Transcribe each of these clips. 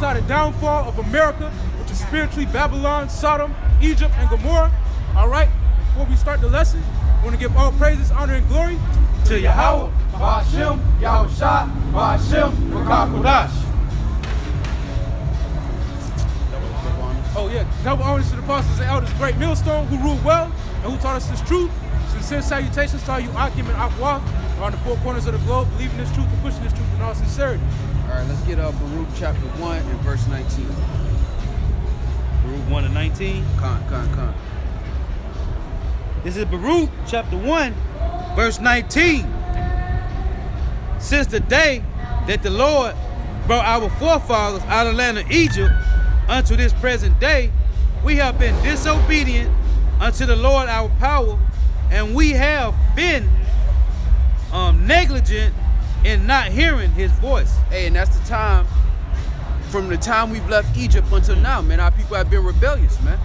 prophesy the downfall of America, which is spiritually Babylon, Sodom, Egypt, and Gomorrah. All right, before we start the lesson, I want to give all praises, honor, and glory to Yahweh, Ba'ashem, Yahushua, Ba'ashem, Wakakodash. Oh yeah, double honors to the apostles and elders, great millstone, who ruled well and who taught us this truth. Sincere salutations to all you Akim and Akwaf around the four corners of the globe, believing this truth and pushing this truth in all sincerity. All right, let's get Baruch chapter 1 and verse 19. Baruch 1 and 19. Con. This is Baruch chapter 1, verse 19. Since the day that the Lord brought our forefathers out of the land of Egypt unto this present day, we have been disobedient unto the Lord our power, and we have been negligent in not hearing his voice. Hey, and that's the time, from the time we've left Egypt until now, man, our people have been rebellious, man.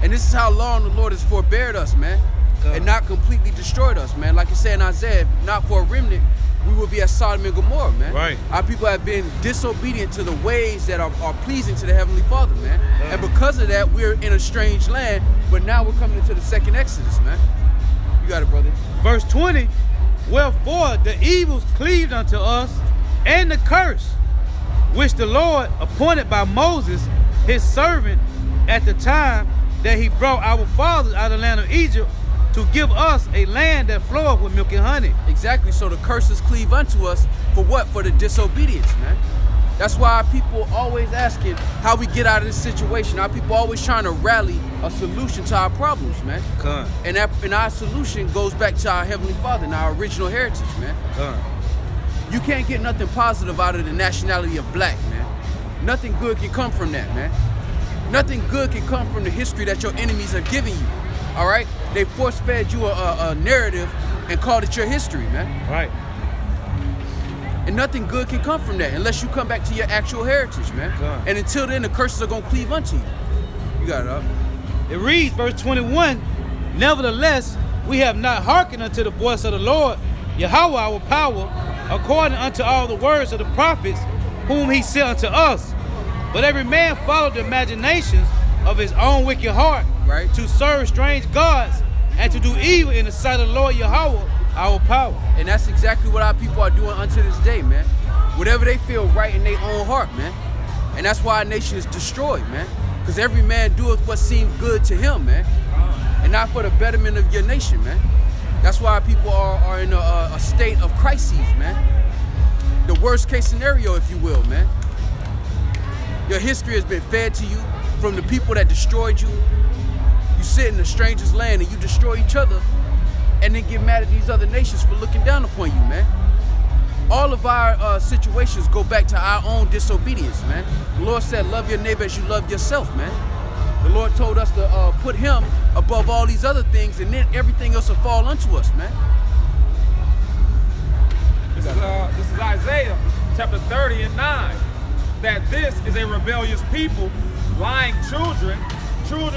And this is how long the Lord has forbeared us, man, and not completely destroyed us, man. Like you say in Isaiah, not for a remnant, we will be as Sodom and Gomorrah, man. Right. Our people have been disobedient to the ways that are pleasing to the Heavenly Father, man. And because of that, we're in a strange land, but now we're coming into the second Exodus, man. You got it, brother. Verse 20, wherefore the evils cleaved unto us, and the curse, which the Lord appointed by Moses, his servant, at the time that he brought our fathers out of the land of Egypt, to give us a land that floweth with milk and honey. Exactly, so the curses cleave unto us for what? For the disobedience, man. That's why our people always asking how we get out of this situation. Our people always trying to rally a solution to our problems, man. And our solution goes back to our Heavenly Father and our original heritage, man. You can't get nothing positive out of the nationality of black, man. Nothing good can come from that, man. Nothing good can come from the history that your enemies are giving you, all right? They force-fed you a narrative and called it your history, man. Right. And nothing good can come from that unless you come back to your actual heritage, man. And until then, the curses are going to cleave unto you. You got it up. It reads, verse 21, nevertheless, we have not hearkened unto the voice of the Lord, Yahweh our power, according unto all the words of the prophets, whom he sent unto us. But every man followed the imaginations of his own wicked heart, right, to serve strange gods and to do evil in the sight of the Lord Yahweh, our power. And that's exactly what our people are doing unto this day, man. Whatever they feel right in their own heart, man. And that's why our nation is destroyed, man. Because every man doeth what seems good to him, man. And not for the betterment of your nation, man. That's why our people are in a state of crises, man. The worst case scenario, if you will, man. Your history has been fed to you from the people that destroyed you. You sit in a stranger's land and you destroy each other and then get mad at these other nations for looking down upon you, man. All of our situations go back to our own disobedience, man. The Lord said, love your neighbor as you love yourself, man. The Lord told us to put him above all these other things, and then everything else will fall unto us, man. This is Isaiah chapter 30 and 9. That this is a rebellious people, lying children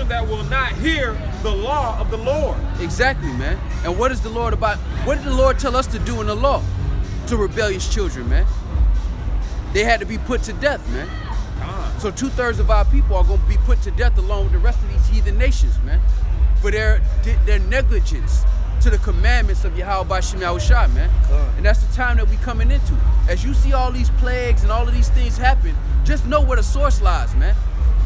that will not hear the law of the Lord. Exactly, man. And what is the Lord about? What did the Lord tell us to do in the law to rebellious children, man? They had to be put to death, man. So 2/3 of our people are going to be put to death along with the rest of these heathen nations, man, for their negligence to the commandments of Yahweh Ba'ashem Yahushua, man. And that's the time that we coming into. As you see all these plagues and all of these things happen, just know where the source lies, man.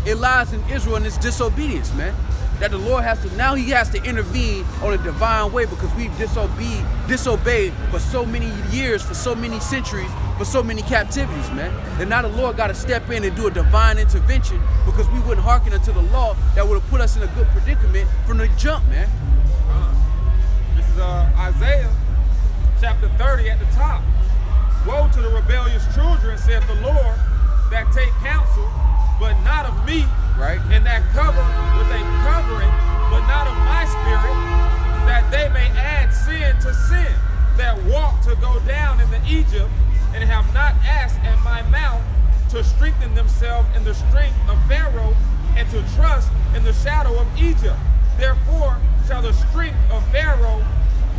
It lies in Israel and its disobedience, man. That the Lord now he has to intervene on a divine way because we've disobeyed for so many years, for so many centuries, for so many captivities, man. And now the Lord got to step in and do a divine intervention because we wouldn't hearken unto the law that would have put us in a good predicament from the jump, man. This is Isaiah chapter 30 at the top. Woe to the rebellious children, saith the Lord, that take counsel, but not of me, right? And that cover with a covering, but not of my spirit, that they may add sin to sin, that walk to go down into Egypt, and have not asked at my mouth to strengthen themselves in the strength of Pharaoh, and to trust in the shadow of Egypt. Therefore shall the strength of Pharaoh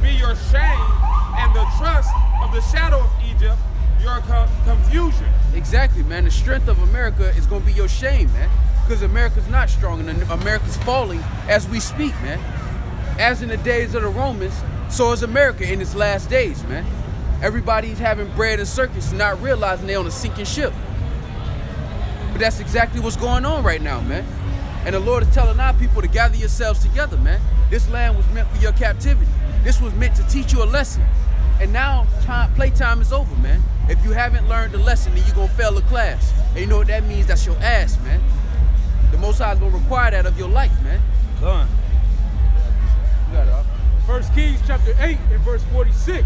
be your shame, and the trust of the shadow of Egypt your confusion. Exactly, man. The strength of America is gonna be your shame, man. Because America's not strong and America's falling as we speak, man. As in the days of the Romans, so is America in its last days, man. Everybody's having bread and circus and not realizing they're on a sinking ship. But that's exactly what's going on right now, man. And the Lord is telling our people to gather yourselves together, man. This land was meant for your captivity. This was meant to teach you a lesson. And now playtime is over, man. If you haven't learned the lesson, then you're gonna fail the class. And you know what that means? That's your ass, man. The Most High is gonna require that of your life, man. Come on. You got it, Op. 1 Kings chapter 8 and verse 46.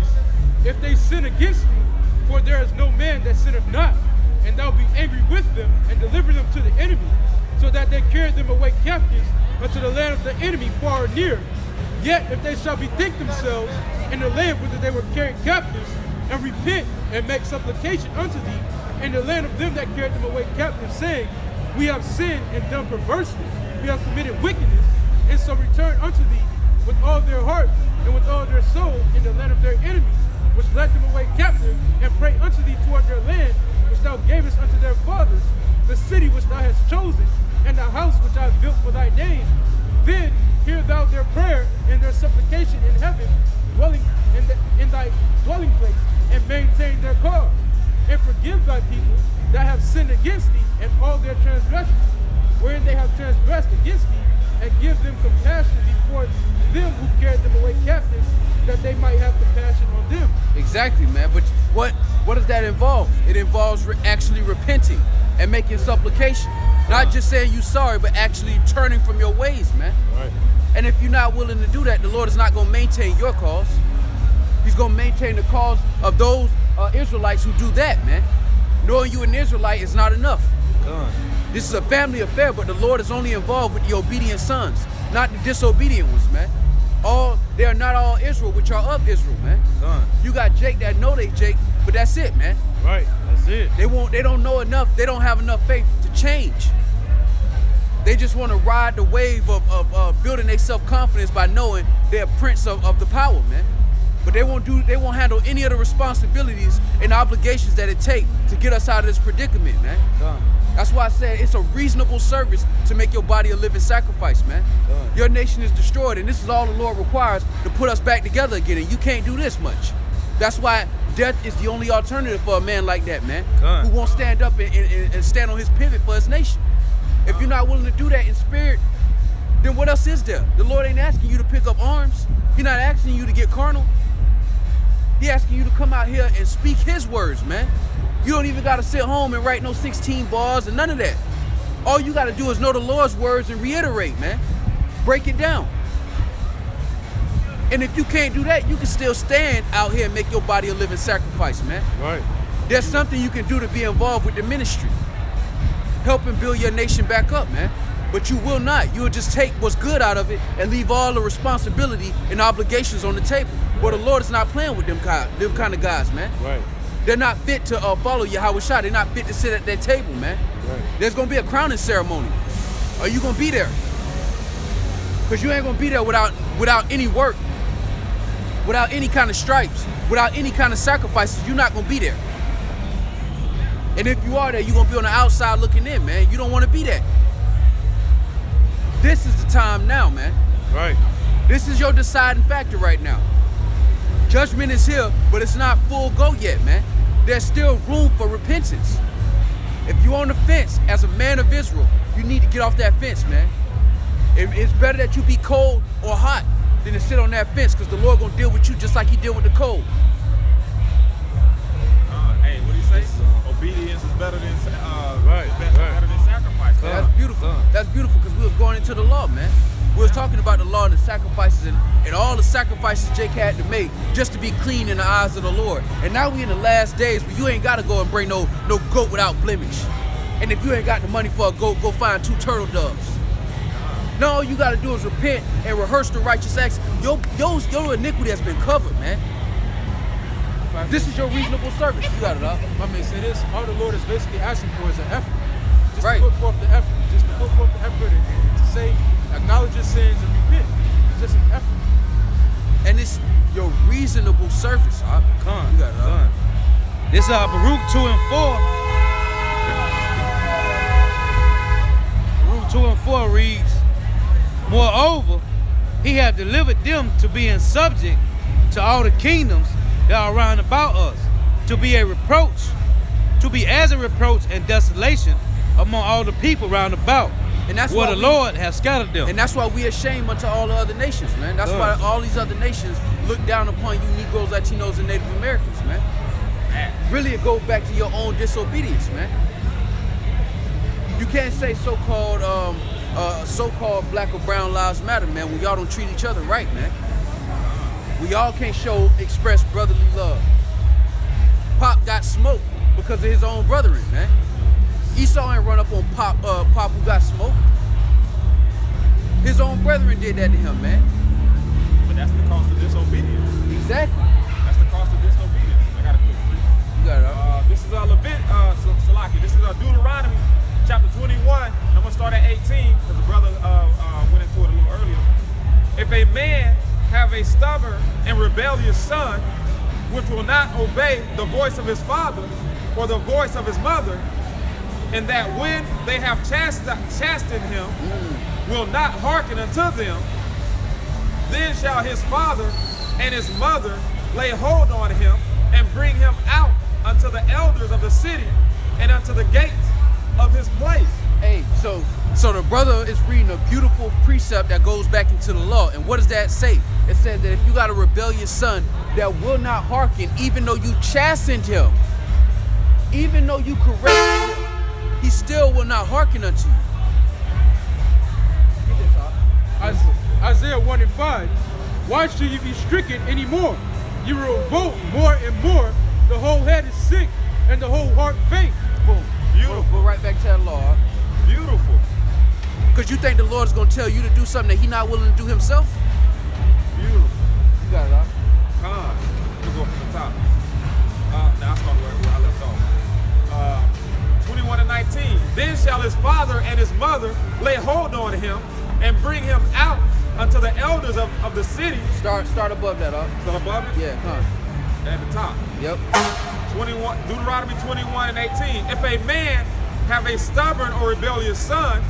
If they sin against thee, for there is no man that sinneth not, and thou be angry with them, and deliver them to the enemy, so that they carry them away captives unto the land of the enemy far or near. Yet if they shall bethink themselves in the land whither they were carried captives, and repent and make supplication unto thee in the land of them that carried them away captives, saying, we have sinned and done perversely, we have committed wickedness, and so return unto thee with all their heart and with all their soul in the land of their enemies, which led them away captive, and pray unto thee toward their land, which thou gavest unto their fathers, the city which thou hast chosen, and the house which I have built for thy name. Then hear thou their prayer and their supplication in heaven, dwelling in thy dwelling place, and maintain their cause. And forgive thy people that have sinned against thee, and all their transgressions, wherein they have transgressed against thee, and give them compassion before them who carried them away captives, that they might have compassion on them. Exactly, man. But what does that involve? It involves actually repenting and making supplication. Not just saying you sorry, but actually turning from your ways, man. Right. And if you're not willing to do that, the Lord is not going to maintain your cause. He's going to maintain the cause of those Israelites who do that, man. Knowing you an Israelite is not enough. Come on. This is a family affair, but the Lord is only involved with the obedient sons, not the disobedient ones, man. They are not all Israel, which are of Israel, man. Come on. You got Jake that know they Jake, but that's it, man. Right. That's it. They don't know enough. They don't have enough faith to change. They just want to ride the wave of building their self-confidence by knowing they're prince of the power, man. But they won't handle any of the responsibilities and obligations that it take to get us out of this predicament, man. Come on. That's why I said it's a reasonable service to make your body a living sacrifice, man. Right. Your nation is destroyed, and this is all the Lord requires to put us back together again, and you can't do this much. That's why death is the only alternative for a man like that, man, Right. who won't stand up and stand on his pivot for his nation. If you're not willing to do that in spirit, then what else is there? The Lord ain't asking you to pick up arms. He's not asking you to get carnal. He's asking you to come out here and speak his words, man. You don't even got to sit home and write no 16 bars and none of that. All you got to do is know the Lord's words and reiterate, man. Break it down. And if you can't do that, you can still stand out here and make your body a living sacrifice, man. Right. There's something you can do to be involved with the ministry. Helping build your nation back up, man. But you will not. You'll just take what's good out of it and leave all the responsibility and obligations on the table. But the Lord is not playing with them kind of guys, man. Right. They're not fit to follow Yahweh Shah. They're not fit to sit at that table, man. Right. There's going to be a crowning ceremony. Are you going to be there? Because you ain't going to be there without any work, without any kind of stripes, without any kind of sacrifices. You're not going to be there. And if you are there, you're going to be on the outside looking in, man. You don't want to be there. This is the time now, man. Right. This is your deciding factor right now. Judgment is here, but it's not full go yet, man. There's still room for repentance. If you're on the fence as a man of Israel, you need to get off that fence, man. It's better that you be cold or hot than to sit on that fence, because the Lord gonna deal with you just like he deal with the cold. Hey, what do you say? Obedience is better than better than sacrifice. That's beautiful. That's beautiful, because we was going into the law, man. We was talking about the law and the sacrifices and all the sacrifices Jake had to make just to be clean in the eyes of the Lord. And now we in the last days where you ain't got to go and bring no goat without blemish. And if you ain't got the money for a goat, go find 2 turtle doves. No, all you got to do is repent and rehearse the righteous acts. Your iniquity has been covered, man. This is your reasonable service. You got it up. If I may say this, all the Lord is basically asking for is an effort. Just Right. to put forth the effort. Just to put forth the effort and to say, acknowledge your sins and repent. It's just an effort. And it's your reasonable service. Come. You got it up. This Baruch 2 and 4. he hath delivered them to be in subject to all the kingdoms that are round about us, to be a reproach, to be as a reproach and desolation among all the people round about. And that's where why the we- Lord has scattered them. And that's why we ashamed unto all the other nations, man. That's why all these other nations look down upon you Negroes, Latinos, and Native Americans, man. Really, it goes back to your own disobedience, man. You can't say so-called black or brown lives matter, man, when y'all don't treat each other right, man. We all can't express brotherly love. Pop got smoked because of his own brethren, man. Esau ain't run up on Pop who got smoked. His own brethren did that to him, man. But that's the cost of disobedience. Exactly. That's the cost of disobedience. I got a quick read. You got it. Huh? This is Salaki. This is Deuteronomy chapter 21. I'm gonna start at 18 because the brother went into it a little earlier. If a man have a stubborn and rebellious son, which will not obey the voice of his father or the voice of his mother, and that when they have chastened him, will not hearken unto them, then shall his father and his mother lay hold on him and bring him out unto the elders of the city and unto the gates of his place. Hey, so the brother is reading a beautiful precept that goes back into the law. And what does that say? It says that if you got a rebellious son that will not hearken, even though you chastened him, even though you corrected him, he still will not hearken unto you. Isaiah 1 and 5. Why should you be stricken anymore? You revolt more and more. The whole head is sick and the whole heart faint. Boom. Beautiful. Go right back to that law. Beautiful. Because you think the Lord is going to tell you to do something that he's not willing to do himself? Beautiful. You got it, huh? We'll go from the top. Now I'll start where I left off. 21 and 19. Then shall his father and his mother lay hold on him and bring him out unto the elders of the city. Start above that, huh? So above it? Yeah, come on. At the top. Yep. 21, Deuteronomy 21 and 18. If a man have a stubborn or rebellious son,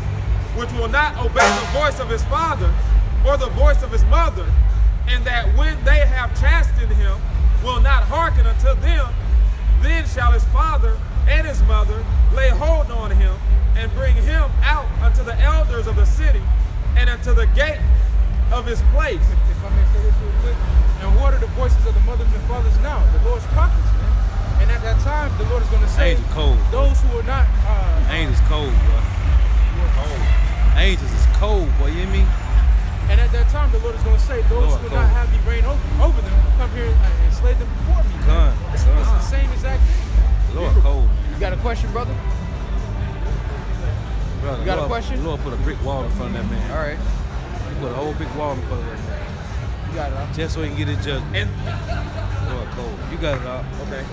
which will not obey the voice of his father or the voice of his mother, and that when they have chastened him, will not hearken unto them, then shall his father and his mother lay hold on him and bring him out unto the elders of the city and unto the gate of his place. If I may say this real quick. And what are the voices of the mothers and fathers now? The Lord's prophets, man. And at that time, the Lord is going to say, Angels cold. those who are not, Angels cold, bro. Angels is cold, boy. You hear me? and at that time, the Lord is going to say, those Lord, who will cold. not have me reign over them, come here and slay them before me. Con, It's con. the same exact thing. Lord cold, man. You got a question, brother? Brother, You got a Lord, question? Lord put a brick wall in front of that man. All right. He put a whole big wall in front of that man. You got it, huh? Just so he can get his judgment. And Lord cold. You got it out. okay.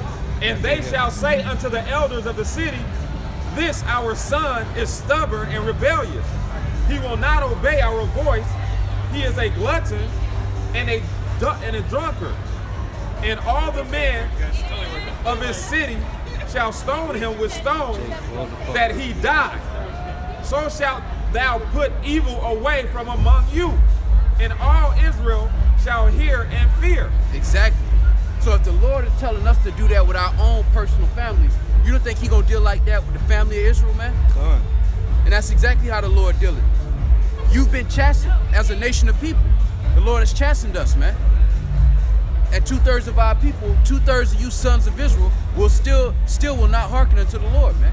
And they shall say unto the elders of the city, this our son is stubborn and rebellious. He will not obey our voice. He is a glutton and a drunkard. And all the men of his city shall stone him with stones that he die. So shalt thou put evil away from among you, and all Israel shall hear and fear. Exactly. So if the Lord is telling us to do that with our own personal families, you don't think he gonna deal like that with the family of Israel, man? Con. And that's exactly how the Lord dealing. You've been chastened as a nation of people. The Lord has chastened us, man. And 2/3 of our people, 2/3 of you sons of Israel, will still will not hearken unto the Lord, man.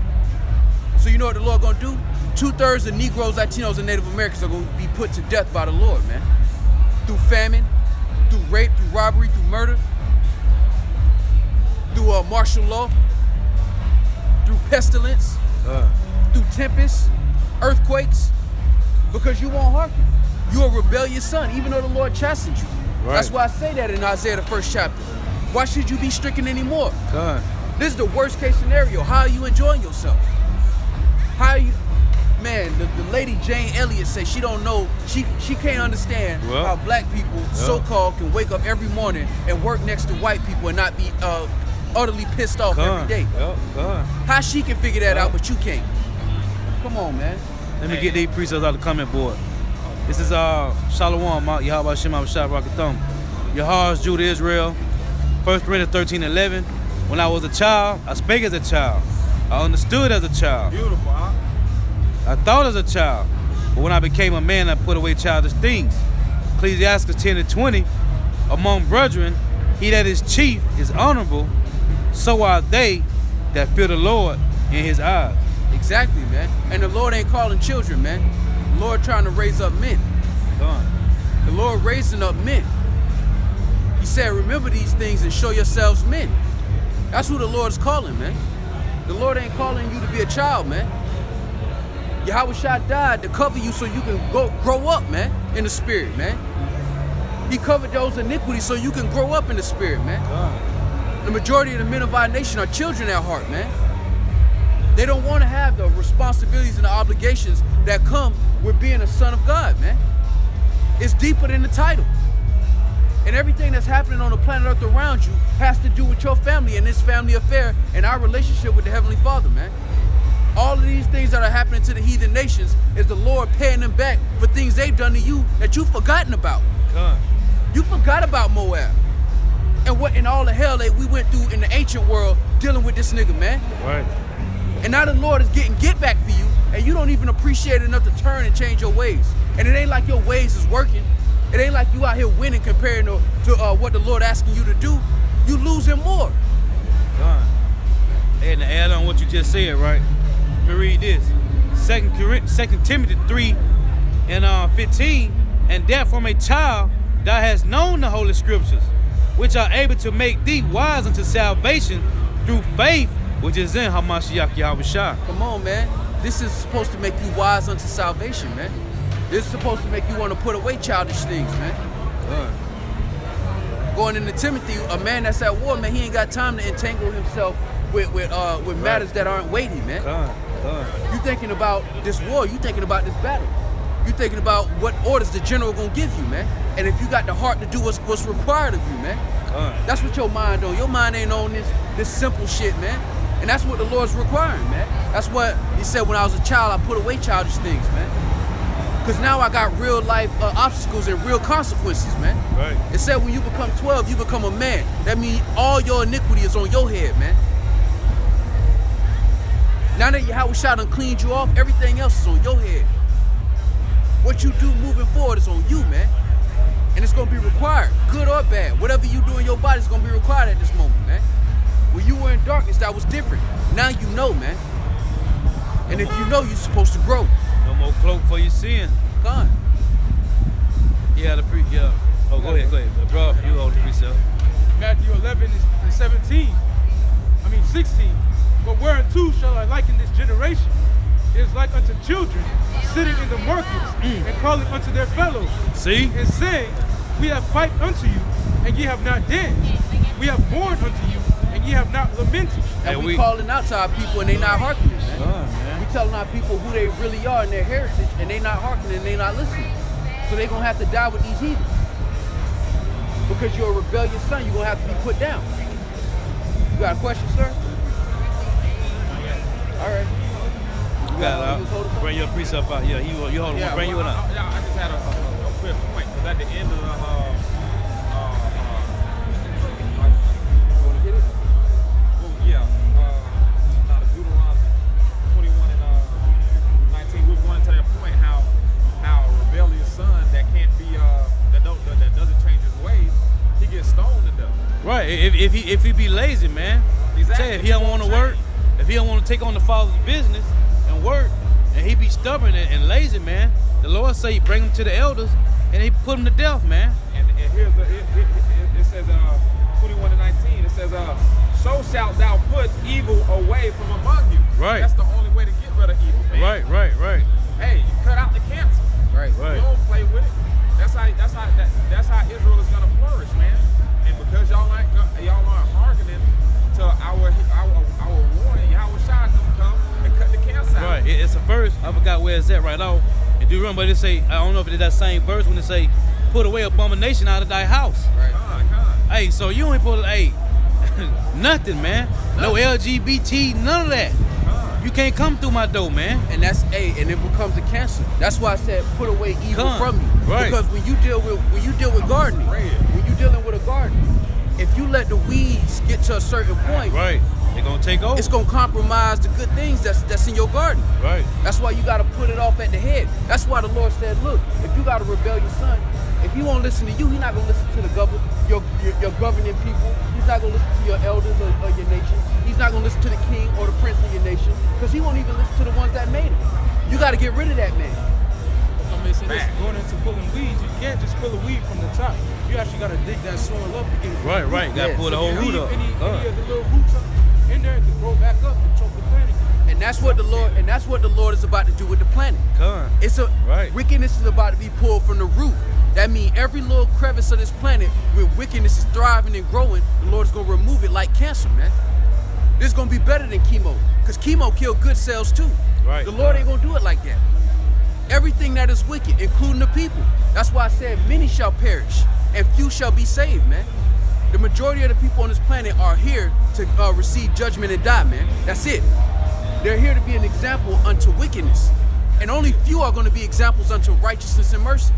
So you know what the Lord gonna do? 2/3 of Negroes, Latinos, and Native Americans are gonna be put to death by the Lord, man. Through famine, through rape, through robbery, through murder, through martial law, through pestilence, Con. through tempests, earthquakes, because you won't hearken. You're a rebellious son, even though the Lord chastened you. Right. That's why I say that in Isaiah, the 1st chapter. Why should you be stricken anymore? Con. This is the worst case scenario. How are you enjoying yourself? How are you? Man, the lady Jane Elliott says she don't know, she can't understand Well, how black people, so-called, can wake up every morning and work next to white people and not be utterly pissed off Con. every day. Yep, con. How she can figure that Yeah. out, but you can't? Come on, man. Let me get these precepts out of the comment board. This is Shalom, Yahweh Shem Abishai Rakatham. Yahweh, Judah, Israel. 1 Corinthians 13:11. When I was a child, I spake as a child. I understood as a child. Beautiful, huh? I thought as a child. But when I became a man, I put away childish things. Ecclesiastes 10:20. Among brethren, he that is chief is honorable. So are they that fear the Lord in his eyes. Exactly, man. And the Lord ain't calling children, man. The Lord trying to raise up men. Done. The Lord raising up men. He said, remember these things and show yourselves men. That's who the Lord is calling, man. The Lord ain't calling you to be a child, man. Yahweh Shai died to cover you so you can grow up, man, in the spirit, man. He covered those iniquities so you can grow up in the spirit, man. Done. The majority of the men of our nation are children at heart, man. They don't want to have the responsibilities and the obligations that come with being a son of God, man. It's deeper than the title. And everything that's happening on the planet Earth around you has to do with your family and this family affair and our relationship with the Heavenly Father, man. All of these things that are happening to the heathen nations is the Lord paying them back for things they've done to you that you've forgotten about. Done. You forgot about Moab and what in all the hell that we went through in the ancient world dealing with this nigga, man. Right. And now the Lord is getting get back for you, and you don't even appreciate it enough to turn and change your ways. And it ain't like your ways is working. It ain't like you out here winning compared to what the Lord asking you to do. You losing more. Done. And to add on what you just said, right? Let me read this. 2 Timothy 3:15. And that from a child thou hast known the holy scriptures, which are able to make thee wise unto salvation through faith, which is in Hamashiach Yahweh Shai. Come on, man. This is supposed to make you wise unto salvation, man. This is supposed to make you want to put away childish things, man. Going into Timothy, a man that's at war, man, he ain't got time to entangle himself with matters that aren't weighty, man. You thinking about this war, you thinking about this battle. You thinking about what orders the general gonna give you, man. And if you got the heart to do what's required of you, man. That's what your mind on. Your mind ain't on this simple shit, man. And that's what the Lord's requiring, man. That's what he said, when I was a child, I put away childish things, man. Because now I got real life obstacles and real consequences, man. Right. It said when you become 12, you become a man. That means all your iniquity is on your head, man. Now that Yahweh Shai done cleaned you off, everything else is on your head. What you do moving forward is on you, man. And it's going to be required, good or bad. Whatever you do in your body is going to be required at this moment, man. When you were in darkness, that was different. Now you know, man. And if you know, you're supposed to grow. No more cloak for your sin. God. Yeah, yeah. Oh, go ahead. Bro, you hold the precept. Matthew 11:16. But whereunto shall I liken this generation? It is like unto children sitting in the markets and calling unto their fellows. See? And saying, we have piped unto you, and ye have not danced. We have mourned unto you, and ye have not lamented. And we calling out to our people and they not hearkening, man. We telling our people who they really are and their heritage, and they not hearkening and they not listening. So they gonna have to die with these heathens. Because you're a rebellious son, you're gonna have to be put down. You got a question, sir? All right. You got it. Bring your precept out. Yeah, you hold it. Bring you one up. I just had a quick point, because at the end of the Deuteronomy 21:19, we wanted to that point how a rebellious son that can't be that doesn't change his ways, he gets stoned to death. Right. If he be lazy, man. Exactly. If he don't want to work, if he don't want to take on the Father's business and work, and he be stubborn and lazy, man, the Lord say he bring him to the elders and he put him to death, man. And here's it says 21:19. It says so shalt thou put evil away from among you. Right. That's the only way to get rid of evil, man. Right. Hey, you cut out the cancer. Right. You don't play with it. That's how Israel is gonna flourish, man. And because y'all aren't hearkening to our warning, Yahweh Shai gonna come and cut the cancer out. Right. It's a verse. I forgot where it's at right off. And do you remember they say, I don't know if it's that same verse when they say, put away abomination out of thy house. Right. Come. Hey, so you ain't put nothing, man. No LGBT, none of that. You can't come through my door, man. And that's and it becomes a cancer. That's why I said put away evil Come, from you. right. Because when you deal with gardening, when you're dealing with a garden, if you let the weeds get to a certain point, Right. They're gonna take over. it's gonna compromise the good things that's in your garden. Right. That's why you gotta put it off at the head. That's why the Lord said, look, if you got a rebellious son, if he won't listen to you, he's not gonna listen to the your governing people. He's not gonna listen to your elders or your nation. He's not gonna listen to the king or the prince of your nation, because he won't even listen to the ones that made him. You gotta get rid of that man. If I may say this, going into pulling weeds, you can't just pull a weed from the top. You actually gotta dig that soil up to get it from Right, the root. right. Gotta Yeah. pull the If whole you root leave up. any Come. of the little roots in there, it can grow back up and choke the plant again. And that's what the Lord is about to do with the planet. Come. It's a Right. wickedness is about to be pulled from the root. That means every little crevice of this planet where wickedness is thriving and growing, the Lord is gonna remove it like cancer, man. This is gonna be better than chemo, because chemo killed good cells too. Right. The Lord ain't gonna do it like that. Everything that is wicked, including the people. That's why I said many shall perish and few shall be saved, man. The majority of the people on this planet are here to receive judgment and die, man. That's it. They're here to be an example unto wickedness. And only few are going to be examples unto righteousness and mercy.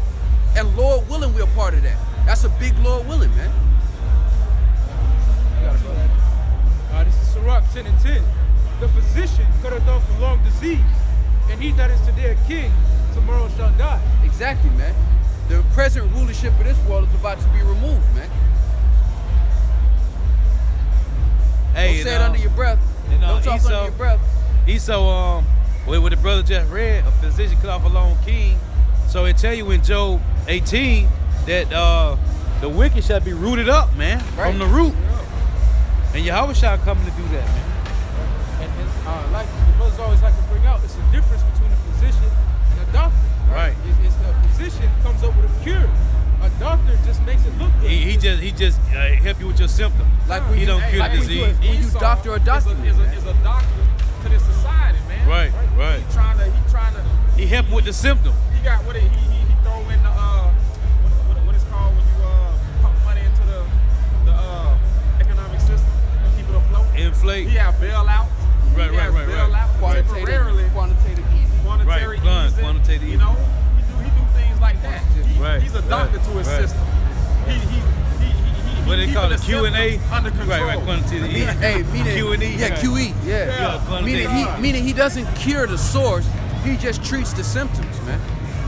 And Lord willing, we're a part of that. That's a big Lord willing, man. This is Sirach 10 and 10. The physician cutteth off a long disease, and he that is today a king, tomorrow shall die. Exactly, man. The present rulership of this world is about to be removed, man. Hey, Don't say it under your breath. Don't talk under your breath. Esau, what the brother just read, a physician cut off a long king. So it tell you in Job 18 that the wicked shall be rooted up, man, Right. from the root. And Yahweh shall come to do that, man. And like the brothers always like to bring out, it's a difference between a physician and a doctor. Right. It's a physician comes up with a cure. A doctor just makes it look good. He just help you with your symptoms. Like when he don't cure like the when disease. when you doctor a document, man. is a doctor to this society, man. Right, right. He trying to. He help with the symptom. He got what he throw in the what it's called when you pump money into the economic system to keep it afloat. Inflate. He have bailouts. Right, he has right. bailouts temporarily. Quantitative easing. Monetary Right, easing. quantitative You easing. know, he do things like that. Right, He's a doctor to his right. system. He What they call it, keeping the Q&A? symptoms under control. Right, quantitative easing. Meaning Q&E. Yeah, QE. Yeah. Yeah, quantitative easing. Meaning he doesn't cure the source. He just treats the symptoms, man.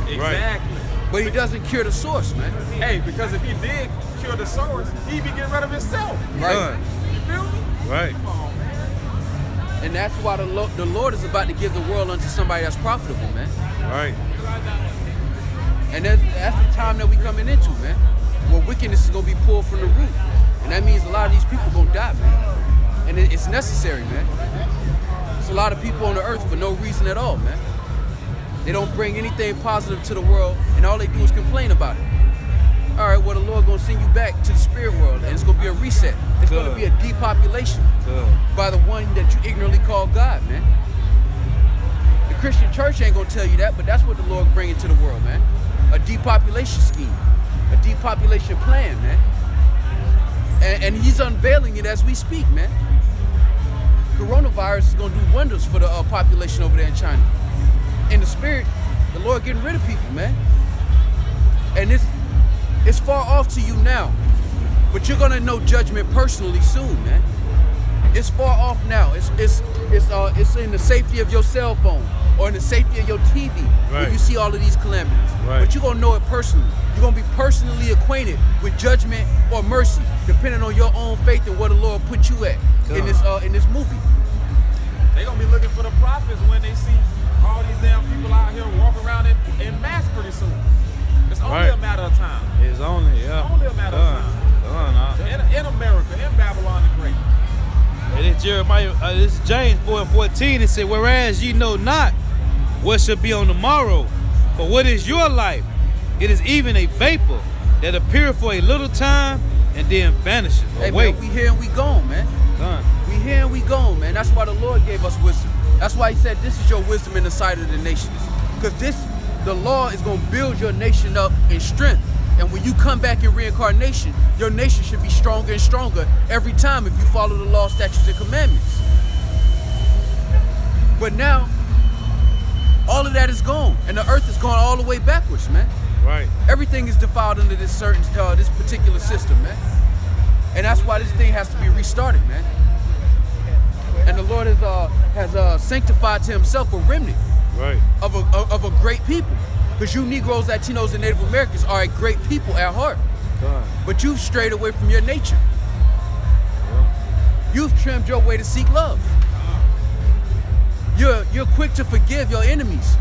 Exactly. But he doesn't cure the source, man. Hey, because if he did cure the source, he'd be getting rid of himself. Right. Done. You feel me? Right. Come on, man. And that's why the Lord is about to give the world unto somebody that's profitable, man. Right. And that's the time that we coming into, man. Where wickedness is gonna be pulled from the root. And that means a lot of these people gonna die, man. And it's necessary, man. There's a lot of people on the earth for no reason at all, man. They don't bring anything positive to the world, and all they do is complain about it. All right, well, the Lord gonna send you back to the spirit world, and it's gonna be a reset. It's gonna Good. be a depopulation Good. by the one that you ignorantly call God, man. The Christian church ain't gonna tell you that, but that's what the Lord bringing to the world, man. A depopulation scheme, a depopulation plan, man. And he's unveiling it as we speak, man. Coronavirus is gonna do wonders for the population over there in China. In the spirit, the Lord getting rid of people, man. And it's far off to you now, but you're gonna know judgment personally soon, man. It's far off now. It's in the safety of your cell phone or in the safety of your TV Right. when you see all of these calamities. Right. But you're gonna know it personally. You're gonna be personally acquainted with judgment or mercy, depending on your own faith and where the Lord put you at in this movie. They gonna be looking for the prophets when they see all these damn people out here walking around in mass pretty soon. It's only Right. a matter of time. It's only, yeah. Only a matter of time. In America, in Babylon the Great. And it's Jeremiah, this is James 4:14. It said, whereas ye know not what shall be on the morrow, for what is your life? It is even a vapor that appeareth for a little time and then vanishes. Hey, Wait, man, we here and we gone, man. done. We here and we gone, man. That's why the Lord gave us wisdom. That's why he said this is your wisdom in the sight of the nations. Because the law is going to build your nation up in strength. And when you come back in reincarnation, your nation should be stronger and stronger every time if you follow the law, statutes, and commandments. But now, all of that is gone, and the earth is going all the way backwards, man. Right. Everything is defiled under this certain, this particular system, man. And that's why this thing has to be restarted, man. And the Lord has sanctified to himself a remnant Right. of a great people. Because you Negroes, Latinos, and Native Americans are a great people at heart. God. But you've strayed away from your nature. You've trimmed your way to seek love. You're quick to forgive your enemies,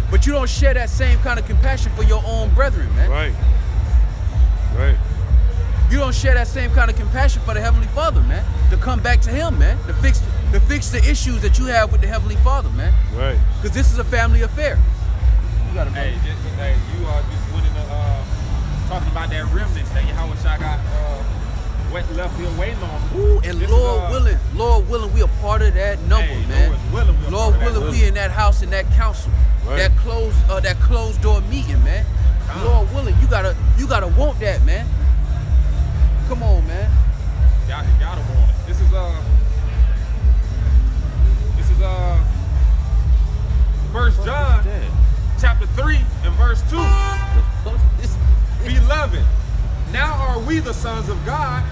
but you don't share that same kind of compassion for your own brethren, man. Right. Right. You don't share that same kind of compassion for the Heavenly Father, man. To come back to Him, man. To fix the issues that you have with the Heavenly Father, man. Right. Because this is a family affair. You gotta Hey, you are just went into talking about that remnant that Yahweh Shai got wet left here waiting on. Ooh, and This Lord willing, we a part of that number, Hey, man. Lord willing, We in that house, in that council, Right. that closed door meeting, man. Lord willing, you gotta want that, man. Come on, man. Y'all gotta want it. This is 1 John chapter 3 and verse 2. Beloved, now are we the sons of God,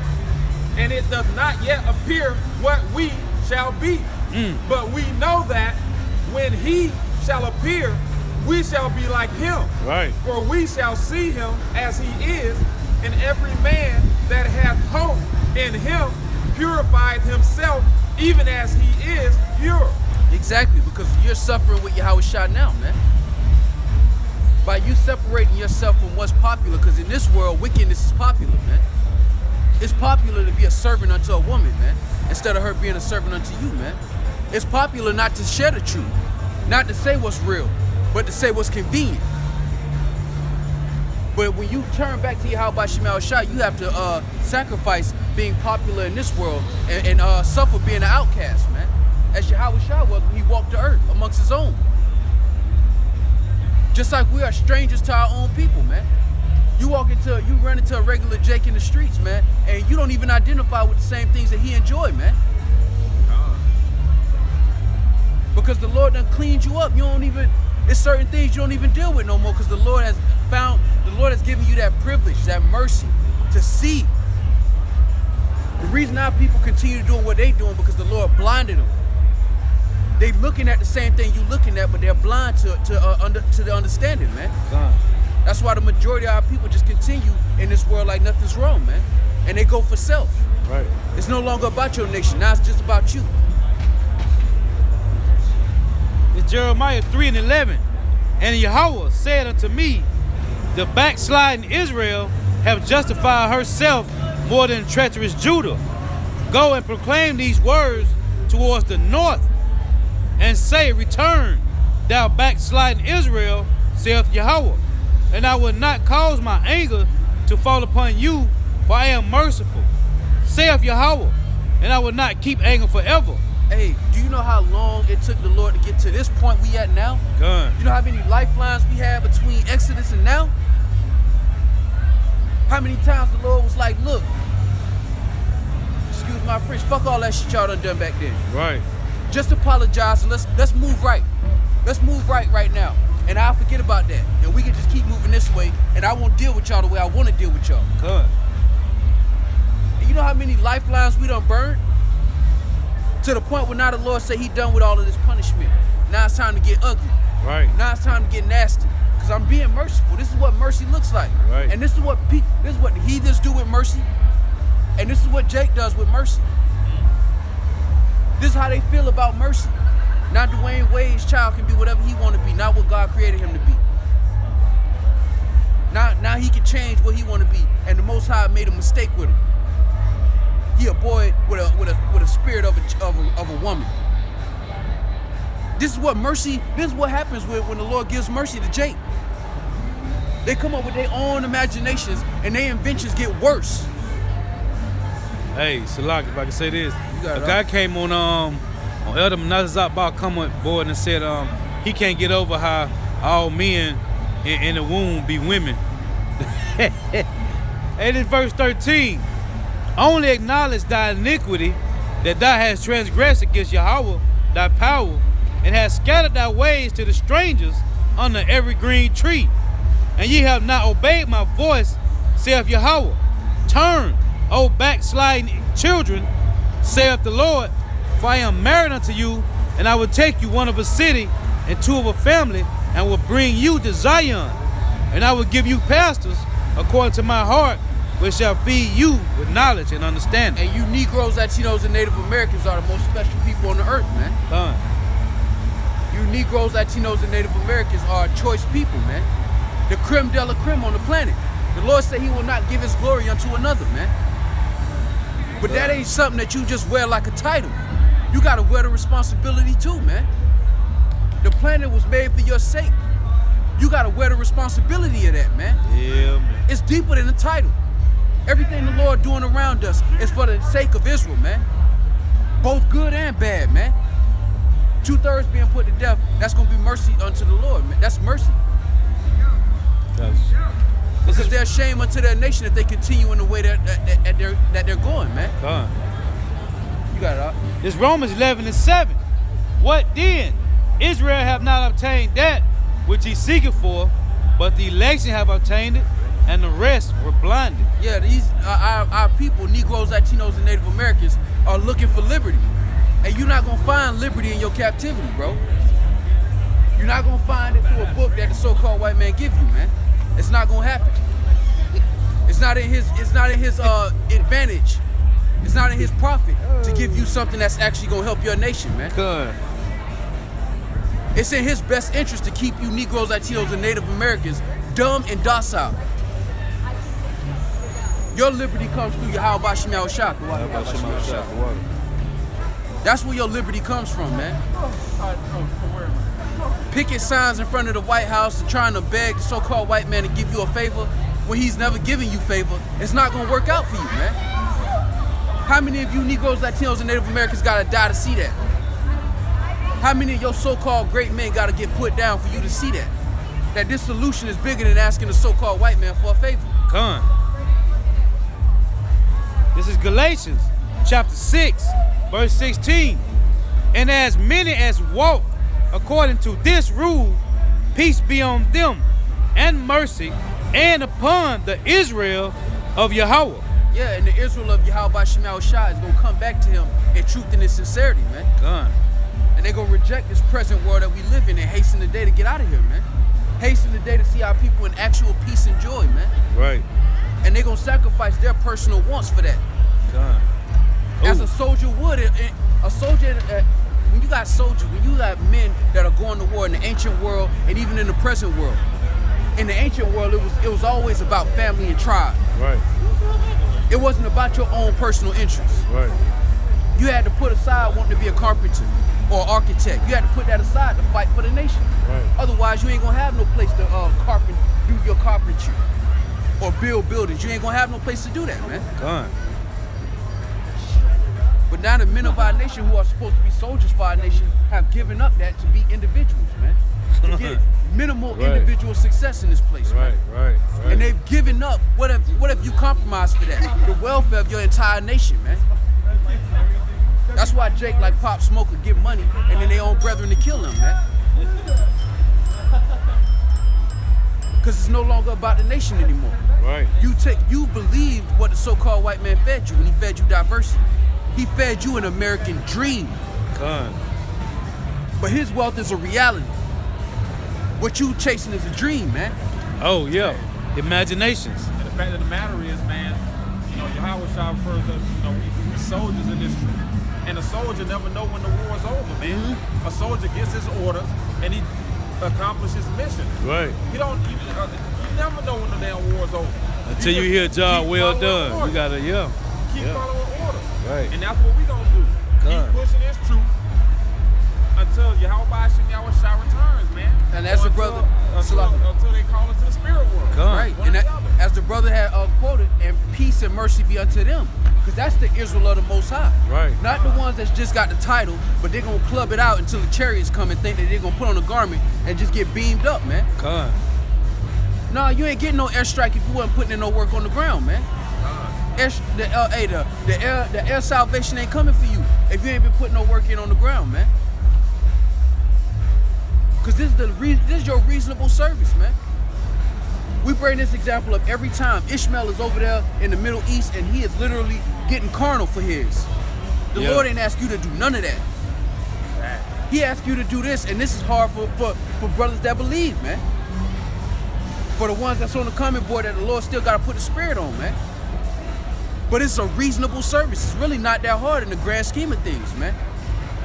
and it does not yet appear what we shall be. But we know that when he shall appear, we shall be like him. Right. For we shall see him as he is, and every man that hath hope in him purified himself, even as he is pure. Exactly, because you're suffering with Yahweh Shai now, man. By you separating yourself from what's popular, because in this world, wickedness is popular, man. It's popular to be a servant unto a woman, man, instead of her being a servant unto you, man. It's popular not to share the truth, not to say what's real, but to say what's convenient. But when you turn back to Yahweh Shai, you have to sacrifice being popular in this world and suffer being an outcast, man. As Yahweh Shai was when he walked the earth amongst his own. Just like we are strangers to our own people, man. You run into a regular Jake in the streets, man, and you don't even identify with the same things that he enjoyed, man. Because the Lord done cleaned you up. It's certain things you don't even deal with no more, because the Lord has given you that privilege, that mercy to see. The reason our people continue doing what they doing because the Lord blinded them. They looking at the same thing you looking at, but they're blind to the understanding, man. God. That's why the majority of our people just continue in this world like nothing's wrong, man. And they go for self. Right. It's no longer about your nation. Now it's just about you. It's Jeremiah 3 and 11. And Yahweh said unto me, the backsliding Israel have justified herself more than treacherous Judah. Go and proclaim these words towards the north, and say, return, thou backsliding Israel, saith Yahweh, and I will not cause my anger to fall upon you, for I am merciful, saith Yahweh, and I will not keep anger forever. Hey, do you know how long it took the Lord to get to this point we at now? God. You know how many lifelines we have between Exodus and now? How many times the Lord was like, look, excuse my French, fuck all that shit y'all done back then. Right. Just apologize and let's move right. Let's move right now. And I'll forget about that. And we can just keep moving this way, and I won't deal with y'all the way I want to deal with y'all. God. And you know how many lifelines we done burned? To the point where now the Lord say he done with all of this punishment. Now it's time to get ugly. Right. Now it's time to get nasty. Because I'm being merciful. This is what mercy looks like. Right. And this is what the heathens do with mercy. And this is what Jake does with mercy. This is how they feel about mercy. Now Dwayne Wade's child can be whatever he want to be, not what God created him to be. Now he can change what he want to be, and the Most High made a mistake with him. He a boy with a spirit of a woman. This is what mercy. This is what happens when the Lord gives mercy to Jake. They come up with their own imaginations, and their inventions get worse. Hey, Salak, if I can say this, got a it, guy came on Elder Menazah Zakbar comment board and said he can't get over how all men in the womb be women. And in verse 13, only acknowledge thy iniquity, that thou hast transgressed against Yahweh, thy power, and hast scattered thy ways to the strangers under every green tree. And ye have not obeyed my voice, saith Yahweh. Turn, O backsliding children, saith the Lord, for I am married unto you, and I will take you one of a city and two of a family, and will bring you to Zion. And I will give you pastors according to my heart, which shall feed you with knowledge and understanding. And you Negroes, Latinos, and Native Americans are the most special people on the earth, man. You Negroes, Latinos, and Native Americans are choice people, man. The creme de la creme on the planet. The Lord said he will not give his glory unto another, man. But that ain't something that you just wear like a title. You gotta wear the responsibility too, man. The planet was made for your sake. You gotta wear the responsibility of that, man. Yeah, man. It's deeper than the title. Everything the Lord doing around us is for the sake of Israel, man. Both good and bad, man. 2/3 being put to death, that's gonna be mercy unto the Lord, man. That's mercy. Because they're shame unto their nation if they continue in the way that they're going, man. You got it up. It's Romans 11:7. What then? Israel have not obtained that which he seeketh for, but the election have obtained it, and the rest were blinded. Yeah, these our people, Negroes, Latinos, and Native Americans, are looking for liberty. And you're not gonna find liberty in your captivity, bro. You're not gonna find it through a book that the so-called white man give you, man. It's not gonna happen. It's not in his advantage. It's not in his profit to give you something that's actually gonna help your nation, man. It's in his best interest to keep you Negroes, Latinos, and Native Americans dumb and docile. Your liberty comes through Yahweh Shem Yahushua. That's where your liberty comes from, man. Picking signs in front of the White House and trying to beg the so-called white man to give you a favor when he's never giving you favor, it's not gonna work out for you, man. How many of you Negroes, Latinos, and Native Americans gotta die to see that? How many of your so-called great men gotta get put down for you to see that? That this solution is bigger than asking the so-called white man for a favor. This is Galatians chapter 6, verse 16. And as many as walk according to this rule, peace be on them, and mercy, and upon the Israel of Yahweh. Yeah, and the Israel of Yahweh Shem Yahushua is gonna come back to him in truth and in sincerity, man. And they're gonna reject this present world that we live in and hasten the day to get out of here, man. Hasten the day to see our people in actual peace and joy, man. Right. And they're gonna sacrifice their personal wants for that. As a soldier would, a soldier, when you got soldiers, when you got men that are going to war in the ancient world and even in the present world. In the ancient world, it was always about family and tribe. Right. It wasn't about your own personal interests. Right. You had to put aside wanting to be a carpenter or architect. You had to put that aside to fight for the nation. Right. Otherwise, you ain't gonna have no place to do your carpentry or build buildings. You ain't gonna have no place to do that, man. But now the men of our nation who are supposed to be soldiers for our nation have given up that to be individuals, man. To get minimal individual success in this place, man. Right. And they've given up. What have you compromised for that? The welfare of your entire nation, man. That's why Jake, like Pop Smoke, could get money and then their own brethren to kill them, man. Because it's no longer about the nation anymore. Right. You believed what the so-called white man fed you when he fed you diversity. He fed you an American dream. But his wealth is a reality. What you chasing is a dream, man. Oh, yeah. Imaginations. And the fact of the matter is, man, Yahweh Shah refers to us, we soldiers in this truth. And a soldier never know when the war's over, man. A soldier gets his orders and he accomplishes his mission. Right. You never know when the damn war's over. Until you hear job well done. You gotta, keep following orders. Right. And that's what we gonna do. Keep pushing this truth until Yahweh Shem Yahushua returns, man. And as the brother until they call us to the spirit world. Right. And as the brother had quoted, and peace and mercy be unto them. Because that's the Israel of the Most High. Right. Not the ones that's just got the title, but they're gonna club it out until the chariots come and think that they're gonna put on a garment and just get beamed up, man. Nah, you ain't getting no airstrike if you wasn't putting in no work on the ground, man. The air salvation ain't coming for you if you ain't been putting no work in on the ground, man. Because this is your reasonable service, man. We bring this example up every time. Ishmael is over there in the Middle East, and he is literally getting carnal for his. The Yeah. Lord ain't asked you to do none of that. He asked you to do this, and this is hard for brothers that believe, man. For the ones that's on the coming board that the Lord still got to put the spirit on, man. But it's a reasonable service. It's really not that hard in the grand scheme of things, man.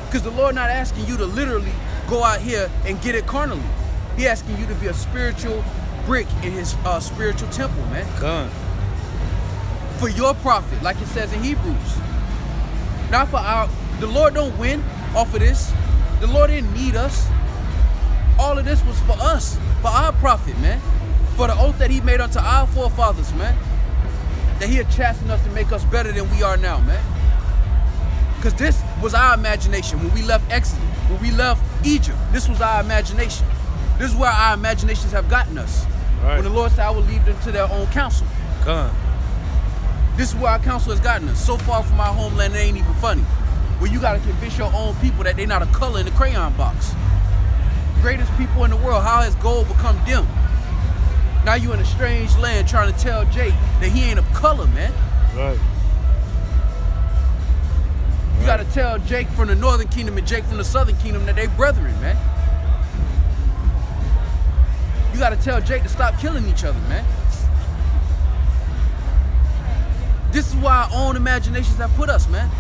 Because the Lord not asking you to literally go out here and get it carnally. He asking you to be a spiritual brick in his spiritual temple, man. Come. For your profit, like it says in Hebrews. Not for our, the Lord don't win off of this. The Lord didn't need us. All of this was for us, for our profit, man. For the oath that he made unto our forefathers, man. That he had chastened us to make us better than we are now, man. Because this was our imagination when we left Exodus, when we left Egypt. This was our imagination. This is where our imaginations have gotten us. Right. When the Lord said, I will leave them to their own counsel. Come. This is where our counsel has gotten us. So far from our homeland, it ain't even funny. Where you gotta convince your own people that they're not a color in the crayon box. Greatest people in the world, how has gold become dim? Now you in a strange land trying to tell Jake that he ain't a color, man. Right. You gotta tell Jake from the northern kingdom and Jake from the southern kingdom that they brethren, man. You gotta tell Jake to stop killing each other, man. This is why our own imaginations have put us, man.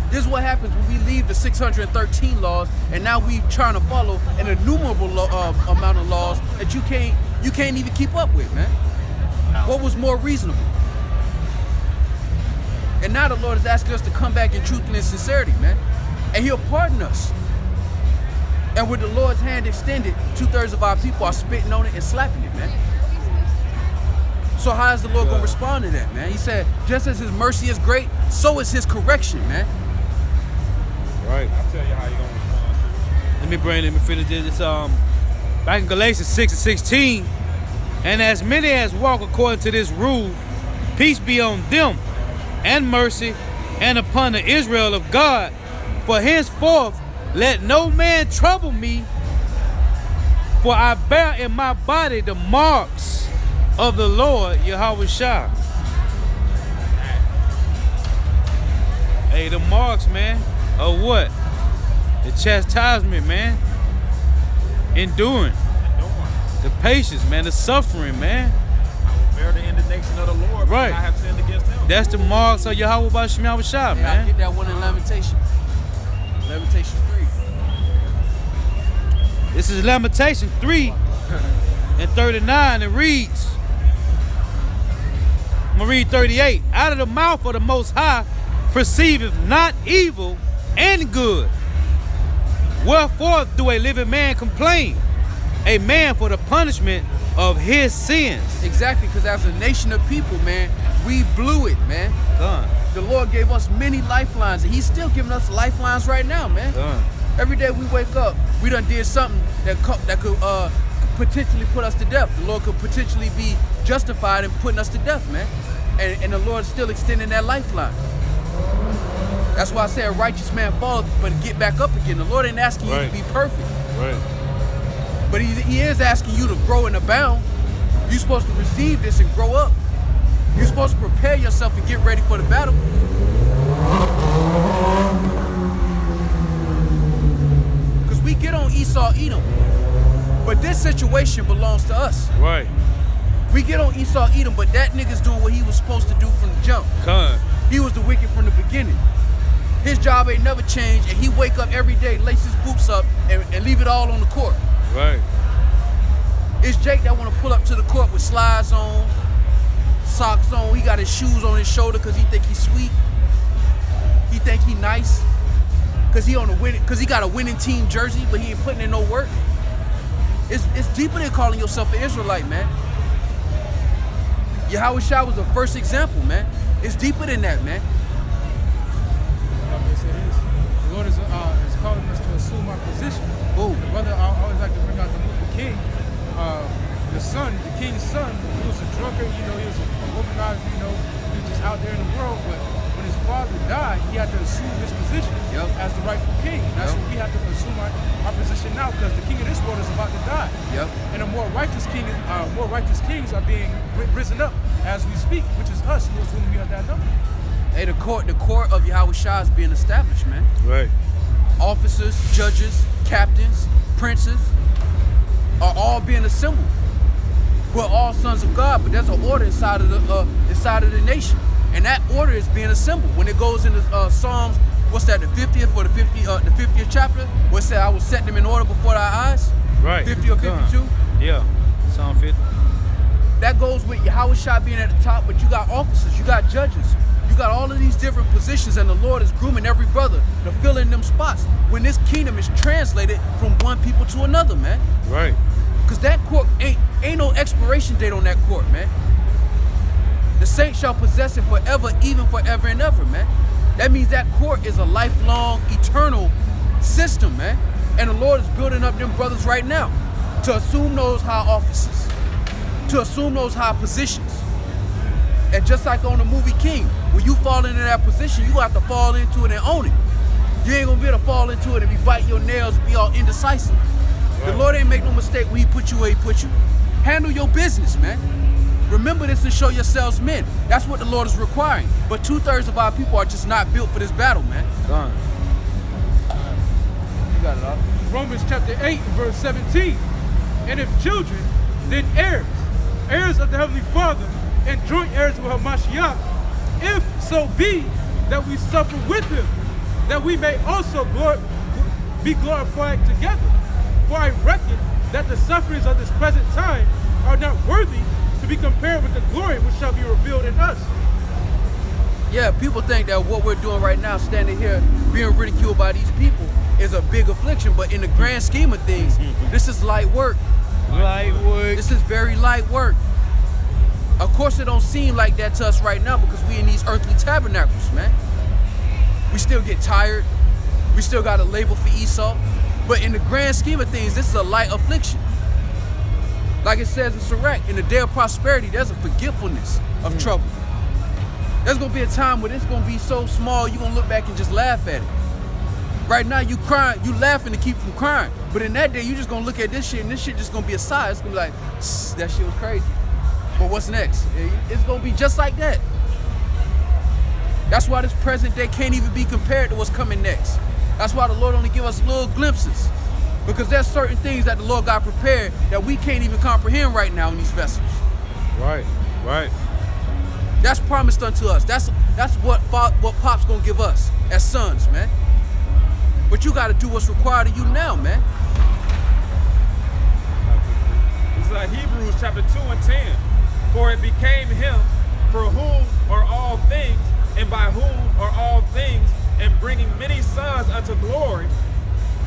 This is what happens when we leave the 613 laws and now we trying to follow an innumerable amount of laws that you can't even keep up with, man. What was more reasonable? And now the Lord is asking us to come back in truth and in sincerity, man. And he'll pardon us. And with the Lord's hand extended, 2/3 of our people are spitting on it and slapping it, man. So how is the Lord gonna respond to that, man? He said, just as his mercy is great, so is his correction, man. Right. I'll tell you how you're gonna respond to it. Let me finish this. Back in Galatians 6:16, and as many as walk according to this rule, peace be on them, and mercy, and upon the Israel of God. For henceforth, let no man trouble me, for I bear in my body the marks of the Lord Yahweh Shah. Hey, the marks, man, of what? The chastisement, man. Enduring. The patience, man. The suffering, man. I will bear the indignation of the Lord Right. because I have sinned against him. That's the marks of Yahweh B'Shem Yahweh Shah, Yeah, I man. get that one in Lamentations. Lamentations 3. This is Lamentation 3 and 39. It reads, I'm going to read 38. Out of the mouth of the Most High perceiveth not evil and good. Wherefore do a living man complain? A man for the punishment of his sins. Exactly, because as a nation of people, man, we blew it, man. Done. The Lord gave us many lifelines, and he's still giving us lifelines right now, man. Done. Every day we wake up, we done did something that could potentially put us to death. The Lord could potentially be justified in putting us to death, man. And the Lord is still extending that lifeline. That's why I say a righteous man falleth, but get back up again. The Lord ain't asking you Right. to be perfect, Right. but he is asking you to grow and abound. You're supposed to receive this and grow up. You're supposed to prepare yourself and get ready for the battle. Because we get on Esau, Edom, but this situation belongs to us. Right. We get on Esau, Edom, but that nigga's doing what he was supposed to do from the jump. Come. He was the wicked from the beginning. His job ain't never changed, and he wake up every day, lace his boots up, and leave it all on the court. Right. It's Jake that want to pull up to the court with slides on, socks on. He got his shoes on his shoulder because he think he's sweet. He think he nice because he got a winning team jersey, but he ain't putting in no work. It's deeper than calling yourself an Israelite, man. Yahweh Shah was the first example, man. It's deeper than that, man. Let me say this. The Lord is calling us to assume our position. Ooh. The brother, I always like to bring out the movie King. The son, the king's son, he was a drunkard, he was a womanizer, he was just out there in the world. But when his father died, he had to assume this position Yep. as the rightful king. And that's Yep. what we have to assume our position now, because the king of this world is about to die. Yep. And a more righteous kings are being risen up as we speak, which is us, whom we are that number. Hey, the court of Yahweh Shah is being established, man. Right. Officers, judges, captains, princes are all being assembled. We're all sons of God, but there's an order inside of the nation, and that order is being assembled. When it goes into Psalms, what's that? The 50th or the 50th chapter, where it said, "I will set them in order before thy eyes." Right. 50 or 52. Yeah. Psalm 50. That goes with Yahweh Shah being at the top, but you got officers, you got judges, you got all of these different positions, and the Lord is grooming every brother to fill in them spots when this kingdom is translated from one people to another, man. Right. Cause that court ain't no expiration date on that court, man. The saints shall possess it forever, even forever and ever, man. That means that court is a lifelong, eternal system, man. And the Lord is building up them brothers right now to assume those high offices, to assume those high positions. And just like on the movie King, when you fall into that position, you have to fall into it and own it. You ain't gonna be able to fall into it and be biting your nails and be all indecisive. The Lord ain't make no mistake when he put you where he put you. Handle your business, man. Remember this and show yourselves men. That's what the Lord is requiring. But 2/3 of our people are just not built for this battle, man. Gone. You got it all. Romans chapter 8 and verse 17. And if children, then heirs, heirs of the Heavenly Father, and joint heirs with Hamashiach, if so be that we suffer with him, that we may also be glorified together. For I reckon that the sufferings of this present time are not worthy to be compared with the glory which shall be revealed in us. Yeah, people think that what we're doing right now, standing here being ridiculed by these people, is a big affliction, but in the grand scheme of things, this is light work. Light work. This is very light work. Of course, it don't seem like that to us right now because we in these earthly tabernacles, man. We still get tired. We still got a label for Esau. But in the grand scheme of things, this is a light affliction. Like it says in Sirach, in the day of prosperity, there's a forgetfulness of trouble. There's gonna be a time when it's gonna be so small, you're gonna look back and just laugh at it. Right now, you crying, you laughing to keep from crying. But in that day, you just gonna look at this shit, and this shit just gonna be a sigh. It's gonna be like, that shit was crazy. But what's next? It's gonna be just like that. That's why this present day can't even be compared to what's coming next. That's why the Lord only give us little glimpses. Because there's certain things that the Lord got prepared that we can't even comprehend right now in these vessels. Right. Right. That's promised unto us. That's what Pop's gonna give us as sons, man. But you gotta do what's required of you now, man. It's like Hebrews chapter 2 and 10. For it became him for whom are all things, and by whom are all things, and bringing many sons unto glory,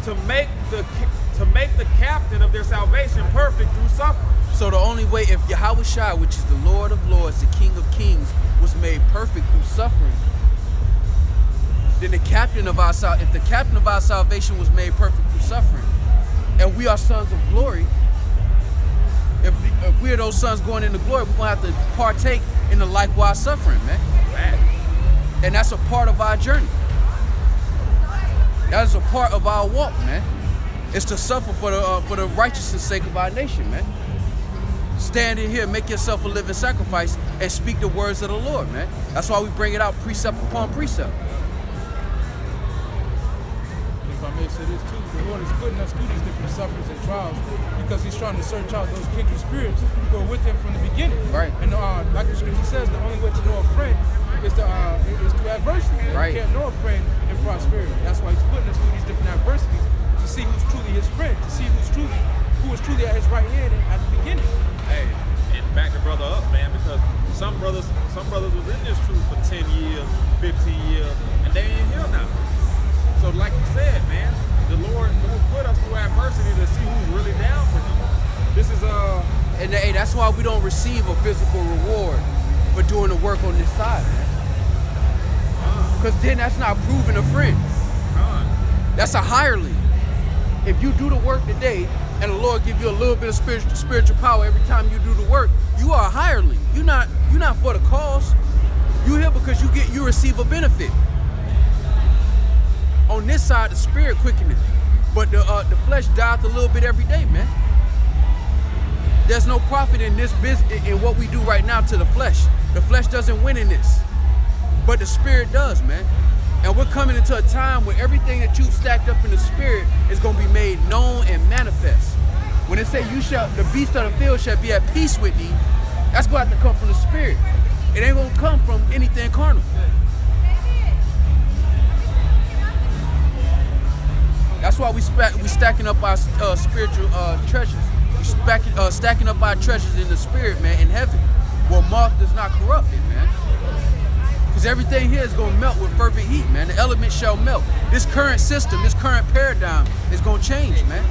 to make the captain of their salvation perfect through suffering. So the only way, if Yahweh Shai, which is the Lord of Lords, the King of Kings, was made perfect through suffering, then if the captain of our salvation was made perfect through suffering, and we are sons of glory, if we are those sons going into glory, we're gonna have to partake in the likewise suffering, man. And that's a part of our journey. That is a part of our walk, man. It's to suffer for the righteousness' sake of our nation, man. Stand in here, make yourself a living sacrifice, and speak the words of the Lord, man. That's why we bring it out precept upon precept. If I may say this too, the Lord is putting us through these different sufferings and trials because he's trying to search out those kindred spirits who are with him from the beginning. Right. And like the scripture says, the only way to know a friend is through adversity. Right. You can't know a friend in prosperity. That's why he's putting us through these different adversities to see who's truly his friend, to see who is truly at his right hand at the beginning. Hey, and back the brother up, man, because some brothers was in this truth for 10 years, 15 years, and they ain't here now. So like you said, man, the Lord put us through adversity to see who's really down for him. This is And hey, that's why we don't receive a physical reward for doing the work on this side, man. Because then that's not proving a friend. That's a hireling. If you do the work today and the Lord give you a little bit of spiritual power every time you do the work, you are a hireling. You're not for the cause. You here because you receive a benefit. On this side, the spirit quickening, but the flesh dieth a little bit every day, man. There's no profit in this business, in what we do right now, to the flesh. The flesh doesn't win in this, but the spirit does, man. And we're coming into a time where everything that you've stacked up in the spirit is going to be made known and manifest. When it say the beast of the field shall be at peace with thee, that's going to have to come from the spirit. It ain't going to come from anything carnal. That's why we stacking up our spiritual treasures. We stacking up our treasures in the spirit, man, in heaven, where moth does not corrupt it, man. Because everything here is going to melt with fervent heat, man. The elements shall melt. This current system, this current paradigm is going to change, man.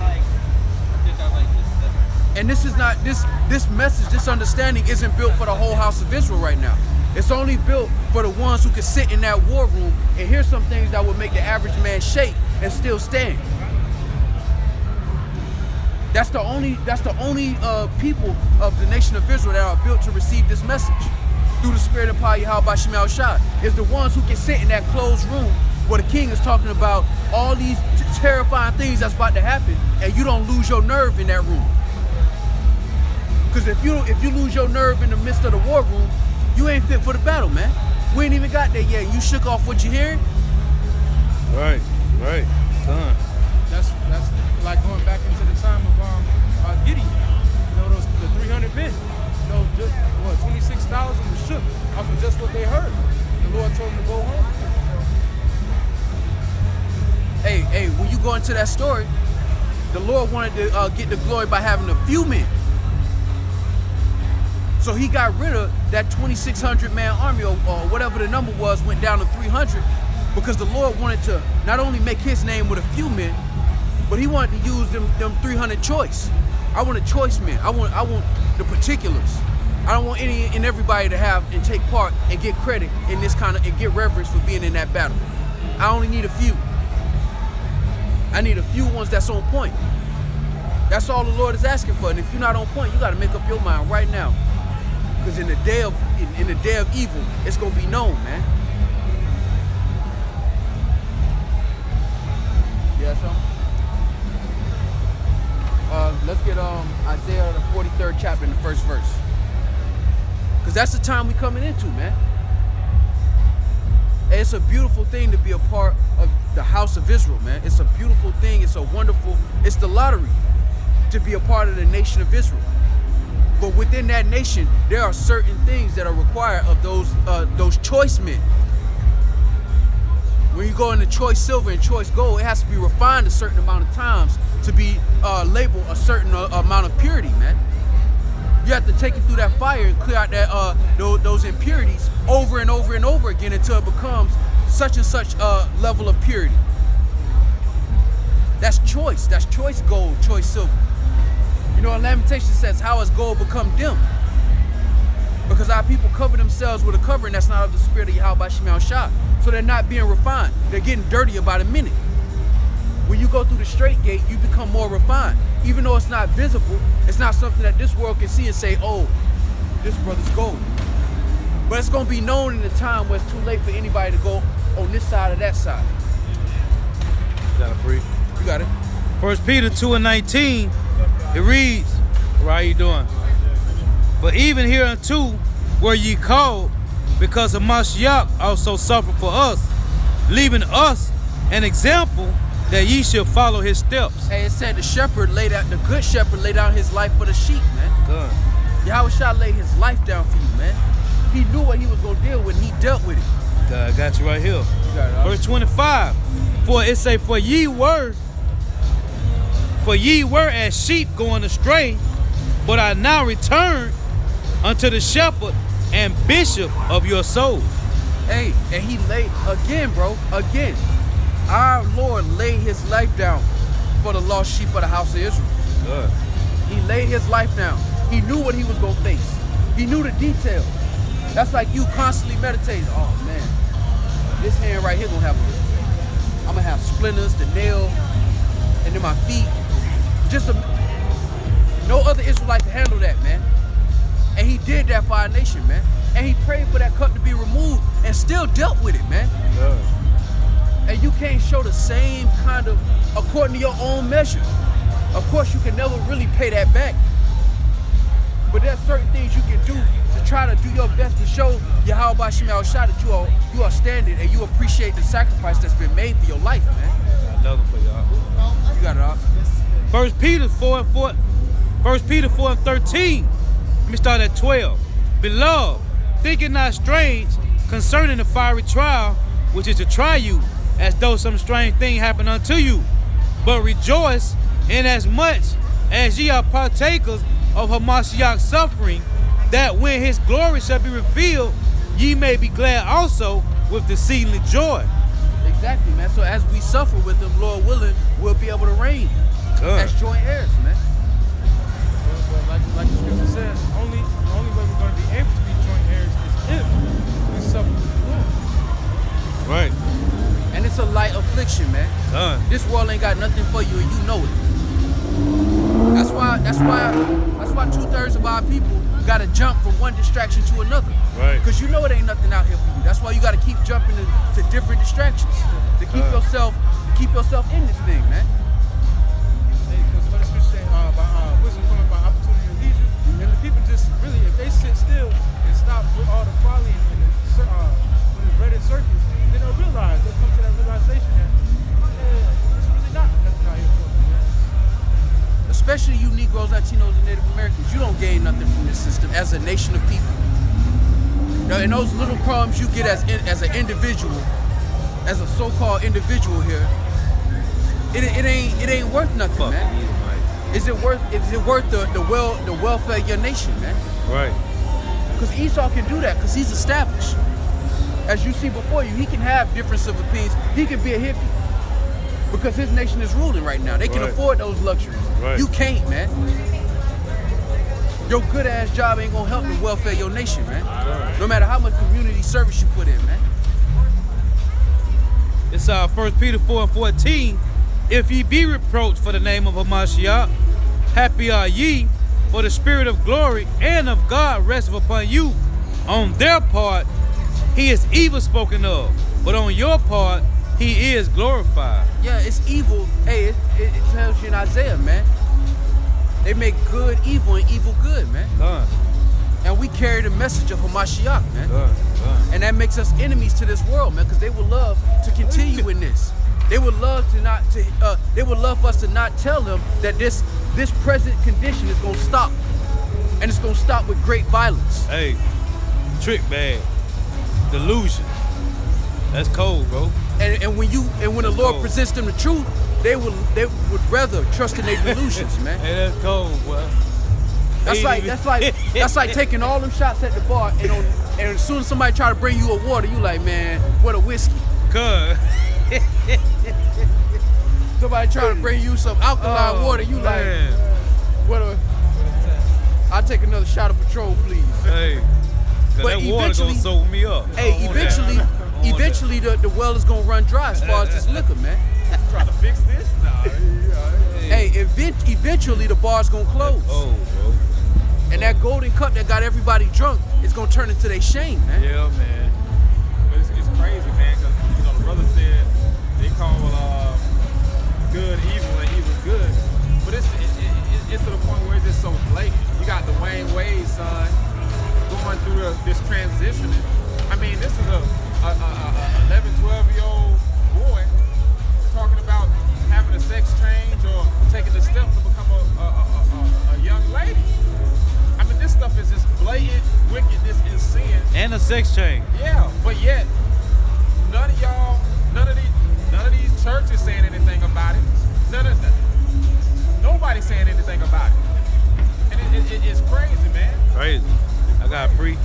And this is not, this message, this understanding isn't built for the whole house of Israel right now. It's only built for the ones who can sit in that war room and hear some things that will make the average man shake and still stand. That's the only people of the nation of Israel that are built to receive this message through the spirit of power Yahweh Shema Shah. It's the ones who can sit in that closed room where the king is talking about all these terrifying things that's about to happen, and you don't lose your nerve in that room. Because if you lose your nerve in the midst of the war room, you ain't fit for the battle, man. We ain't even got there yet. You shook off what you hearing? Right. Done. That's like going back into the time of Gideon. You know, the 300 men. You know, just what, 26,000 was shook off of just what they heard. The Lord told them to go home. Hey, when you go into that story, the Lord wanted to get the glory by having a few men. So he got rid of that 2,600 man army, or whatever the number was, went down to 300, because the Lord wanted to not only make his name with a few men, but he wanted to use them 300 choice. I want a choice men. I want the particulars. I don't want any and everybody to have and take part and get credit in this kind of, and get reverence for being in that battle. I only need a few. I need a few ones that's on point. That's all the Lord is asking for. And if you're not on point, you got to make up your mind right now. Because in the day of evil, it's gonna be known, man. Yeah, so let's get Isaiah the 43rd chapter in the first verse. Because that's the time we coming into, man. And it's a beautiful thing to be a part of the house of Israel, man. It's a beautiful thing. It's the lottery to be a part of the nation of Israel. But within that nation, there are certain things that are required of those choice men. When you go into choice silver and choice gold, it has to be refined a certain amount of times to be labeled a certain amount of purity, man. You have to take it through that fire and clear out that those impurities over and over and over again until it becomes such and such a level of purity. That's choice. That's choice gold, choice silver. You know, in Lamentations says, how has gold become dim? Because our people cover themselves with a covering that's not of the spirit of Yahweh Shema Shah. So they're not being refined. They're getting dirty about a minute. When you go through the straight gate, you become more refined. Even though it's not visible, it's not something that this world can see and say, oh, this brother's gold. But it's going to be known in the time where it's too late for anybody to go on this side or that side. Got it, Bree. You got it. 1 Peter 2:19, it reads, how you doing? But even hereunto were ye called, because of Mashiach also suffered for us, leaving us an example that ye should follow his steps. Hey, it said the good shepherd laid down his life for the sheep, man. Done. Yahweh Shah laid his life down for you, man. He knew what he was going to deal with, and he dealt with it. I got you right here. You got it, Verse 25, for it say, for ye were as sheep going astray, but are now returned unto the shepherd and bishop of your souls. Hey, and he laid, again, our Lord laid his life down for the lost sheep of the house of Israel. Good. He laid his life down. He knew what he was going to face. He knew the details. That's like you constantly meditating. Oh, man, this hand right here going to have, I'm going to have splinters, the nail, and then my feet. No other Israelite can handle that, man. And he did that for our nation, man. And he prayed for that cup to be removed and still dealt with it, man. And you can't show the same kind of, according to your own measure. Of course, you can never really pay that back. But there's certain things you can do to try to do your best to show Yahweh Shem Shah that you are standing and you appreciate the sacrifice that's been made for your life, man. Another for y'all. You got it off. 1 Peter 4 and 13. Let me start at 12. Beloved, think it not strange concerning the fiery trial, which is to try you, as though some strange thing happened unto you. But rejoice inasmuch as ye are partakers of Hamashiach's suffering, that when his glory shall be revealed, ye may be glad also with exceeding joy. Exactly, man. So as we suffer with him, Lord willing, we'll be able to reign as joint heirs, man. But like the scripture says, the only way we're going to be able to be joint heirs is if we suffer with the Lord. Right. And it's a light affliction, man. This world ain't got nothing for you, and you know it. That's why 2/3 of our people gotta jump from one distraction to another. Right. Cause you know it ain't nothing out here for you. That's why you gotta keep jumping to different distractions to keep yourself in this thing, man. Because what the scripture say about wisdom coming by opportunity and leisure, and the people just really, if they sit still and stop with all the folly and when it's read in circles, then they'll realize, they'll come to that realization that it's really not nothing out here for them, man. Especially you Negroes, Latinos, and Native Americans, you don't gain nothing from this system as a nation of people. Now, and those little crumbs you get as an individual, as a so-called individual here, it ain't worth nothing, man. Is it worth the welfare of your nation, man? Right. Because Esau can do that because he's established. As you see before you, he can have difference of opinions. He can be a hippie because his nation is ruling right now. They can afford those luxuries. Right. You can't, man. Your good ass job ain't gonna help the welfare of your nation, man. No matter how much community service you put in, man. It's 1 Peter 4 and 14. If ye be reproached for the name of Hamashiach, happy are ye, for the spirit of glory and of God resteth upon you. On their part, he is evil spoken of, but on your part, he is glorified. Yeah, it's evil. Hey, it tells you in Isaiah, man. They make good evil and evil good, man. And we carry the message of Hamashiach, man. And that makes us enemies to this world, man, because they would love to continue in this. They would love they would love for us to not tell them that this present condition is gonna stop. And it's gonna stop with great violence. Hey, trick bag, delusion. That's cold, bro. And when the Lord presents them the truth, they would rather trust in their delusions, man. Hey, that's cold, boy. That's like taking all them shots at the bar and as soon as somebody try to bring you a water, you like, man, what a whiskey. Somebody try to bring you some alkaline water, you like, what a. I'll take another shot of Patron, please. Hey, cause that water gonna soak me up. Hey, eventually the well is gonna run dry as far as this liquor, man. Trying to fix this? Hey, eventually the bar's gonna close. Oh, bro. And that golden cup that got everybody drunk is gonna turn into their shame, man. Yeah, man. But it's crazy, man, because the brother said they call good evil and evil good, but it's to the point where it's just so blatant. You got Dwayne Wade, son, going through this transition. I mean, this is a 11, 12-year-old boy talking about having a sex change or taking the steps to become a young lady. I mean, this stuff is just blatant wickedness and sin. And a sex change. Yeah, but yet none of these churches saying anything about it. Nobody's saying anything about it. And it's crazy, man. Crazy. I got pre.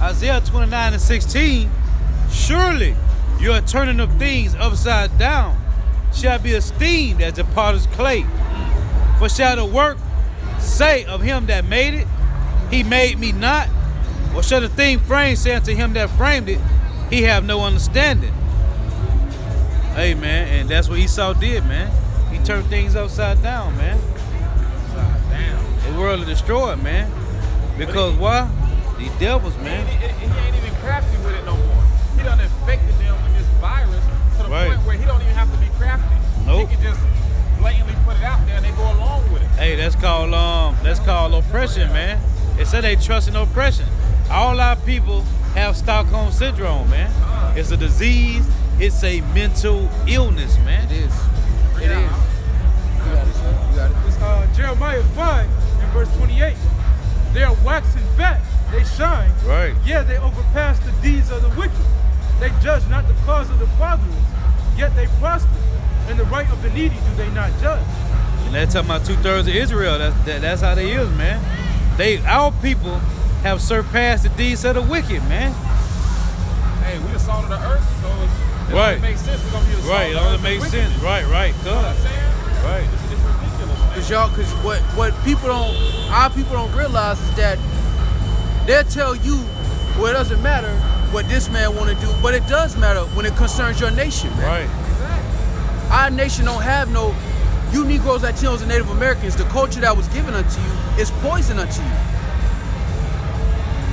Isaiah 29 and 16. Surely your turning of things upside down shall be esteemed as the potter's clay. For shall the work say of him that made it, he made me not? Or shall the thing framed say unto him that framed it, he have no understanding? Hey, man, and that's what Esau did, man. He turned things upside down, man. Upside down. The world is destroyed, man. Because why? These devils, He man. ain't even crafty with it no more. He done infected them with this virus to the Right. point where he don't even have to be crafty. Nope. He can just blatantly put it out there and they go along with it. Hey, that's called oppression, man. It said they trust in oppression. All our people have Stockholm syndrome, man. It's a disease. It's a mental illness, man. It is. It is. You got it, sir. You got it. It's Jeremiah 5 and verse 28. They are waxing fat, they shine. Right. Yeah, they overpass the deeds of the wicked. They judge not the cause of the fatherless, yet they prosper. And the right of the needy do they not judge. And that's talking about 2/3 of Israel. That's how they is, man. Our people have surpassed the deeds of the wicked, man. Hey, we the salt of the earth, so it Right. only makes sense we're gonna be the salt Right, of it the only earth. makes with sense. wickedness. Right, You know what I'm good. saying? Right. It's ridiculous, man. Cause our people don't realize is that they'll tell you, well, it doesn't matter what this man want to do, but it does matter when it concerns your nation, man. Right. Our nation don't have no, you Negroes, Latinos, and Native Americans, the culture that was given unto you is poison unto you.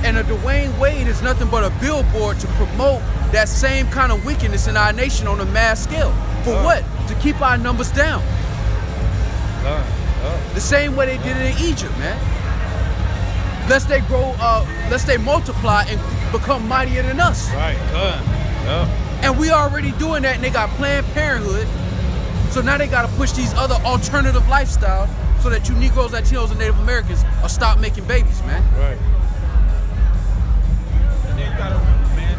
And a Dwayne Wade is nothing but a billboard to promote that same kind of wickedness in our nation on a mass scale. For what? To keep our numbers down. The same way they did it in Egypt, man. Lest they grow, lest they multiply and become mightier than us. Right, good. Yep. And we already doing that, and they got Planned Parenthood. So now they got to push these other alternative lifestyles so that you Negroes, Latinos, and Native Americans will stop making babies, man. Right. And then you gotta remember, man,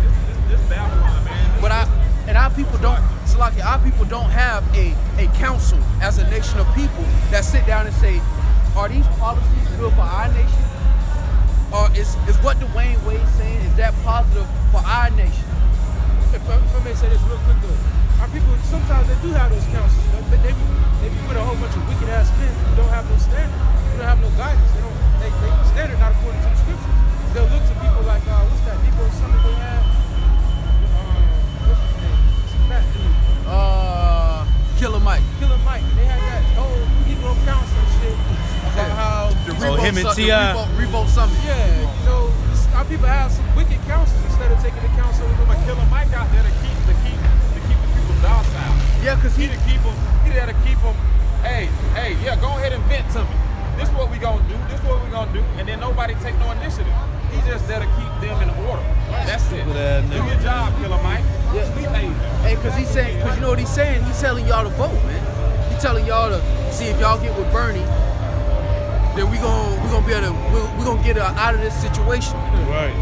this Babylon, man. Our people don't, Salaki, our people don't have a council as a nation of people that sit down and say, are these policies good for our nation? Or is what Dwayne Wade saying, is that positive for our nation? If I may say this real quick though, our people sometimes they do have those councils, but they be with a whole bunch of wicked ass men who don't have no standard, who don't have no guidance. They standard not according to the scriptures. They'll look to people like what's that Negro Summit they had? What's his name? It's a fat dude. Killer Mike. Killer Mike. They had that whole Negro council and shit about how The him and the T.I. Revolt Summit. yeah, our people have some wicked councils instead of taking the counsel of But Killer Mike out there to keep the people docile. Yeah, because He there to keep them. Hey, yeah, go ahead and vent to me. This is what we gonna do. This is what we gonna do. And then nobody take no initiative. He's just there to keep them in order. That's it. Stupid ass Do nigga. your job, Killer Mike. Yeah. Sleep lazy. Hey, because he's saying, because you know what he's saying? He's telling y'all to vote, man. He's telling y'all to see if y'all get with Bernie, then we gonna be able to, we're gonna get out of this situation. Right.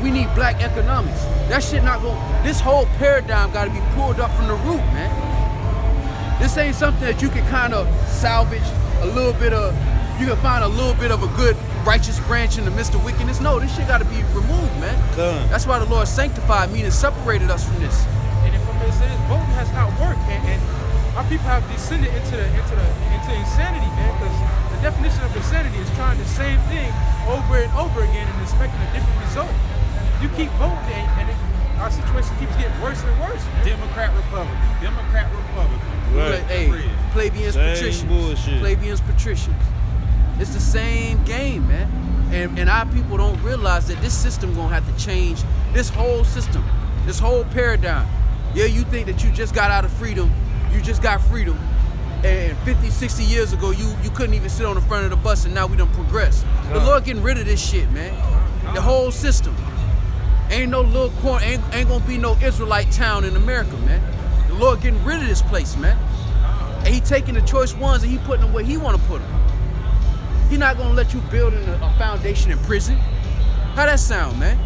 We need black economics. That shit not going, this whole paradigm gotta be pulled up from the root, man. This ain't something that you can kind of salvage a little bit of, you can find a little bit of a good righteous branch in the midst of wickedness. No, this shit gotta be removed, man. Done. That's why the Lord sanctified, meaning separated us from this. And if I may say this, voting has not worked, and our people have descended into insanity, man. Because the definition of insanity is trying the same thing over and over again and expecting a different result. You keep voting, and our situation keeps getting worse and worse, man. Democrat, Republican. Right. Hey, plebeians, Same patricians. bullshit. Plebeians, patricians. It's the same game, man. And our people don't realize that this system gonna have to change. This whole system, this whole paradigm. Yeah, you think that you just got out of freedom. You just got freedom. And 50, 60 years ago, you couldn't even sit on the front of the bus, and now we done progressed. The Lord getting rid of this shit, man. The whole system. Ain't no little corner, ain't gonna be no Israelite town in America, man. The Lord getting rid of this place, man. And he taking the choice ones and he putting them where he wanna put them. He not gonna let you build a foundation in prison. How that sound, man?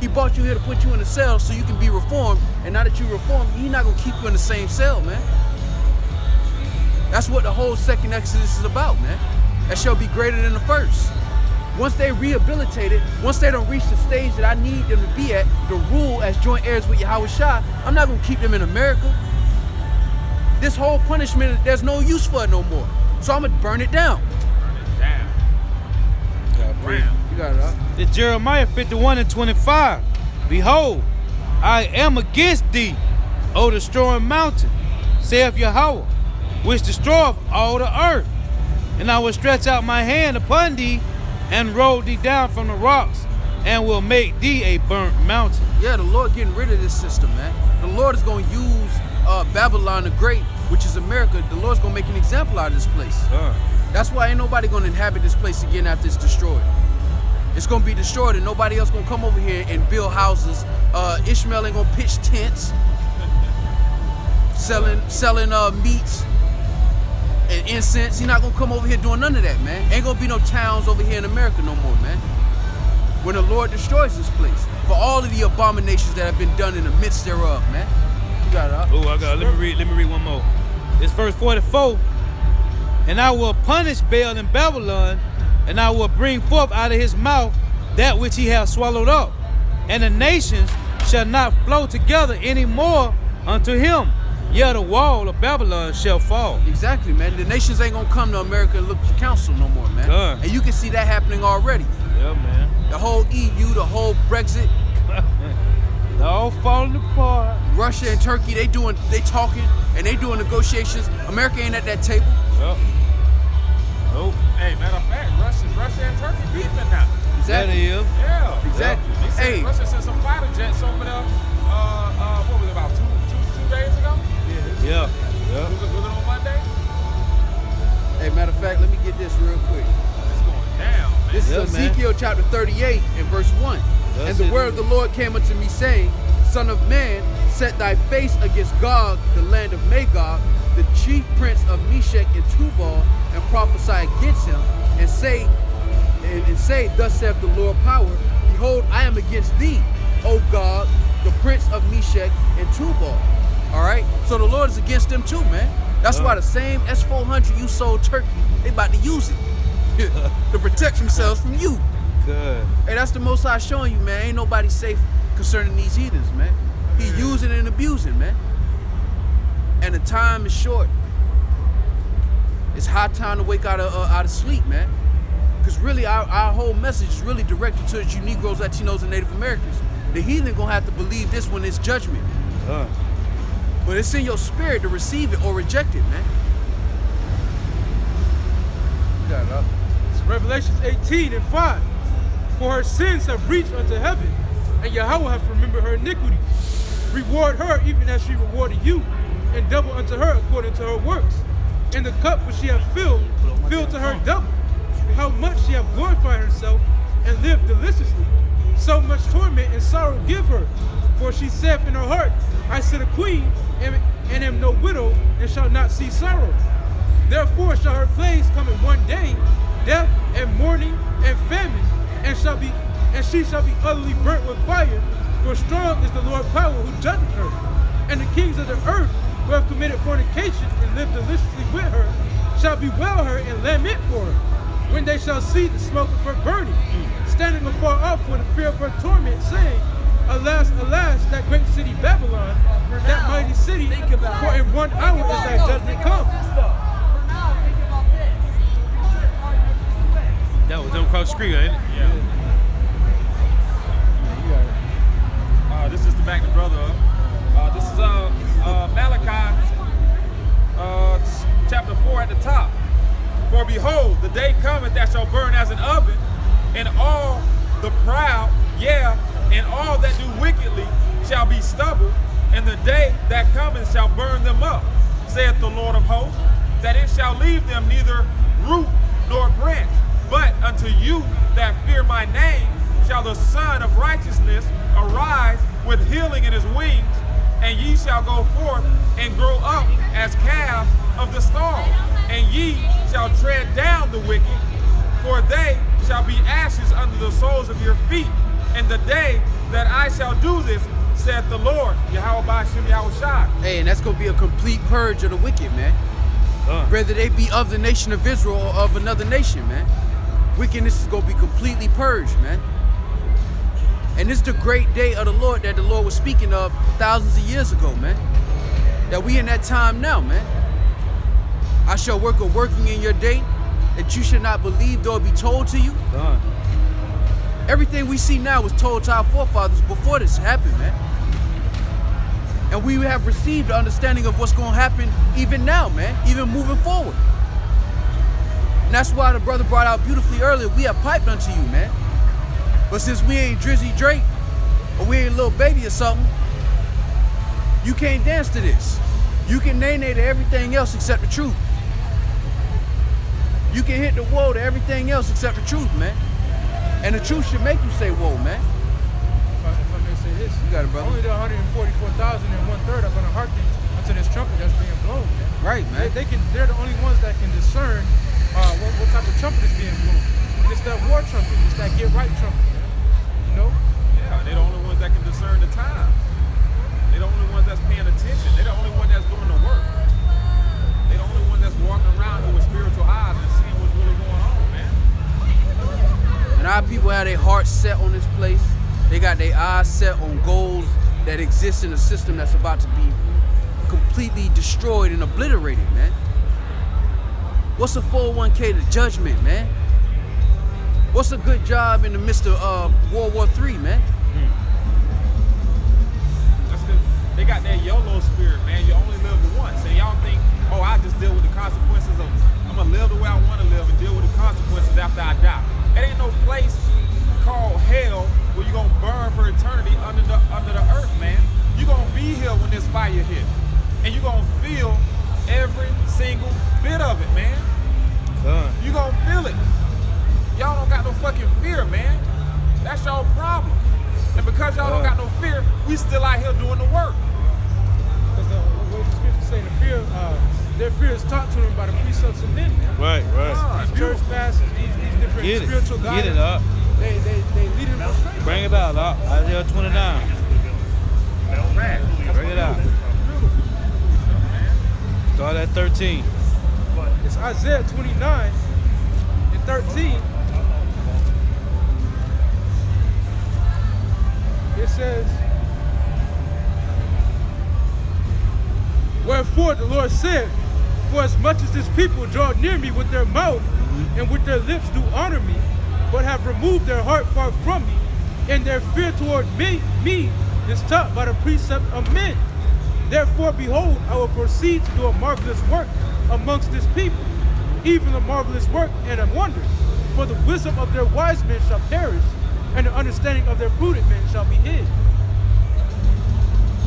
He brought you here to put you in a cell so you can be reformed, and now that you reformed, he not gonna keep you in the same cell, man. That's what the whole second Exodus is about, man. That shall be greater than the first. Once they rehabilitated, once they don't reach the stage that I need them to be at, to rule as joint heirs with Yahweh Shah, I'm not gonna keep them in America. This whole punishment, there's no use for it no more. So I'm gonna burn it down. Damn. You got it, huh? It's Jeremiah 51:25. Behold, I am against thee, O destroying mountain, saith Yahweh, which destroyeth all the earth. And I will stretch out my hand upon thee, and roll thee down from the rocks, and will make thee a burnt mountain. Yeah, the Lord getting rid of this system, man. The Lord is going to use Babylon the Great, which is America. The Lord's going to make an example out of this place. That's why ain't nobody going to inhabit this place again after it's destroyed. It's going to be destroyed and nobody else going to come over here and build houses. Ishmael ain't going to pitch tents, selling meats and incense. He's not going to come over here doing none of that, man. Ain't going to be no towns over here in America no more, man. When the Lord destroys this place for all of the abominations that have been done in the midst thereof, man. You got it. Oh, I got it. Let me read one more. It's verse 44. And I will punish Baal in Babylon, and I will bring forth out of his mouth that which he hath swallowed up, and the nations shall not flow together any more unto him. Yeah, the wall of Babylon shall fall. Exactly, man. The nations ain't gonna come to America and look for counsel no more, man. And you can see that happening already. Yeah, man. The whole EU, the whole Brexit, they're all falling apart. Russia and Turkey, they talking and they doing negotiations. America ain't at that table. Yep. Nope. Hey, matter of fact, Russia and Turkey beefing now. Exactly. That is. Yeah. Exactly. They said Hey. Russia sent some fighter jets over there. What was it, about two days ago? Yeah. Was it on Monday? Hey, matter of fact, let me get this real quick. It's going down, man. This Yeah, is man. Ezekiel chapter 38 and verse 1. That's And the it. word of the Lord came unto me, saying, Son of man, set thy face against Gog, the land of Magog, the chief prince of Meshech and Tubal, and prophesy against him, and say, Thus saith the Lord power, Behold, I am against thee, O Gog, the prince of Meshech and Tubal. All right? So the Lord is against them too, man. That's why the same S-400 you sold Turkey, they about to use it to protect themselves from you. Good. Hey, that's the Most High showing you, man. Ain't nobody safe concerning these heathens, man. He using and abusing, man. And the time is short. It's high time to wake out of sleep, man. Because really, our whole message is really directed towards you Negroes, Latinos, and Native Americans. The heathen gonna have to believe this when it's judgment. But it's in your spirit to receive it or reject it, man. You got it up. It's Revelations 18 and 5. For her sins have reached unto heaven, and Yahweh hath remembered her iniquity. Reward her even as she rewarded you, and double unto her according to her works. And the cup which she hath filled, fill to her double. How much she hath glorified herself, and lived deliciously, so much torment and sorrow give her. For she saith in her heart, I sit a queen, and am no widow, and shall not see sorrow. Therefore shall her plagues come in one day, death and mourning and famine, and she shall be utterly burnt with fire. For strong is the Lord power who judgeth her. And the kings of the earth who have committed fornication and lived deliciously with her shall bewail her and lament for her, when they shall see the smoke of her burning, standing afar off for the fear of her torment, saying, Alas, alas, that great city Babylon, that mighty city, for in 1 hour is thy judgment come. That was them across the street, ain't it? Yeah. This is to back the brother up. This is Malachi chapter 4 at the top. For behold, the day cometh that shall burn as an oven, and all the proud, and all that do wickedly shall be stubble, and the day that cometh shall burn them up, saith the Lord of hosts, that it shall leave them neither root nor branch. But unto you that fear my name shall the Son of Righteousness arise with healing in his wings, and ye shall go forth and grow up as calves of the stall, and ye shall tread down the wicked, for they shall be ashes under the soles of your feet. And the day that I shall do this, saith the Lord, Yahweh Ba'ashem Yahweh Shai. Hey, and that's gonna be a complete purge of the wicked, man. Whether they be of the nation of Israel or of another nation, man. Wickedness is gonna be completely purged, man. And this is the great day of the Lord that the Lord was speaking of thousands of years ago, man. That we in that time now, man. I shall work a working in your day that you should not believe though it be told to you. Everything we see now was told to our forefathers before this happened, man. And we have received the understanding of what's going to happen even now, man, even moving forward. that's why the brother brought out beautifully earlier, we have piped unto you, man. But since we ain't Drizzy Drake, or we ain't Lil Baby or something, you can't dance to this. You can nay-nay to everything else except the truth. You can hit the whoa to everything else except the truth, man. And the truth should make you say whoa, man. If I may say this, You got it, brother. only the 144,000 and 1/3 are going to hearken unto this trumpet that's being blown, man. Right, man. They're the only ones that can discern what type of trumpet is being blown. And it's that war trumpet. It's that get right trumpet, man. You know? Yeah, they're the only ones that can discern the time. They're the only ones that's paying attention. They're the only ones that's doing the work. They're the only ones that's walking around here with spiritual eyes and seeing what's really going on, man. And our people have their hearts set on this place. They got their eyes set on goals that exist in a system that's about to be completely destroyed and obliterated, man. What's a 401k to judgment, man? What's a good job in the midst of World War III, man? That's because they got that YOLO spirit, man. You only live once. And y'all think, oh, I just deal with the consequences of, I'm going to live the way I want to live and deal with the consequences after I die. It ain't no place called hell where you're going to burn for eternity under the earth, man. You're going to be here when this fire hit. And you're going to feel every single bit of it, man. You're going to feel it. Y'all don't got no fucking fear, man. That's y'all problem. And because y'all don't got no fear, we still out here doing the work. Because what the scriptures say, their fear is taught to them by the precepts of men, man. Right. These church fasts, these different spiritual guides. Get it up. They lead them astray. Bring it out, Doc. Isaiah 29. Bring it out. Start at 13. It's Isaiah 29 and 13. It says, wherefore the Lord said, for as much as this people draw near me with their mouth and with their lips do honor me, but have removed their heart far from me, and their fear toward me is taught by the precept of men. Therefore, behold, I will proceed to do a marvelous work amongst this people, even a marvelous work and a wonder. For the wisdom of their wise men shall perish, and the understanding of their prudent men shall be hid.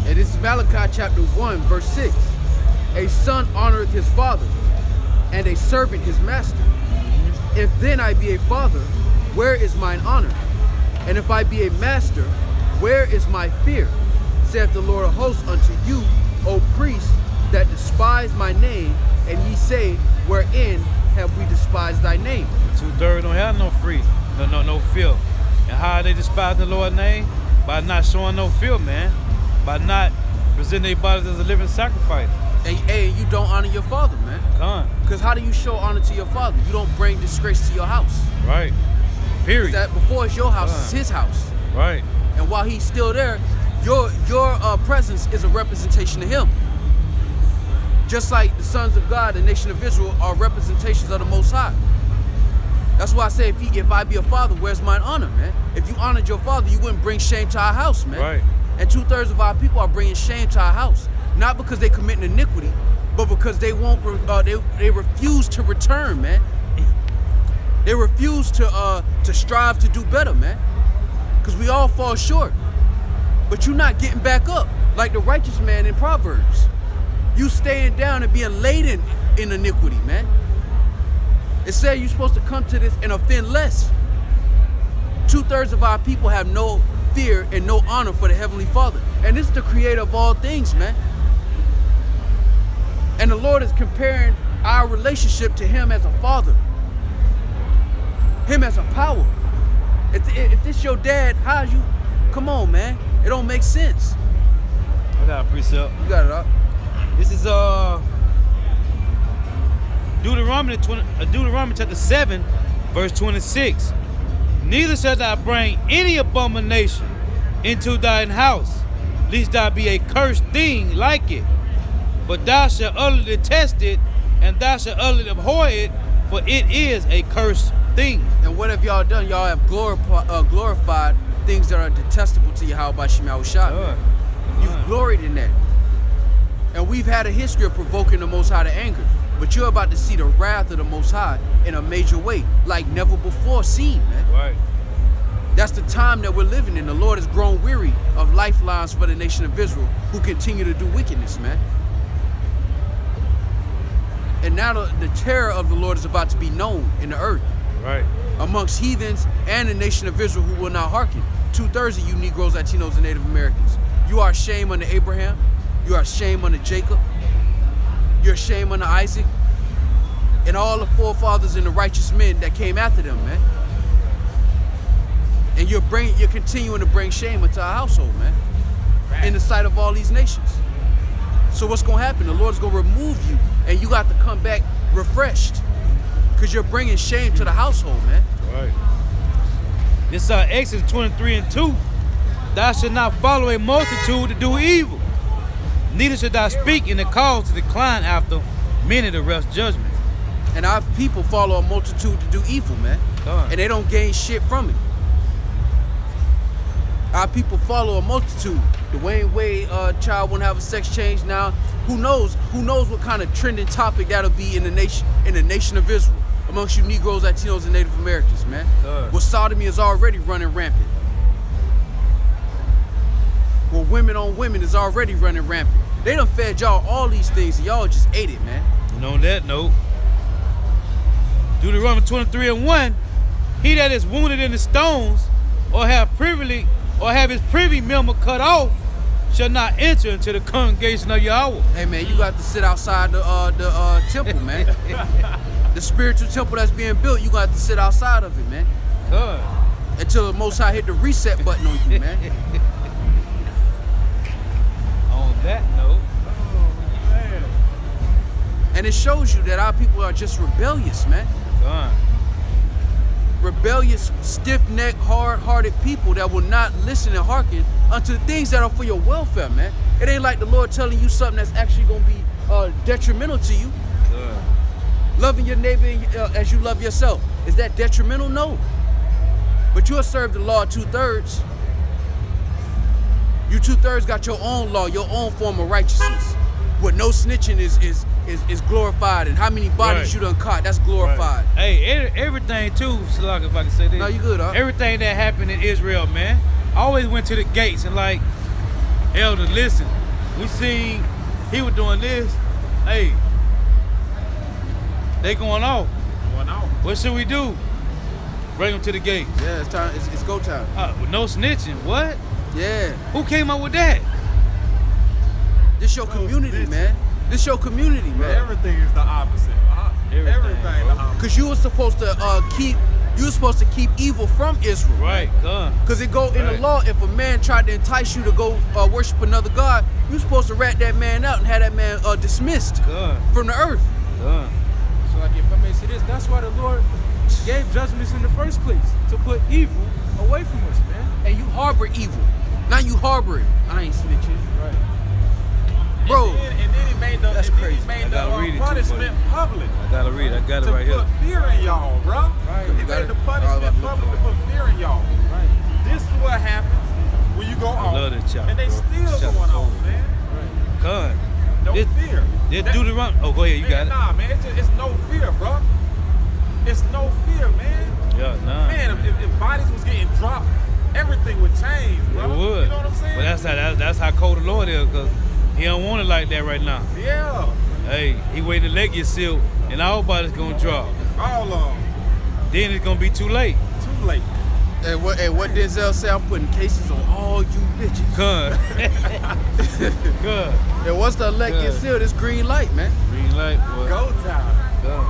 And this is Malachi chapter 1, verse 6. A son honoreth his father, and a servant his master. If then I be a father, where is mine honor? And if I be a master, where is my fear? Saith the Lord of hosts unto you, O priests, that despise my name, and ye say, wherein have we despised thy name? 2/3 don't have no fear. And how they despise the Lord's name? By not showing no fear, man. By not presenting their bodies as a living sacrifice. And you don't honor your father, man. Come. Because how do you show honor to your father? You don't bring disgrace to your house. Right. Period. That before it's your house, it's his house. Right. And while he's still there, your presence is a representation of him. Just like the sons of God, the nation of Israel, are representations of the Most High. That's why I say, if I be a father, where's mine honor, man? If you honored your father, you wouldn't bring shame to our house, man. Right. And 2/3 of our people are bringing shame to our house, not because they commit iniquity, but because they won't. They refuse to return, man. They refuse to strive to do better, man. Because we all fall short, but you're not getting back up like the righteous man in Proverbs. You staying down and being laden in iniquity, man. It said you're supposed to come to this and offend less. 2/3 of our people have no fear and no honor for the Heavenly Father. And this is the creator of all things, man. And the Lord is comparing our relationship to him as a father. Him as a power. If this your dad, how's you? Come on, man. It don't make sense. I got a precept. You got it up. This is Deuteronomy chapter 7, verse 26. Neither shalt thou bring any abomination into thine house, lest thou be a cursed thing like it. But thou shalt utterly detest it, and thou shalt utterly abhor it, for it is a cursed thing. And what have y'all done? Y'all have glorified things that are detestable to Yahweh Shema Ushah. You've gloried in that. And we've had a history of provoking the Most High to anger. But you're about to see the wrath of the Most High in a major way, like never before seen, man. Right. That's the time that we're living in. The Lord has grown weary of lifelines for the nation of Israel who continue to do wickedness, man. And now the terror of the Lord is about to be known in the earth Right. amongst heathens and the nation of Israel who will not hearken. 2/3 of you Negroes, Latinos, and Native Americans. You are ashamed under Abraham. You are ashamed under Jacob. You're ashamed under Isaac. And all the forefathers and the righteous men that came after them, man. And you're continuing to bring shame into our household, man. In the sight of all these nations. So what's gonna happen? The Lord's gonna remove you, and you got to come back refreshed, because you're bringing shame to the household, man. Right. This Exodus 23:2. Thou shalt not follow a multitude to do evil, neither should thou speak in the cause to decline after many to rest judgment. And our people follow a multitude to do evil, man. God. And they don't gain shit from it. Our people follow a multitude. Dwayne Wade child won't have a sex change now. Who knows what kind of trending topic that'll be in the nation of Israel, amongst you Negroes, Latinos, and Native Americans, man. Where sodomy is already running rampant. Where women on women is already running rampant. They done fed y'all all these things and y'all just ate it, man. And on that note, Deuteronomy 23:1, he that is wounded in the stones, or have his privy member cut off, shall not enter into the congregation of Yahweh. Hey man, you got to sit outside the temple, man. The spiritual temple that's being built, you got to sit outside of it, man. God. Until the Most High hit the reset button on you, man. On that note, And it shows you that our people are just rebellious, man. God. Rebellious, stiff-necked, hard-hearted people that will not listen and hearken unto the things that are for your welfare, man. It ain't like the Lord telling you something that's actually gonna be detrimental to you. God. Loving your neighbor as you love yourself. Is that detrimental? No. But you'll serve the law 2/3. You 2/3 got your own law, your own form of righteousness. Where no snitching is glorified, and how many bodies Right. you done caught, that's glorified. Right. Hey, everything too, Salak, if I can say this. No, you good, huh? Everything that happened in Israel, man, I always went to the gates and like, Elder, listen, we seen he was doing this. Hey, they going off. Going on. What should we do? Bring them to the gate. Yeah, it's time. It's go time. With no snitching. What? Yeah. Who came up with that? This your community, man. This your community, man. Everything is the opposite. Everything the opposite. Cause you were supposed to keep evil from Israel. Right, God. Cause it go in the Right. law, if a man tried to entice you to go worship another god, you supposed to rat that man out and have that man dismissed God. from the earth. God. So like if I may say this, that's why the Lord gave judgments in the first place, to put evil away from us, man. And you harbor evil. Now you harbor it. I ain't snitching. Right. Bro, And then he made the, That's and then crazy. he made I gotta read it the too, punishment public. I gotta read. I got it To right put here. fear in y'all, bro. Right. He You got made it? the All punishment right, public to put fear in y'all. Right. This is what happens when you go off. love this chapter, And they bro. still This chapter going cold. off, man. God. No This- fear. This That- Deuteronomy. Oh, go ahead. You man, got it. Nah, man. It's no fear, bro. It's no fear, man. Yeah, nah. Man, if bodies was getting dropped, everything would change, bro. It would. You know what I'm saying? But that's how cold the Lord is, because he don't want it like that right now. Yeah. Hey, he waiting to leg get sealed, and our body's gonna drop. All of them. Then it's gonna be too late. Too late. and what Denzel say? I'm putting cases on all you bitches. Good. Good. And once the elect gets Good. sealed, it's green light, man. Green light, boy. Go time. Good.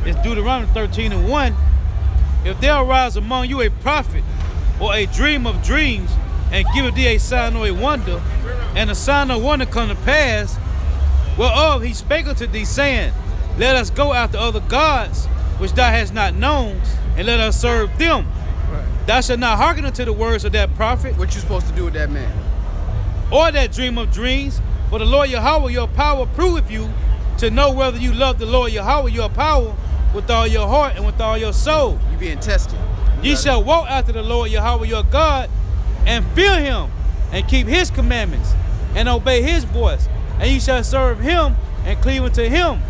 It's Deuteronomy 13:1. If there arise among you a prophet or a dream of dreams, and giveth thee a sign or a wonder, and the sign or wonder come to pass, whereof he spake unto thee, saying, let us go after other gods, which thou hast not known, and let us serve them. Thou shalt not hearken unto the words of that prophet, What you supposed to do with that man? or that dream of dreams, for the Lord Yahweh your power proveth you to know whether you love the Lord Yahweh your power with all your heart and with all your soul. You being tested. Ye shall walk after the Lord Yahweh your God, and fear him, and keep his commandments, and obey his voice, and ye shall serve him and cleave unto him.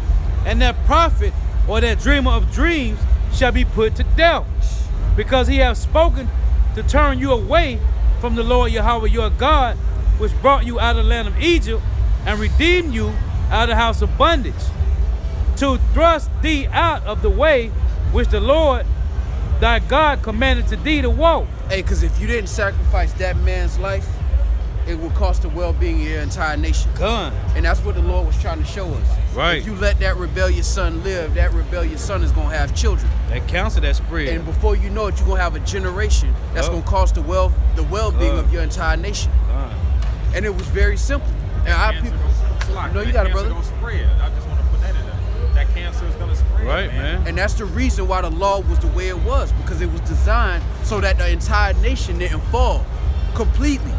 and that prophet or that dreamer of dreams shall be put to death, because he hath spoken to turn you away from the Lord Yahweh your God, which brought you out of the land of Egypt and redeemed you out of the house of bondage, to thrust thee out of the way which the Lord thy God commanded to thee to walk. Hey, because if you didn't sacrifice that man's life, it will cost the well-being of your entire nation. Gone. And that's what the Lord was trying to show us. Right. If you let that rebellious son live, that rebellious son is going to have children. That counsel that spread. And before you know it, you're going to have a generation that's going to cost the well-being of your entire nation. Gone. And it was very simple. And our Cancer people, gonna, No, you got it, brother. Gonna spread. I just want to put that in there. That cancer is gonna spread. Right, man. and that's the reason why the law was the way it was, because it was designed so that the entire nation didn't fall completely.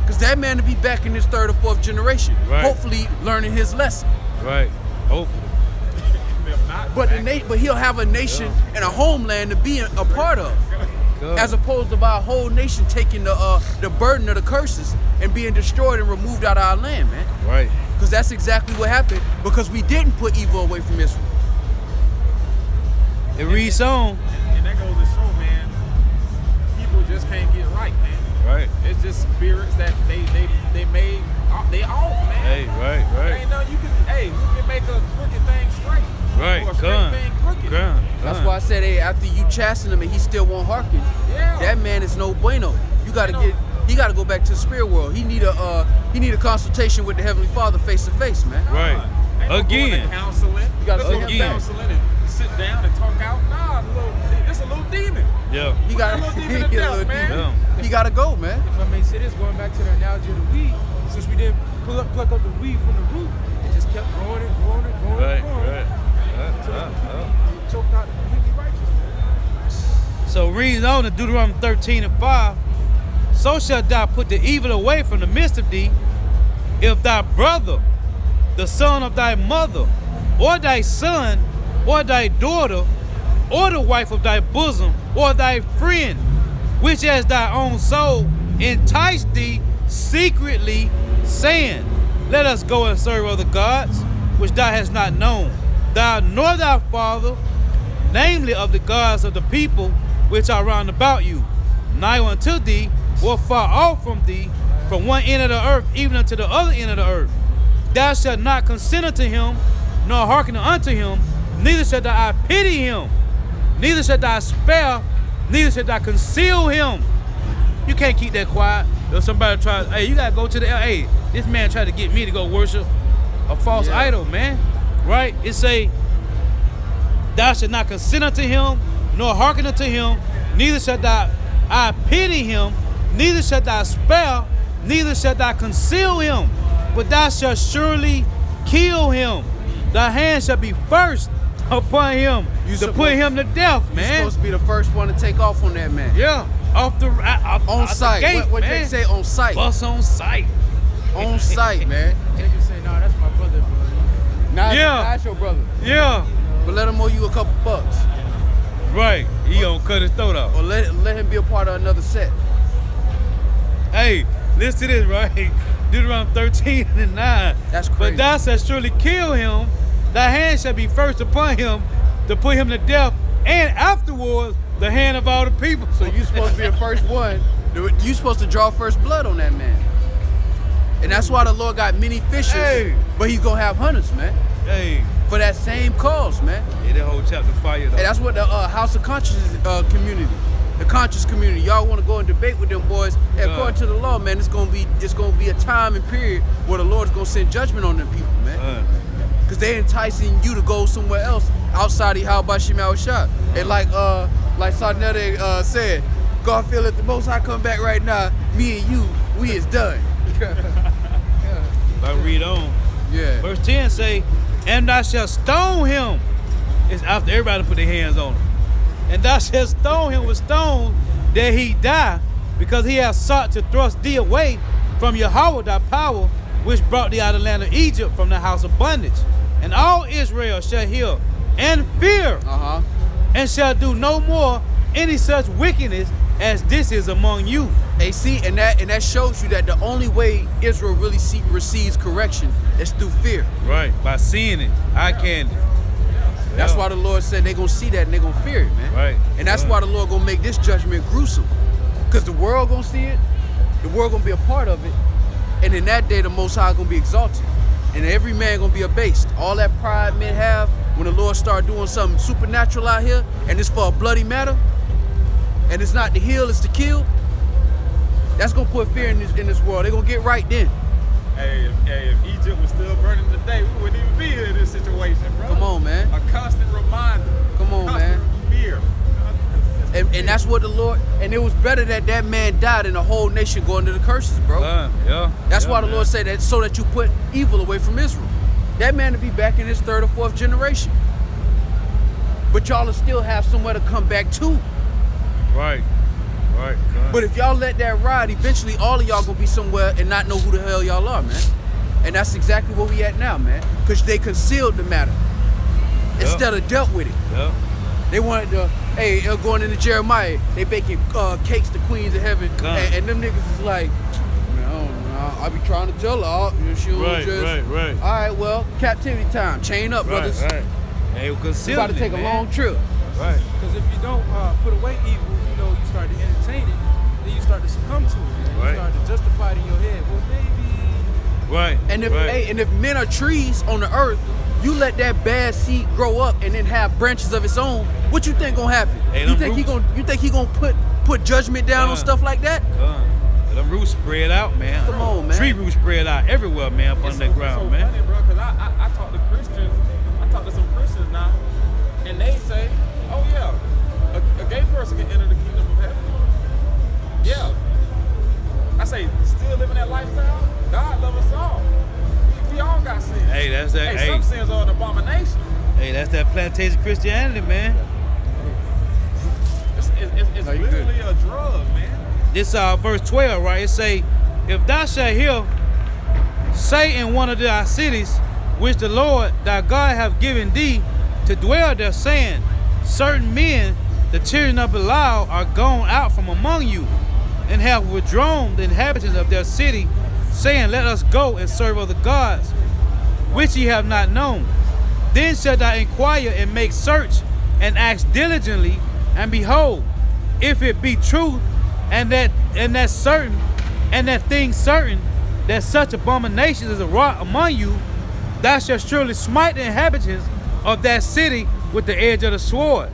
Because that man to be back in his third or fourth generation, Right. hopefully learning his lesson. Right. Hopefully. If not, But he'll have a nation and a homeland to be a part of, Good. as opposed to our whole nation taking the burden of the curses and being destroyed and removed out of our land, man. Right. Because that's exactly what happened, because we didn't put evil away from Israel. It reads on. and that goes to show, man, people just can't get right, man. Right. It's just spirits that they made, they off, man. Hey, right, There right. ain't nothing you can make a crooked thing straight. Right. Or a straight Gone. thing crooked. Gone. That's why I said, hey, after you chasten him and he still won't hearken, Yeah. that man is no bueno. You gotta he gotta go back to the spirit world. He need a consultation with the Heavenly Father face to face, man. Right. Ain't no going Again. to counseling. You gotta Let's go again. counseling and sit down and talk out. Nah, it's a little demon. Yeah. He got A little demon to death, man. Yeah. He gotta go, man. If I may say this, going back to the analogy of the weed, since we didn't pluck up the weed from the root, it just kept growing and growing and growing Right. and growing. Right. It choked out the completely righteous. So reads on in Deuteronomy 13:5. So shalt thou put the evil away from the midst of thee, if thy brother, the son of thy mother, or thy son, or thy daughter, or the wife of thy bosom, or thy friend, which as thy own soul entice thee secretly, saying, let us go and serve other gods, which thou hast not known, thou nor thy father, namely of the gods of the people which are round about you, nigh unto thee, or far off from thee, from one end of the earth even unto the other end of the earth. Thou shalt not consent unto him, nor hearken unto him, neither shalt thou pity him, neither shalt thou spare, neither shalt thou conceal him. You can't keep that quiet. If somebody tries, hey, you gotta go to the, hey, this man tried to get me to go worship a false idol, man. Right? It say, thou shalt not consent unto him, nor hearken unto him, neither shalt thou pity him, neither shalt thou spare, neither shalt thou conceal him, but thou shalt surely kill him. Thy hand shall be first upon him to put him to death, You're man. supposed to be the first one to take off on that man. Yeah, off the On sight. The gate, what man. they say, on sight. Bus on sight. On sight, man. They can say, nah, that's my brother, bro. Now Yeah. that's your brother. Yeah, But let him owe you a couple bucks. right. He gonna cut his throat off. Or let him be a part of another set. Hey, listen to this, right? Deuteronomy 13:9. That's But crazy. thou shalt surely kill him. Thy hand shall be first upon him to put him to death, and afterwards the hand of all the people. So you supposed to be the first one. You supposed to draw first blood on that man. And that's why the Lord got many fishers, Hey. but he's gonna have hunters, man. Hey, For that same cause, man. yeah, that whole chapter fire though. And that's what the House of Conscience community, the conscious community, y'all want to go and debate with them boys. And according to the law, man, it's gonna be a time and period where the Lord's gonna send judgment on them people, man. Cause they enticing you to go somewhere else outside of Yahweh Shema Shah. And like Sarnetta said, God feel if the Most High come back right now, me and you, we is done. I read on. Yeah. Verse 10 say, and thou shalt stone him. It's after everybody put their hands on him. And thou shalt stone him with stones that he die, because he hath sought to thrust thee away from Yahweh thy power, which brought thee out of the land of Egypt from the house of bondage. And all Israel shall hear and fear, Uh-huh. and shall do no more any such wickedness as this is among you. Hey, see, and that shows you that the only way Israel really receives correction is through fear. Right, by seeing it, eye candy. That's Yeah. why the Lord said they're gonna see that and they're gonna fear it, man. Right. And that's why the Lord gonna make this judgment gruesome. Because the world gonna see it, the world gonna be a part of it, and in that day the Most High gonna be exalted. And every man gonna be abased. All that pride men have when the Lord start doing something supernatural out here, and it's for a bloody matter, and it's not to heal, it's to kill, that's gonna put fear in this world. They're gonna get right then. Hey, if Egypt was still burning today, we wouldn't even be here in this situation, bro. Come on, man. A constant reminder. Come on, constant fear. And that's what the Lord, and it was better that man died and the whole nation going to the curses, bro. Yeah. That's Yeah, why the man. Lord said that so that you put evil away from Israel. That man to be back in his 3rd or 4th generation. But y'all will still have somewhere to come back to. Right. Right. Con. But if y'all let that ride, eventually all of y'all gonna be somewhere and not know who the hell y'all are, man. And that's exactly where we at now, man. Because they concealed the matter instead of dealt with it. Yeah. They wanted to, hey, going into Jeremiah, they baking cakes to queens of heaven. God. And them niggas is like, man, I don't know. I be trying to tell her, she don't Right, just. right. All right, well, captivity time. Chain up, brothers. Right. They were We concealing about to take it, a man. long trip. Right. Because if you don't put away evil, you know, you start to entertain it, then you start to succumb to it. And Right. You start to justify it in your head. Well, maybe. Right. And if right. hey, and if men are trees on the earth, you let that bad seed grow up and then have branches of its own. What you think gonna happen? Hey, you them think roots. you think he gonna put judgment down on stuff like that? Them roots spread out, man. Come on, man. Tree roots spread out everywhere, man, up It's on that ground, so man. funny, bro, because I talk to Christians, I talk to some Christians now, and they say, oh yeah, a gay person can enter the kingdom of heaven. Yeah. I say, still living that lifestyle? God love us all. We all got sins. Hey, that's that. Hey, some sins are an abomination. Hey, that's that plantation Christianity, man. It's No, you good. literally a drug, man. This verse 12, right? It say, if thou shalt hear, say in one of thy cities, which the Lord thy God hath given thee to dwell there, saying, certain men, the children of Belial, are gone out from among you, and have withdrawn the inhabitants of their city, saying, let us go and serve other gods, which ye have not known. Then shalt thou inquire and make search, and ask diligently, and behold, if it be truth, and that thing certain, that such abominations is wrought among you, thou shalt surely smite the inhabitants of that city with the edge of the sword,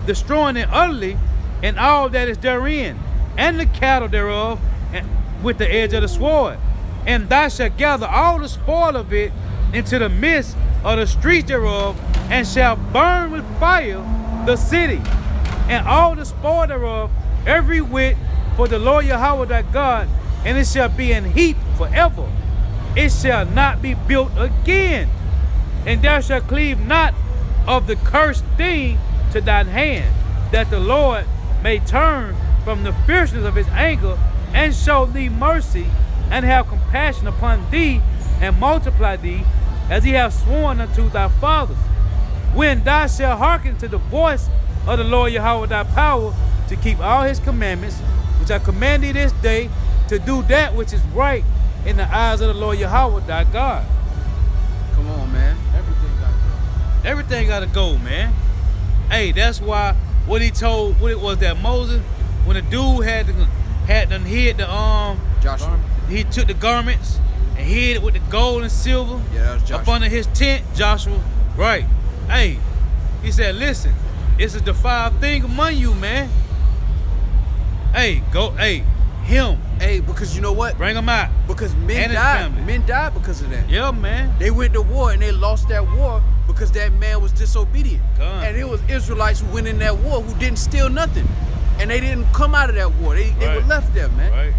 destroying it utterly, and all that is therein, and the cattle thereof, and with the edge of the sword. And thou shalt gather all the spoil of it into the midst of the streets thereof, and shall burn with fire the city, and all the spoil thereof, every whit, for the Lord Yahweh thy God, and it shall be an heap forever. It shall not be built again, and thou shalt cleave not of the cursed thing to thine hand, that the Lord may turn from the fierceness of his anger, and show thee mercy, and have compassion upon thee, and multiply thee, as he hath sworn unto thy fathers. When thou shalt hearken to the voice of the Lord Yahweh thy power, to keep all his commandments, which I command thee this day, to do that which is right in the eyes of the Lord Yahweh thy God. Come on, man. Everything gotta go, man. Hey, that's why what he told, what it was that Moses, when the dude had done hid the Joshua. he took the garments and hid it with the gold and silver Yeah, that was up Joshua. under his tent, Joshua. Right. Hey, he said, listen, this is the five thing among you, man. Hey, go, hey, him, Hey, because you know what? bring him out. Because men And his died. family. Men died because of that. Yeah, man. They went to war and they lost that war because that man was disobedient. God. And it was Israelites who went in that war who didn't steal nothing. And they didn't come out of that war. They were Right. left there, man. Right.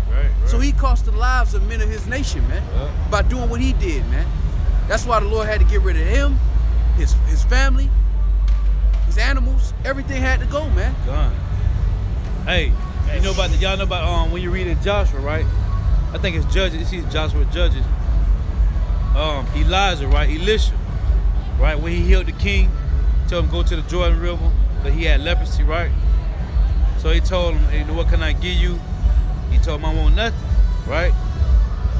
So he cost the lives of men of his nation, man, Yeah. by doing what he did, man. That's why the Lord had to get rid of him, his family, his animals. Everything had to go, man. Gone. Hey, you know about y'all know about when you read in Joshua, right? I think it's Judges. You see Joshua Judges. Elijah, right? Elisha, right? When he healed the king, told him go to the Jordan River, but he had leprosy, right? So he told him, hey, what can I give you? He told him I want nothing, right?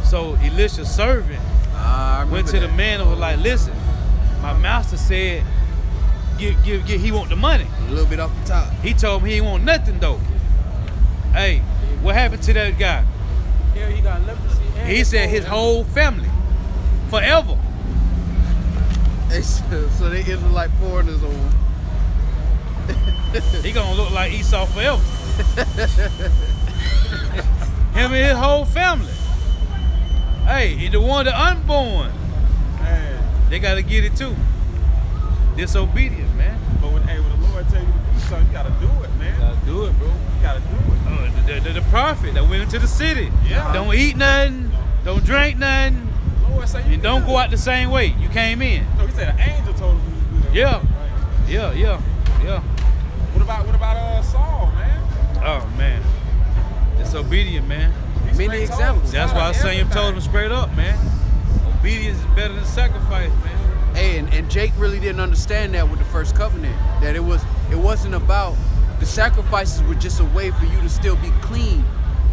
So Elisha's servant I remember went to the that. man and was like, listen, my master said, give, he want the money. A little bit off the top. He told him he ain't want nothing though. Hey, what happened to that guy? Yeah, he got leprosy. And He said his whole family, forever. So they Israelite foreigners on. He gonna look like Esau forever. Him and his whole family. Hey, the one the unborn, Hey, they gotta get it too. Disobedient, man. but when the Lord tell you to do something, you gotta do it, man. Gotta do it, bro. You gotta do it. The prophet that went into the city. Yeah. Don't eat nothing. Don't drink nothing. Lord say you And don't can go out the same way you came in. No, he said an angel told him to do that. Yeah. Right. Yeah. What about Saul, man? Oh man. Disobedient, man. He Many straight told examples. him, That's why Samuel told him straight up, man. Obedience is better than sacrifice, man. Hey, and Jake really didn't understand that with the first covenant. That it wasn't about the sacrifices were just a way for you to still be clean,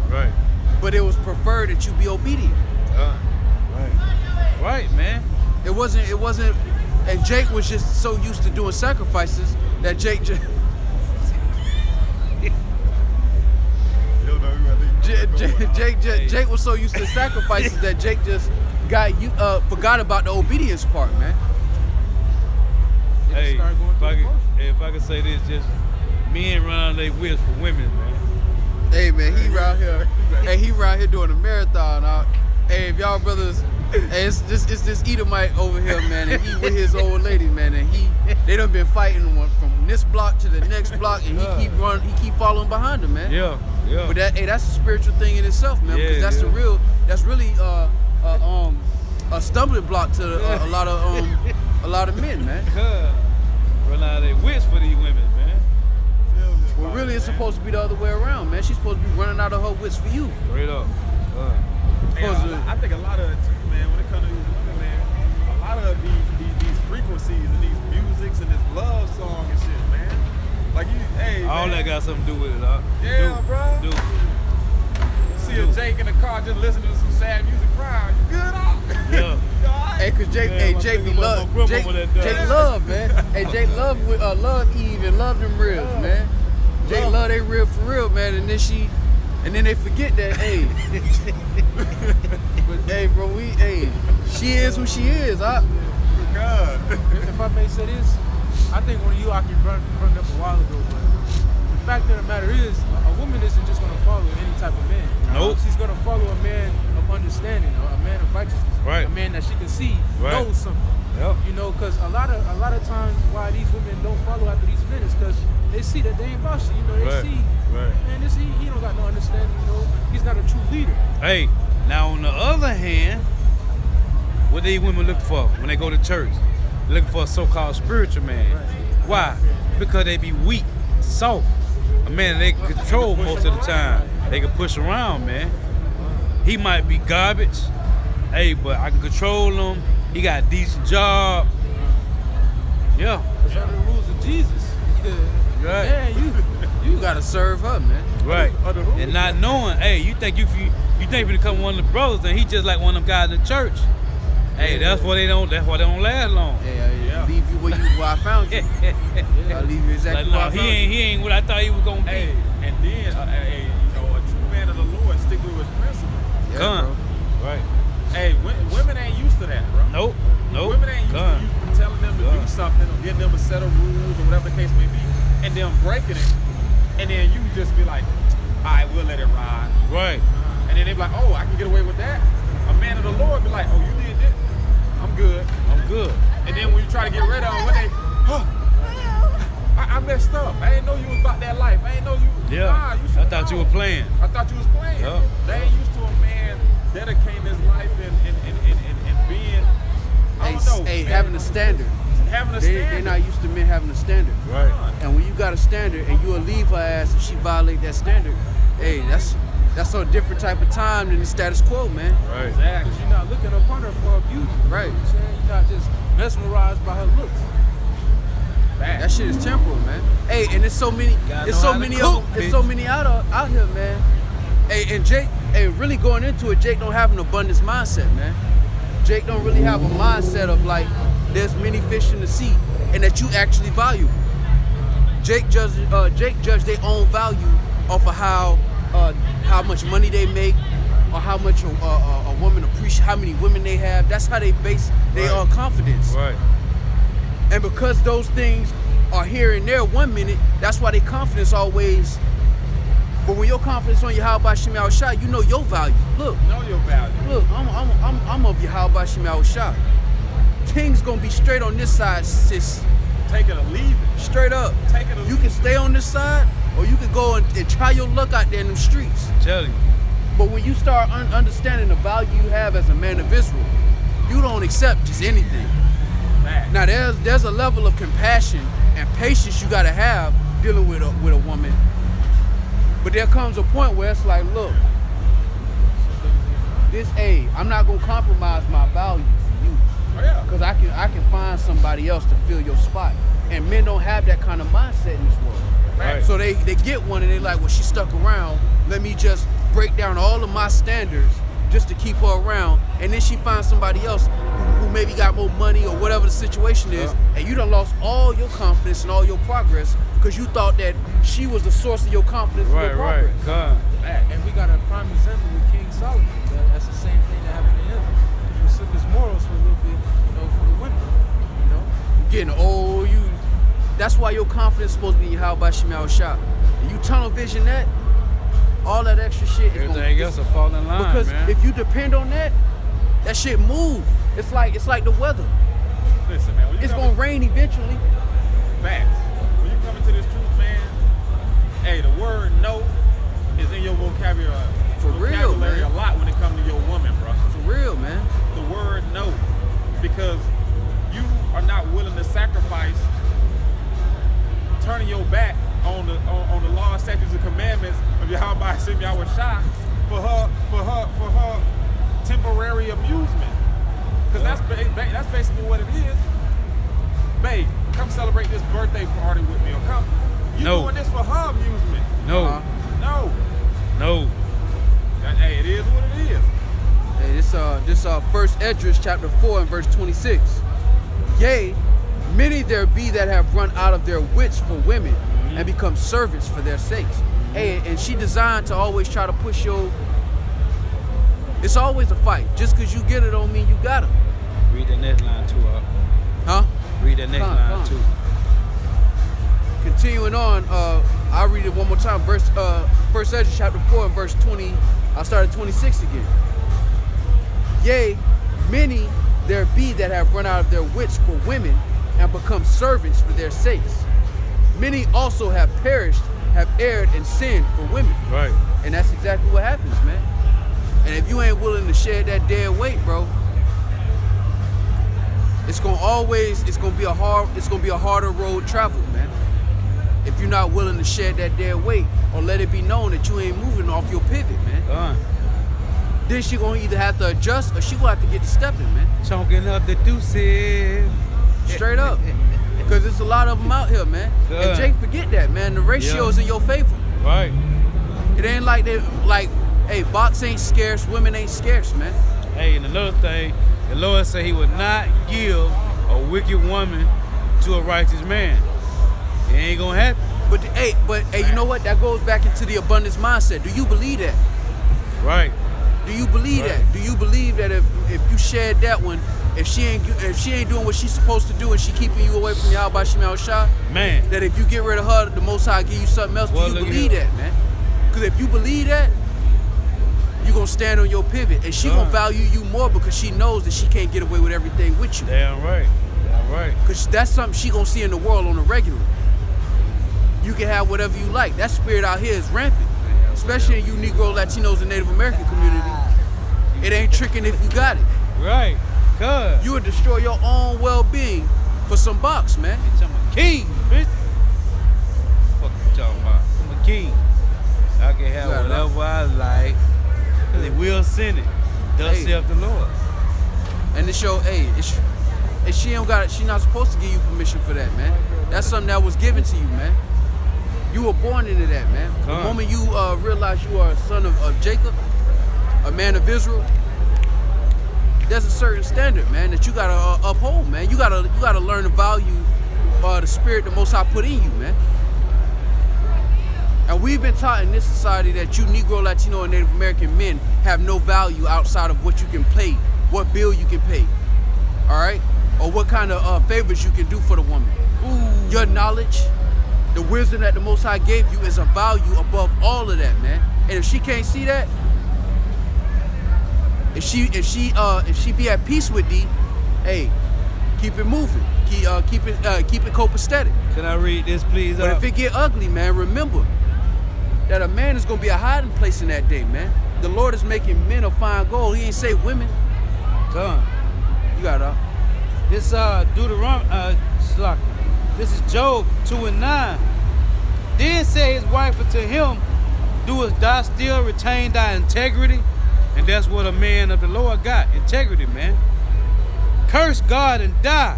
Right. but it was preferred that you be obedient. Right, man. It wasn't, and Jake was just so used to doing sacrifices that Jake just. Jake was so used to sacrifices that Jake just forgot about the obedience part, man. Hey, start going through the if I could say this, just men run out their whips for women, man. Hey man, he around here. Hey, he around here doing a marathon. Hey, if y'all brothers, hey, it's this Edomite over here, man, and he with his old lady, man, and they done been fighting from this block to the next block, and he keep following behind him, man. Yeah. But that's a spiritual thing in itself, man, because Yeah, that's really a stumbling block to a lot of men, man. Run out of their wits for these women, man. Well, really, it's supposed to be the other way around, man. She's supposed to be running out of her wits for you. Straight up. I think a lot of it too, man, when it comes to these women, man, a lot of these frequencies and these musics and this love song and shit, man. Like All man, that got something to do with it, huh? Yeah, bro. Do. You see a Jake in the car just listening to some sad music crying. You good, Op? Yeah. You all right? Hey, cause Jake, Man, my Jake finger must love, go Jake, grandma that Jake love, man. Hey, Jake love Eve and love them ribs, man. Jake love they rib for real, man. And then they forget that, hey, but hey, bro, she is who she is, huh? God. If I may say this, I think one of you I can bring up a while ago, but the fact of the matter is, a woman isn't just going to follow any type of man. Nope. She's going to follow a man of understanding, or a man of righteousness, Right. a man that she can see Right. knows something. Yep. You know, because a lot of times why these women don't follow after these men is because they see that they ain't about shit. You know, they Right. see, Right. man, he don't got no understanding. You know, he's not a true leader. Hey, now on the other hand, what these women look for when they go to church? They're looking for a so-called spiritual man. Why? Because they be weak, soft. A man they can control most of the time. They can push around, man. He might be garbage, hey, but I can control him. He got a decent job. Yeah. It's under the rules of Jesus. Right. Man, You gotta serve her, man. Right. And not knowing, hey, you think you become one of the brothers and he just like one of them guys in the church. Hey, that's why they don't last long. Yeah. Leave you where I found you. I'll leave you exactly Like, where I no, found you. he ain't what I thought he was gonna be. Hey, and then a true man of the Lord stick with his principles. Yeah, Gun. bro. Right. Hey, women ain't used to that, bro. Nope. Women ain't used Gun. to you telling them to do something or getting them a set of rules or whatever the case may be, and them breaking it, and then you just be like, all right, we'll let it ride. Right. And then they be like, oh, I can get away with that. A man of the Lord be like, oh, you did this? I'm good. I'm good. And then when you try to get rid of them, when they, I messed up. I didn't know you was about that life. I didn't know you. Yeah. Nah, you I should've thought you known. were playing. I thought you was playing. Yeah. They ain't used to a man dedicating his life and being, I don't know. Hey, man, having a standard. Having a They're standard. not used to men having a standard. Right. And when you got a standard and you'll leave her ass if she violate that standard, hey, that's a different type of time than the status quo, man. Right. Exactly. because you're not looking upon her for her beauty. Right. You know what I'm saying? You're not just mesmerized by her looks. That shit is temporal, man. Hey, and there's so many, Gotta there's know so how to many cook, of them, there's bitch. so many out here, man. Hey, and Jake, hey, really going into it, Jake don't have an abundance mindset, man. Jake don't really have a mindset of like, there's many fish in the sea, and that you actually value. Jake judged their own value off of how much money they make, or how much a woman appreciate, how many women they have. That's how they base their Right. confidence. Right. And because those things are here and there 1 minute, that's why their confidence always. But when your confidence on Yahweh Shem Shah, you know your value. Look, Know your value. look, I'm of Yahweh Shem Shah. Things gonna be straight on this side, sis. Take it or leave it. Straight up. Take it or You leave can stay on this side, or you can go and try your luck out there in them streets. Tell you. But when you start understanding the value you have as a man of Israel, you don't accept just anything. Fact. Now there's a level of compassion and patience you gotta have dealing with a woman. But there comes a point where it's like, look, I'm not gonna compromise my value for you. Oh, yeah. Cause I can find somebody else to fill your spot. And men don't have that kind of mindset in this world. Right. So they get one and they like, well, she stuck around. Let me just break down all of my standards just to keep her around. And then she finds somebody else who maybe got more money or whatever the situation is. And you done lost all your confidence and all your progress because you thought that she was the source of your confidence and Right, your right. progress. God. And we got a prime example with King Solomon. That's the same thing that happened to him. He forsook his morals for a little bit, for the women. Getting old, that's why your confidence is supposed to be in Yahweh Shem Shah. And you tunnel vision that, all that extra shit is Everything else will fall in line, because man. if you depend on that shit move. It's like the weather. Listen, man. When you It's come gonna rain eventually. Facts. When you come into this truth, man, hey, the word no is in your vocabulary. For real, vocabulary man. a lot when it comes to your woman, bro. For real, man. The word no, because you are not willing to sacrifice turning your back on the law, statutes, and commandments of Yahweh Shem Yahweh Shah for her temporary amusement. Because that's basically what it is. Babe, come celebrate this birthday party with me, or come. You No. doing this for her amusement? No. No. No. Hey, it is what it is. Hey, this First Esdras chapter 4 and verse 26. Yea, many there be that have run out of their wits for women and become servants for their sakes. Hey, and she designed to always try to push your. It's always a fight. Just because you get it don't mean you got it. Read the next line too, Huh? Read the next Come, line come. too. Continuing on, I'll read it one more time. First Esdras chapter 4 and verse 20. I'll start at 26 again. Yea, many there be that have run out of their wits for women and become servants for their sakes. Many also have perished, have erred and sinned for women. Right. And that's exactly what happens, man. And if you ain't willing to shed that dead weight, bro, it's gonna be a harder road traveled, man. If you're not willing to shed that dead weight or let it be known that you ain't moving off your pivot, man. Done. Then she gonna either have to adjust or she gonna have to get to stepping, man. Chunking up the deuces. Straight up. Because there's a lot of them out here, man. Good. And Jake, forget that, man. The ratio is in your favor. Right. It ain't like hey, box ain't scarce, women ain't scarce, man. Hey, and another thing, the Lord said he would not give a wicked woman to a righteous man. It ain't gonna happen. But you know what? That goes back into the abundance mindset. Do you believe that? Right. Do you believe Right. that? Do you believe that if you shed that one, if she ain't doing what she's supposed to do and she keeping you away from Yahweh Shem Shah, Man. that if you get rid of her, the Most High give you something else? Well, Do you look believe here. that, man? Because if you believe that, you gonna stand on your pivot, and she gonna value you more because she knows that she can't get away with everything with you. Damn right. Damn right. Because that's something she gonna see in the world on a regular. You can have whatever you like. That spirit out here is rampant, especially in you Negro, Latinos, and Native American community. It ain't tricking if you got it. Right. Cuz. You would destroy your own well-being for some bucks, man. Bitch, I'm a king, bitch. Fuck you talking about? I'm a king. I can have Got it, huh? whatever I like. Cause it will send it. Thus Hey. saith the Lord. And it and she not supposed to give you permission for that, man. That's something that was given to you, man. You were born into that, man. The moment you realize you are a son of Jacob, a man of Israel, there's a certain standard, man, that you gotta uphold, man. You gotta learn to value the spirit the Most High put in you, man. And we've been taught in this society that you Negro, Latino, and Native American men have no value outside of what you can pay, what bill you can pay, all right? Or what kind of favors you can do for the woman. Ooh. Your knowledge, the wisdom that the Most High gave you is a value above all of that, man. And if she can't see that, if she be at peace with thee, hey, keep it moving. Keep it copacetic. Can I read this, please? But if it get ugly, man, remember that a man is gonna be a hiding place in that day, man. The Lord is making men of fine gold. He ain't say women. Come. You got it. This Deuteronomy, this is Job 2:9. Then said his wife unto him, doest thou still retain thy integrity? And that's what a man of the Lord got, integrity, man. Curse God and die.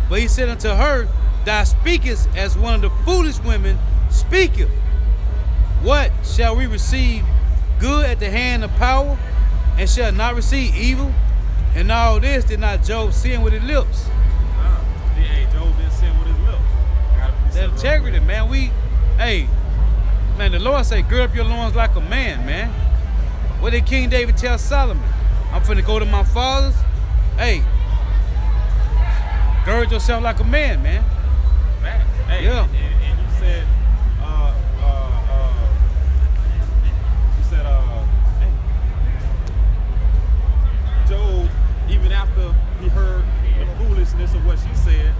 But he said unto her, thou speakest as one of the foolish women speaketh. What shall we receive good at the hand of power, and shall not receive evil? And all this did not Job sin with his lips. Hey, Job didn't sin with his lips. That integrity, man. Man, the Lord say, gird up your loins like a man, man. What did King David tell Solomon? I'm finna go to my fathers. Hey, gird yourself like a man, man. Hey, Yeah. And you said, Job, even after he heard the foolishness of what she said,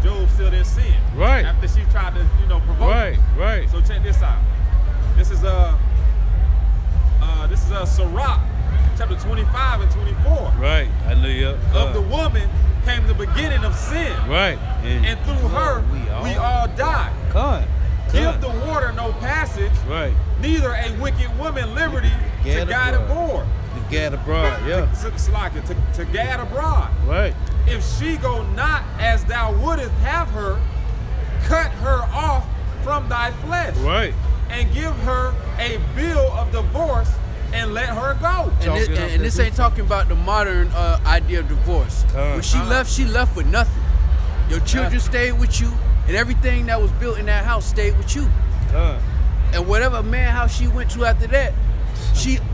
Job still didn't sin. Right. After she tried to, provoke him. Right. So check this out. This is Sirach, chapter 25 and 24. Right. I knew you. Of the woman came the beginning of sin. Right. And through her, we all die. Come. Give the water no passage, Right. neither a wicked woman liberty to guide abroad. To gad abroad, yeah. To gad abroad. Right. If she go not as thou wouldest have her, cut her off from thy flesh. Right. And give her a bill of divorce and let her go. And this ain't talking about the modern idea of divorce. When she left with nothing. Your children stayed with you, and everything that was built in that house stayed with you. And whatever man house she went to after that,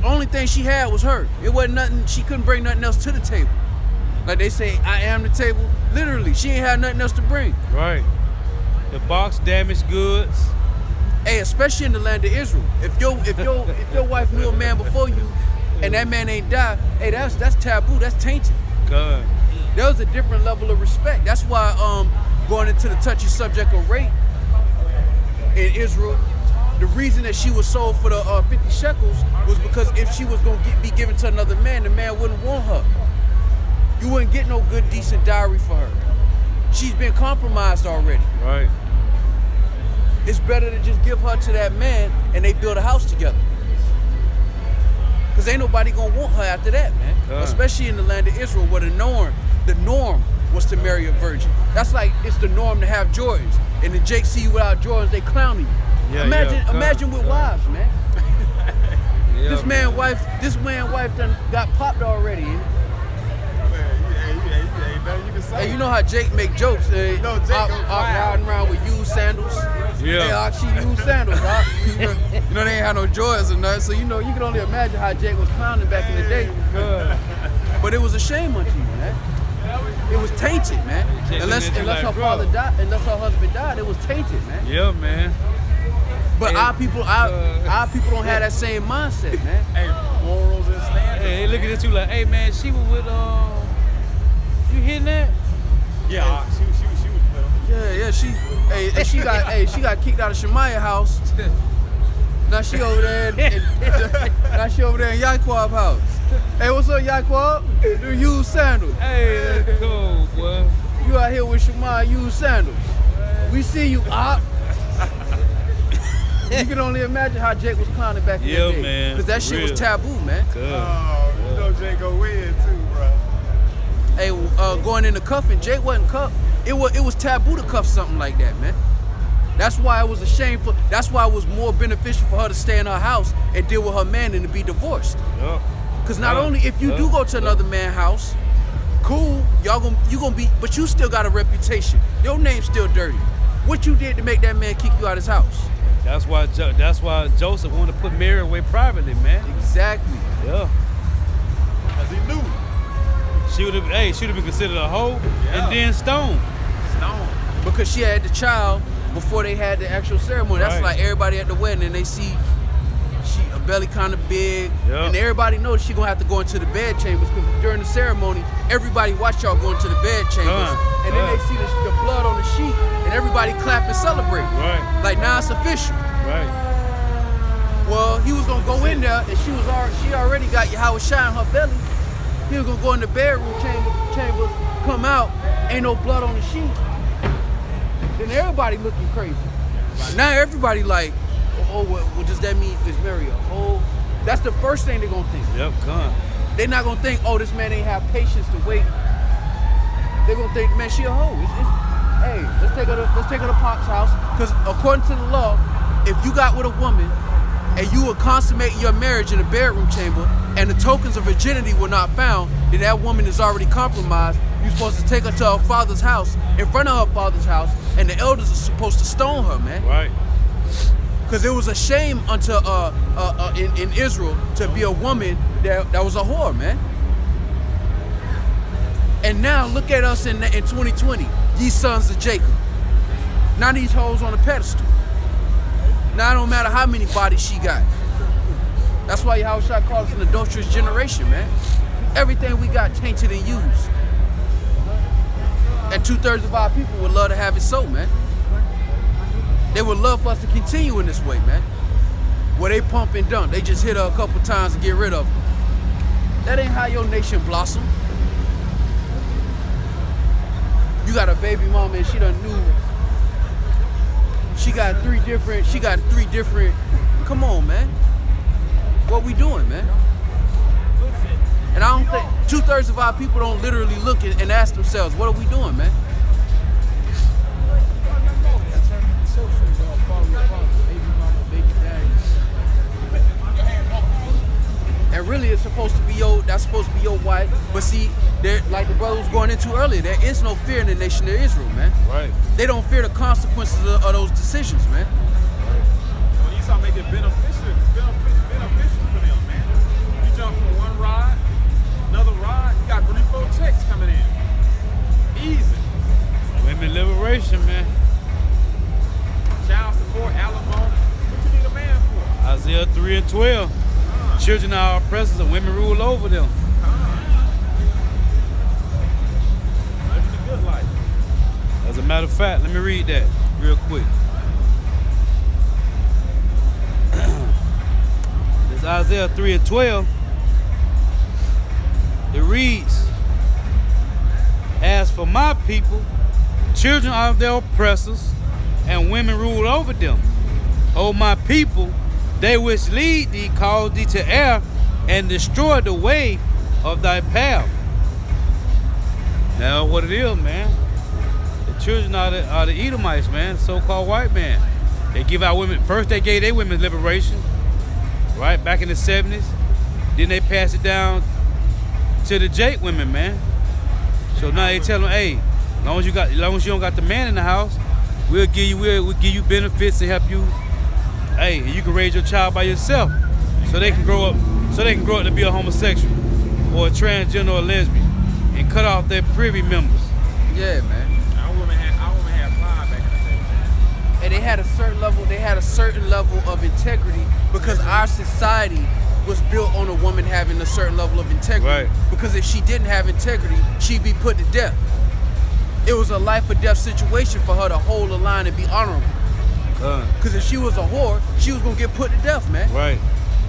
only thing she had was her. It wasn't nothing. She couldn't bring nothing else to the table. Like they say, I am the table. Literally, she ain't had nothing else to bring. Right. The box damaged goods. Hey, especially in the land of Israel. If your wife knew a man before you, and that man ain't died, hey, that's taboo. That's tainted. God. There was a different level of respect. That's why going into the touchy subject of rape in Israel, the reason that she was sold for the 50 shekels was because if she was going to be given to another man, the man wouldn't want her. You wouldn't get no good, decent dowry for her. She's been compromised already. Right. It's better to just give her to that man and they build a house together. Because ain't nobody going to want her after that, man. Especially in the land of Israel where the norm was to marry a virgin. That's like it's the norm to have Jordans. And then Jake see you without Jordans, they clowning you. Yeah, imagine with wives, man. Yeah, this man wife done got popped already. Hey, you know how Jake make jokes? Jake riding around with used sandals. Yeah. Hey, she used sandals. You know they ain't had no Jordans or nothing. So you can only imagine how Jake was clowning back in the day. But it was a shame unto you, man. It was tainted, man. Unless her father died, unless her husband died, it was tainted, man. Yeah, man. But our people don't have that same mindset, man. Hey, morals and standards. Hey, looking at you like, hey, man, she was with you hitting that? Yeah, she was Yeah, she got kicked out of Shemaiah house. Now she over there in Yaquab house. Hey, what's up, Yaquab? Do used sandals. Hey, that's cool, boy. You out here with Shemaiah used sandals. We see you, Op. You can only imagine how Jake was clowning back in the day. Man. Because that shit was taboo, man. Jake go win too, bro. hey, going into cuffing, Jake wasn't cuffed. It was taboo to cuff something like that, man. That's why it was a shameful. That's why it was more beneficial for her to stay in her house and deal with her man than to be divorced. Yup. Cause not only if you do go to another man's house, cool, you gonna be, but you still got a reputation. Your name's still dirty. What you did to make that man kick you out his house? That's why Joseph wanted to put Mary away privately, man. Exactly. Yeah. Because he knew. She would have been considered a hoe and then stoned. Stone. Because she had the child before they had the actual ceremony. That's Right. like everybody at the wedding and they see her belly kind of big, Yep. and everybody knows she gonna have to go into the bed chambers because during the ceremony, everybody watch y'all go into the bed chambers, and then they see the blood on the sheet, and everybody clap and celebrate. Right. Like now it's official. Right. Well, he was gonna go in there, and she already got Yahweh Shai on her belly. He was gonna go in the bedroom chambers, come out, ain't no blood on the sheet. Then everybody looking crazy. Now everybody like, oh, what does that mean? Is Mary a hoe? That's the first thing they're gonna think. Yep, come. They're not gonna think, oh, this man ain't have patience to wait. They're gonna think, man, she a hoe. Hey, let's take her to Pop's house, because according to the law, if you got with a woman and you were consummating your marriage in a bedroom chamber and the tokens of virginity were not found, then that woman is already compromised. You're supposed to take her to her father's house, in front of her father's house, and the elders are supposed to stone her, man. Right. Because it was a shame unto in Israel to be a woman that was a whore, man. And now look at us in 2020, these sons of Jacob. Now these hoes on a pedestal. Now it don't matter how many bodies she got. That's why Yahushua calls us an adulterous generation, man. Everything we got tainted and used. And 2/3 of our people would love to have it so, man. They would love for us to continue in this way, man. Where they pump and dump. They just hit her a couple times and get rid of her. That ain't how your nation blossom. You got a baby mama and she done knew. She got three different, come on, man. What we doing, man? And I don't think, 2/3 of our people don't literally look and ask themselves, what are we doing, man? And really, it's supposed to be that's supposed to be your wife. But see, like the brother was going into earlier, there is no fear in the nation of Israel, man. Right. They don't fear the consequences of those decisions, man. When Esau make it beneficial for them, man. You jump from one rod, another rod, you got 3-4 checks coming in. Easy. Women liberation, man. Child support, alimony. What you need a man for? Isaiah 3 and 12. Children are our oppressors and women rule over them. Living the good life. As a matter of fact, let me read that real quick. This Isaiah 3 and 12. It reads, as for my people, children are their oppressors, and women rule over them. O my people, they which lead thee cause thee to err, and destroy the way of thy path. Now what it is, man. The children are the Edomites, man, so-called white man. They give our women, first they gave their women liberation, right, back in the 70s. Then they passed it down to the Jake women, man. So now they tell them, hey, as long as you don't got the man in the house, we'll give you benefits and help you. Hey, you can raise your child by yourself, so they can grow up to be a homosexual or a transgender or a lesbian, and cut off their privy members. Yeah, man. Our women had pride back in the day, man. And they had a certain level of integrity because our society was built on a woman having a certain level of integrity. Right. Because if she didn't have integrity, she'd be put to death. It was a life or death situation for her to hold the line and be honorable. Because if she was a whore, she was gonna get put to death, man. Right.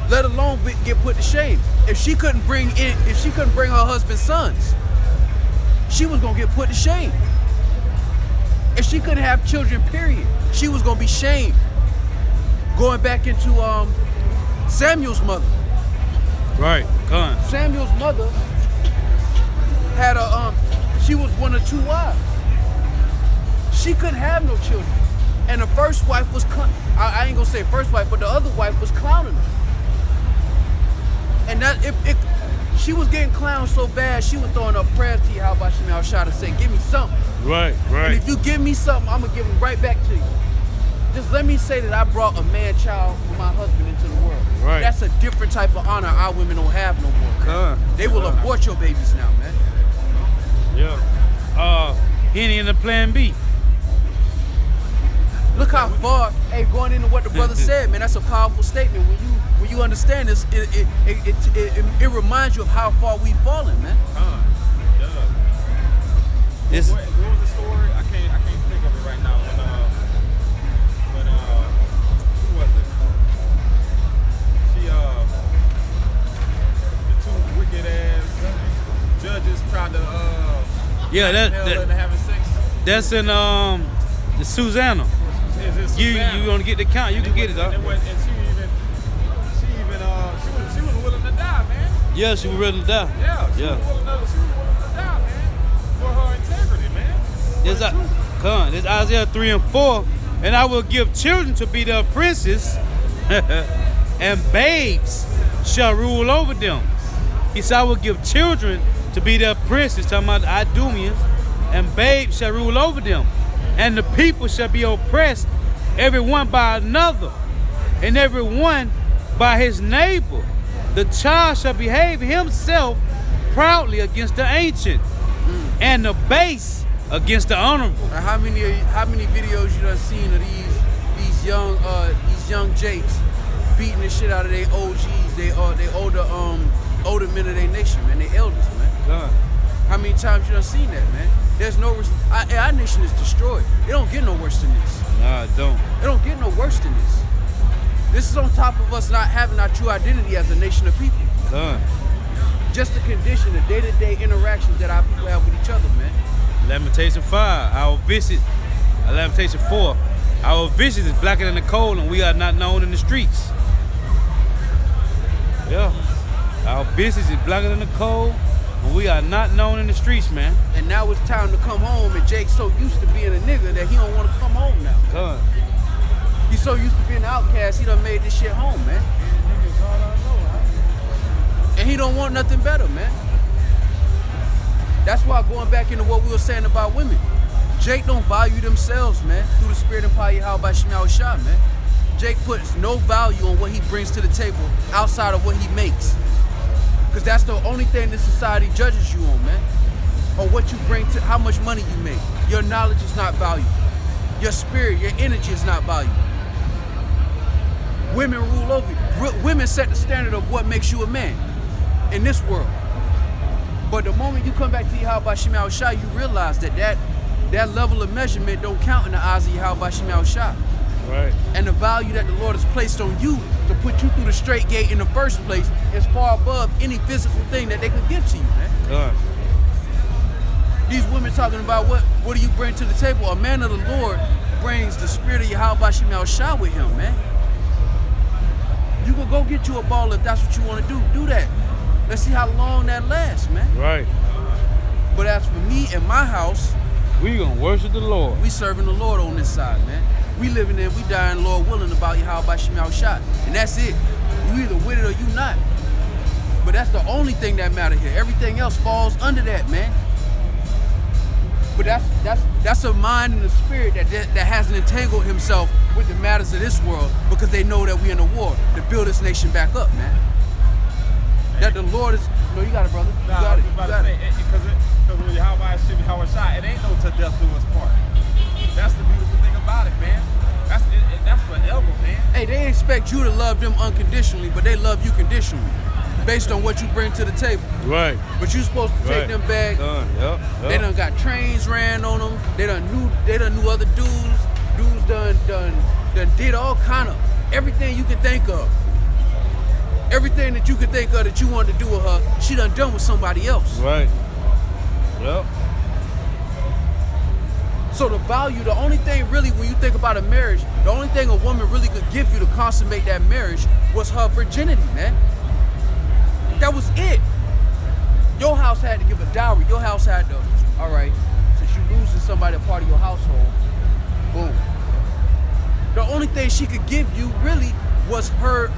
Let alone get put to shame. If she couldn't bring her husband's sons, she was gonna get put to shame. If she couldn't have children, period, she was gonna be shamed. Going back into Samuel's mother. Right. Samuel's mother had she was one of 2 wives. She couldn't have no children. And the first wife was, I ain't gonna say first wife, but the other wife was clowning her. And that, she was getting clowned so bad, she was throwing up prayers to you, how about Shemel Shah to say, give me something. Right, And right. if you give me something, I'm gonna give it right back to you. Just let me say that I brought a man-child for my husband into the world. Right. That's a different type of honor our women don't have no more. Con. They will abort your babies now, man. Yeah. Henny in the Plan B. Look how far, hey, going into what the brother said, man, that's a powerful statement. When you understand this, it reminds you of how far we've fallen, man. It's, What was the story? I can't think of it right now. When who was it? She the 2 wicked ass judges tried to yeah, nail her into having sex. that's in the Susanna. Is it You Susanna? gonna get the count? You can get it, And huh? she was willing to die, man. Yeah, she was ready to die. Yeah, she Yeah. was willing to die, man, for her integrity, man. There's there's Isaiah 3 and 4, and I will give children to be their princes, and babes shall rule over them. He said, I will give children to be their princes, talking about the Idumeans, and babes shall rule over them. And the people shall be oppressed, every one by another, and every one by his neighbor. The child shall behave himself proudly against the ancient, and the base against the honorable. How many videos you done seen of these young Jakes beating the shit out of their OGs, they older men of their nation, man, they elders, man. God. How many times you done seen that, man? There's no our nation is destroyed. It don't get no worse than this. Nah, it don't. It don't get no worse than this. This is on top of us not having our true identity as a nation of people. God. Just the condition, the day-to-day interactions that our people have with each other, man. Lamentation 5, our visit. Lamentation 4, our visit is blacker than the coal, and we are not known in the streets. Yeah. Our business is blacker than the coal, and we are not known in the streets, man. And now it's time to come home, and Jake's so used to being a nigga that he don't want to come home now. God. He's so used to being an outcast, he done made this shit home, man. And he don't want nothing better, man. That's why going back into what we were saying about women, Jake don't value themselves, man, through the spirit and power of by Shemel Shah, man. Jake puts no value on what he brings to the table outside of what he makes. Because that's the only thing this society judges you on, man. Or what you bring to, how much money you make. Your knowledge is not valued. Your spirit, your energy is not valued. Women rule over you. Women set the standard of what makes you a man in this world. But the moment you come back to Yahweh Shemel Shah, you realize that level of measurement don't count in the eyes of Yahweh Shemel Shah. Right. And the value that the Lord has placed on you to put you through the straight gate in the first place is far above any physical thing that they could give to you, man. God. These women talking about what do you bring to the table? A man of the Lord brings the spirit of Yahweh Shemel Shah with him, man. You can go get you a ball if that's what you want to do. Do that. Let's see how long that lasts, man. Right. But as for me and my house, We gonna worship the Lord. we serving the Lord on this side, man. We living in, we dying, Lord willing, about Yahweh Shemel Shah. And that's it. You either with it or you not. But that's the only thing that matter here. Everything else falls under that, man. But that's a mind and a spirit that hasn't entangled himself with the matters of this world because they know that we in a war to build this nation back up, man. That the Lord is, no, you got it, brother. You Nah, got I it. was You about got to it. say, because when Yahweh Shemel Shah, it ain't no to death do us part. That's the beautiful thing about it, man. That's forever, man. Hey, they expect you to love them unconditionally, but they love you conditionally based on what you bring to the table. Right. But you supposed to take Right. them back. Yep. They done got trains ran on them. They done knew other dudes. Dudes done did all kind of everything you can think of. Everything that you could think of that you wanted to do with her, she done with somebody else. Right. Yep. So the value, the only thing really when you think about a marriage, the only thing a woman really could give you to consummate that marriage was her virginity, man. That was it. Your house had to give a dowry. Your house had to, all right, since you losing somebody a part of your household, boom. The only thing she could give you really was her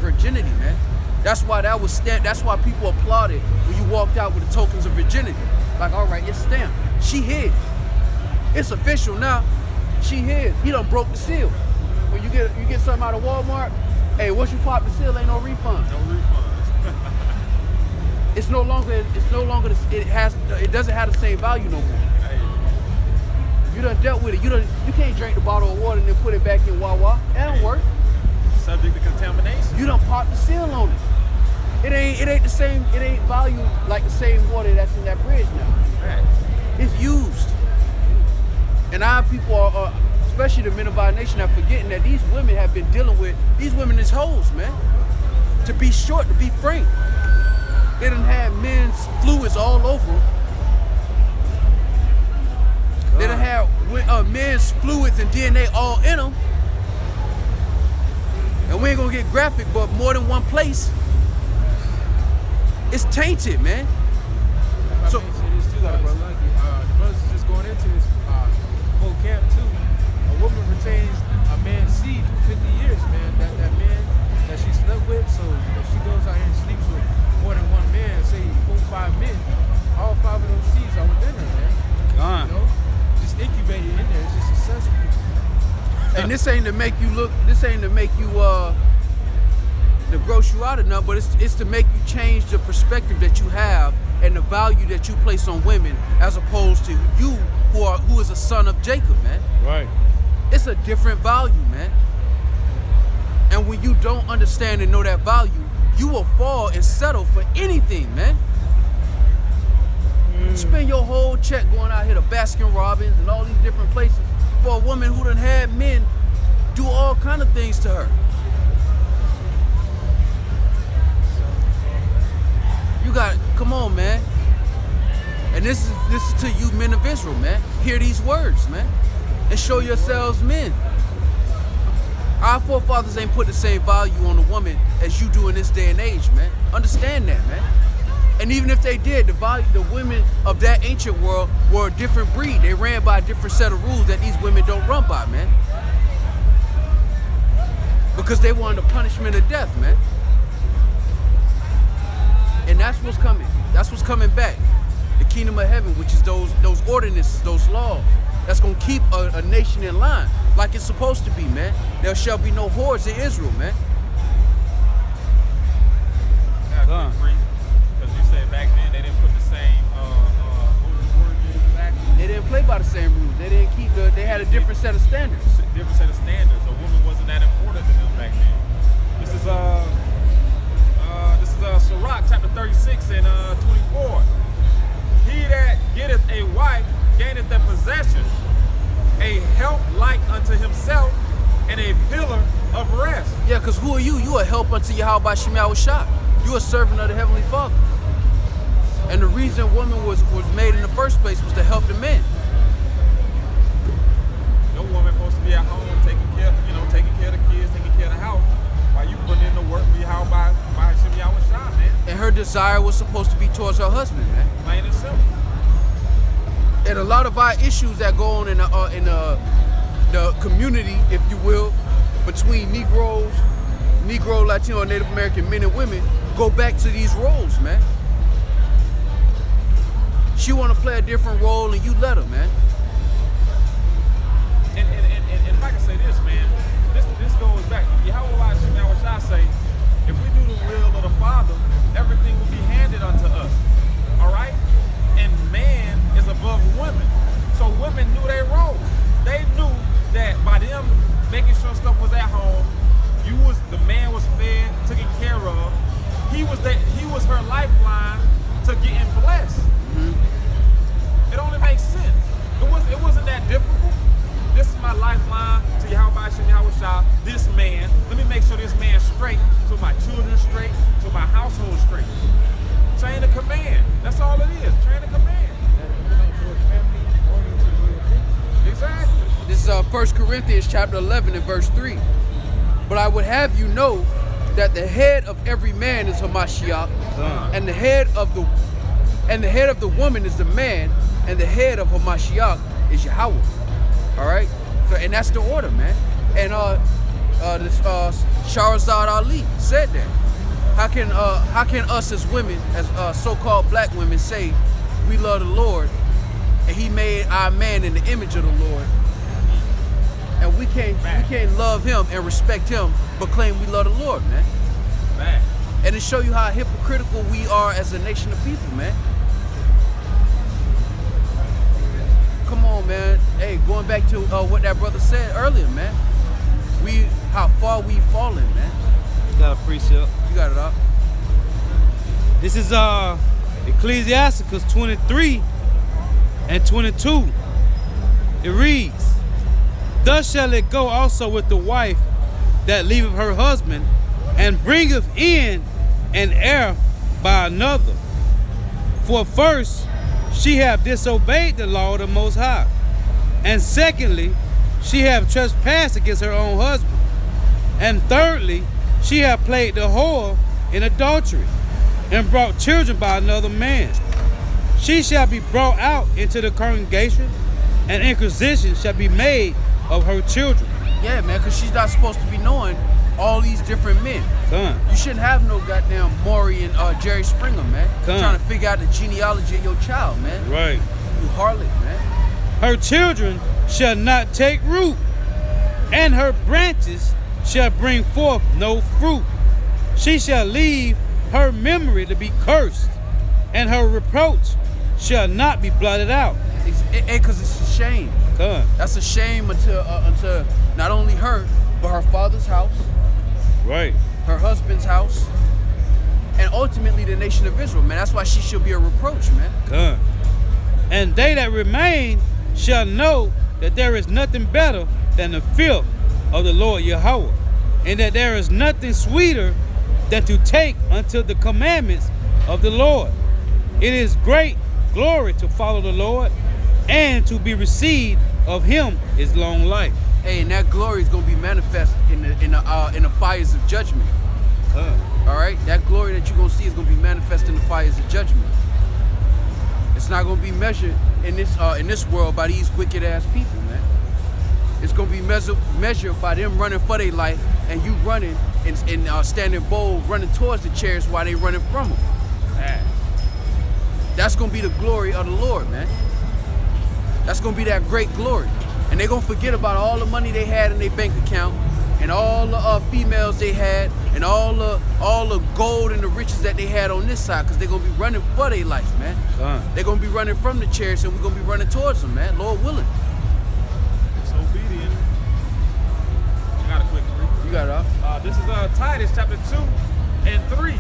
virginity, man. That's why that's why people applauded when you walked out with the tokens of virginity. Like, all right, it's stamped. She his. It's official now. She his. He done broke the seal. When you get something out of Walmart, hey, once you pop the seal, ain't no refund. No refunds. It doesn't have the same value no more. Hey, You done dealt with it. You can't drink the bottle of water and then put it back in Wawa. That don't work. subject to contamination. You done popped the seal on it. It ain't the same, it ain't valued like the same water that's in that bridge now. Right. It's used. And our people are, especially the men of our nation, are forgetting that these women have been dealing with, these women is hoes, man. To be short, to be frank. They done had men's fluids all over them. They done had men's fluids and DNA all in them. And we ain't gonna get graphic, but more than one place, it's tainted, man. So say this too, like, brother, the brothers is just going into this full camp too. A woman retains a man's seed for 50 years, man. That man that she slept with, so if she goes out here and sleeps with more than one man, say 4 or 5 men, all 5 of those seeds are within her, man. Gone. You know, just incubated in there. It's just a cesspool. And this ain't to make you look, this ain't to make you to gross you out enough, but it's to make you change the perspective that you have and the value that you place on women as opposed to you who is a son of Jacob, man. Right. It's a different value, man. And when you don't understand and know that value, you will fall and settle for anything, man. Spend your whole check going out here to Baskin Robbins and all these different places for a woman who done had men do all kind of things to her. You got, come on, man. And this is to you men of Israel, man. Hear these words, man. And show yourselves men. Our forefathers ain't put the same value on a woman as you do in this day and age, man. Understand that, man. And even if they did, the women of that ancient world were a different breed. They ran by a different set of rules that these women don't run by, man. Because they wanted the punishment of death, man. And that's what's coming. That's what's coming back. The kingdom of heaven, which is those ordinances, those laws. That's going to keep a nation in line like it's supposed to be, man. There shall be no whores in Israel, man. Because you said back then they didn't put the same, what was the word you used exactly? They didn't play by the same rules. They didn't keep they had a different set of standards. Different set of standards. A woman wasn't that important to them back then. This is Sirach chapter 36 and 24. He that getteth a wife gaineth a possession, a help like unto himself, and a pillar of rest. Yeah, because who are you? You a help unto Yahweh Shemiah Shah. You a servant of the Heavenly Father. And the reason woman was made in the first place was to help the men. No woman supposed to be at home taking care of the kids, taking care of the house, while you putting in the work for Yahweh by Shemiah Shah, man. And her desire was supposed to be towards her husband, man. Plain and simple. And a lot of our issues that go on in the community, if you will, between Negro, Latino, and Native American men and women go back to these roles, man. She want to play a different role and you let her, man. And if I can say this, man, this goes back. Yahweh Shemiah Shah say, if we do the will of the Father, everything will be handed unto us. All right? And man is above women. So women knew their role. They knew that by them making sure stuff was at home, the man was fed, taken care of. He was her lifeline to getting blessed. Mm-hmm. It only makes sense. It wasn't that difficult. This is my lifeline to Yahweh Shemiah Shah, this man. Let me make sure this man's straight, so my children straight, so my household straight. Chain of command. That's all it is. Chain of command. Exactly. This is 1 Corinthians chapter 11 and verse 3. But I would have you know that the head of every man is Hamashiach, Come. and the head of the woman is the man, and the head of Hamashiach is Yahweh. All right, so and that's the order, man. And Shahrazad Ali said that. How can us as women, as so-called black women, say we love the Lord, and He made our man in the image of the Lord, and we can't love Him and respect Him, but claim we love the Lord, man? Man. And to show you how hypocritical we are as a nation of people, man. Come on, man. Hey, going back to what that brother said earlier, man. How far we've fallen, man. Got a precept. You got it up. This is Ecclesiasticus 23 and 22. It reads, "Thus shall it go also with the wife that leaveth her husband, and bringeth in an heir by another. For first, she have disobeyed the law of the Most High, and secondly, she have trespassed against her own husband, and thirdly, she have played the whore in adultery, and brought children by another man. She shall be brought out into the congregation, and inquisition shall be made of her children." Yeah, man, because she's not supposed to be knowing all these different men. Come. You shouldn't have no goddamn Maury and Jerry Springer, man. Come. Trying to figure out the genealogy of your child, man. Right. You harlot, man. Her children shall not take root, and her branches shall bring forth no fruit. She shall leave her memory to be cursed, and her reproach shall not be blotted out. Because it's a shame. Come. That's a shame unto not only her, but her father's house, Right. her husband's house, and ultimately the nation of Israel, man. That's why she should be a reproach, man. Come. "And they that remain shall know that there is nothing better than the fear of the Lord Yahweh, and that there is nothing sweeter than to take unto the commandments of the Lord. It is great glory to follow the Lord, and to be received of Him is long life." Hey, and that glory is gonna be manifest in the fires of judgment. All right, that glory that you're gonna see is gonna be manifest in the fires of judgment. It's not gonna be measured in this world by these wicked ass people, man. It's gonna be measured by them running for their life, and you running and standing bold, running towards the chariots while they running from them. Man. That's gonna be the glory of the Lord, man. That's gonna be that great glory. And they're gonna forget about all the money they had in their bank account, and all the females they had, and all the gold and the riches that they had on this side, because they're gonna be running for their life, man. They're gonna be running from the chariots, and we're gonna be running towards them, man. Lord willing. Disobedient. I got a quick read. You got it up. This is Titus chapter 2 and 3.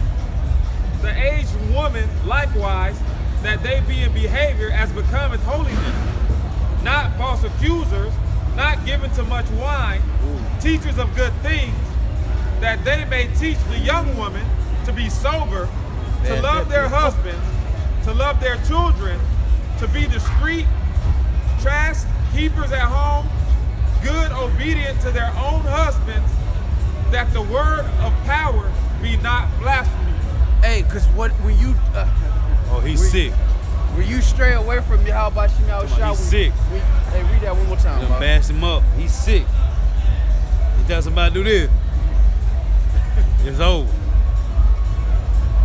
"The aged woman likewise, that they be in behavior as becometh holiness, not false accusers, not given to much wine, teachers of good things, that they may teach the young woman to be sober, to love their husbands, to love their children, to be discreet, chaste, keepers at home, good, obedient to their own husbands, that the word of power be not blasphemed." Hey, cause when you Oh, he's sick. when you stray away from Yahweh Shem Shah, He's sick. Hey, read that one more time, Done bro. bash him up. He's sick. You tell somebody to do this, it's over.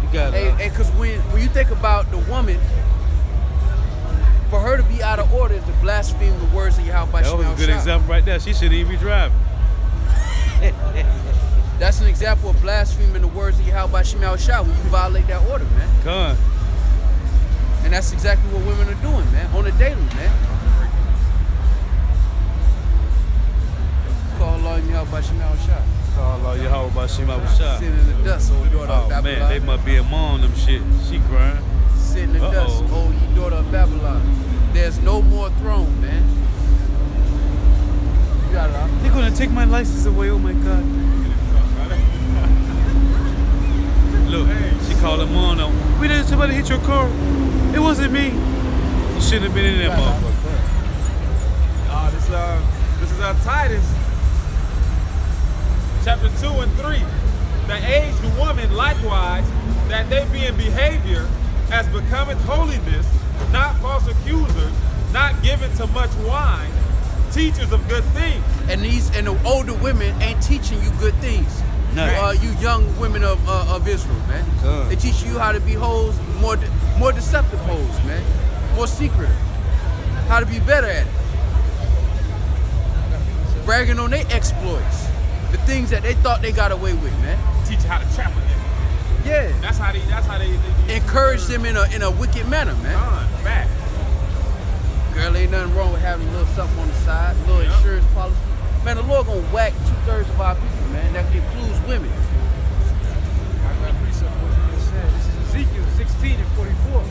You got it. Hey, cause when you think about the woman, for her to be out of order is to blaspheme the words of Yahweh That was a Shem good Shah. example right there. She shouldn't even be driving. That's an example of blaspheming the words of Yahweh Shem Shah when you violate that order, man. Come. And that's exactly what women are doing, man, on a daily, man. Call Allah Yahweh Shem Shah. Call Allah Yahweh Bashim Abushah. Sitting in the dust, oh daughter of Oh Babylon. man, they must be among them shit. She crying. Sitting in the dust, Uh-oh. oh ye daughter of Babylon. There's no more throne, man. You got it, huh? They're gonna take my license away. Oh my God. Look, she called him on them. We didn't somebody hit your car. It wasn't me. You shouldn't have been in that motherfucker. This is Titus chapter 2 and 3. the aged woman likewise, that they be in behavior as becometh holiness, not false accusers, not given to much wine, teachers of good things. And the older women ain't teaching you good things. No. You young women of Israel, man. Good. They teach you how to be hoes, more deceptive hoes, man. More secretive. How to be better at it. Bragging on their exploits. The things that they thought they got away with, man. Teach how to trap again. Yeah. That's how they Encourage them in a wicked manner, man. Fact. Girl, ain't nothing wrong with having a little something on the side, a little Yeah. insurance policy. Man, the Lord gonna whack 2/3 of our people, man. That includes women. I got a precept for what you just said. This is Ezekiel 16:44.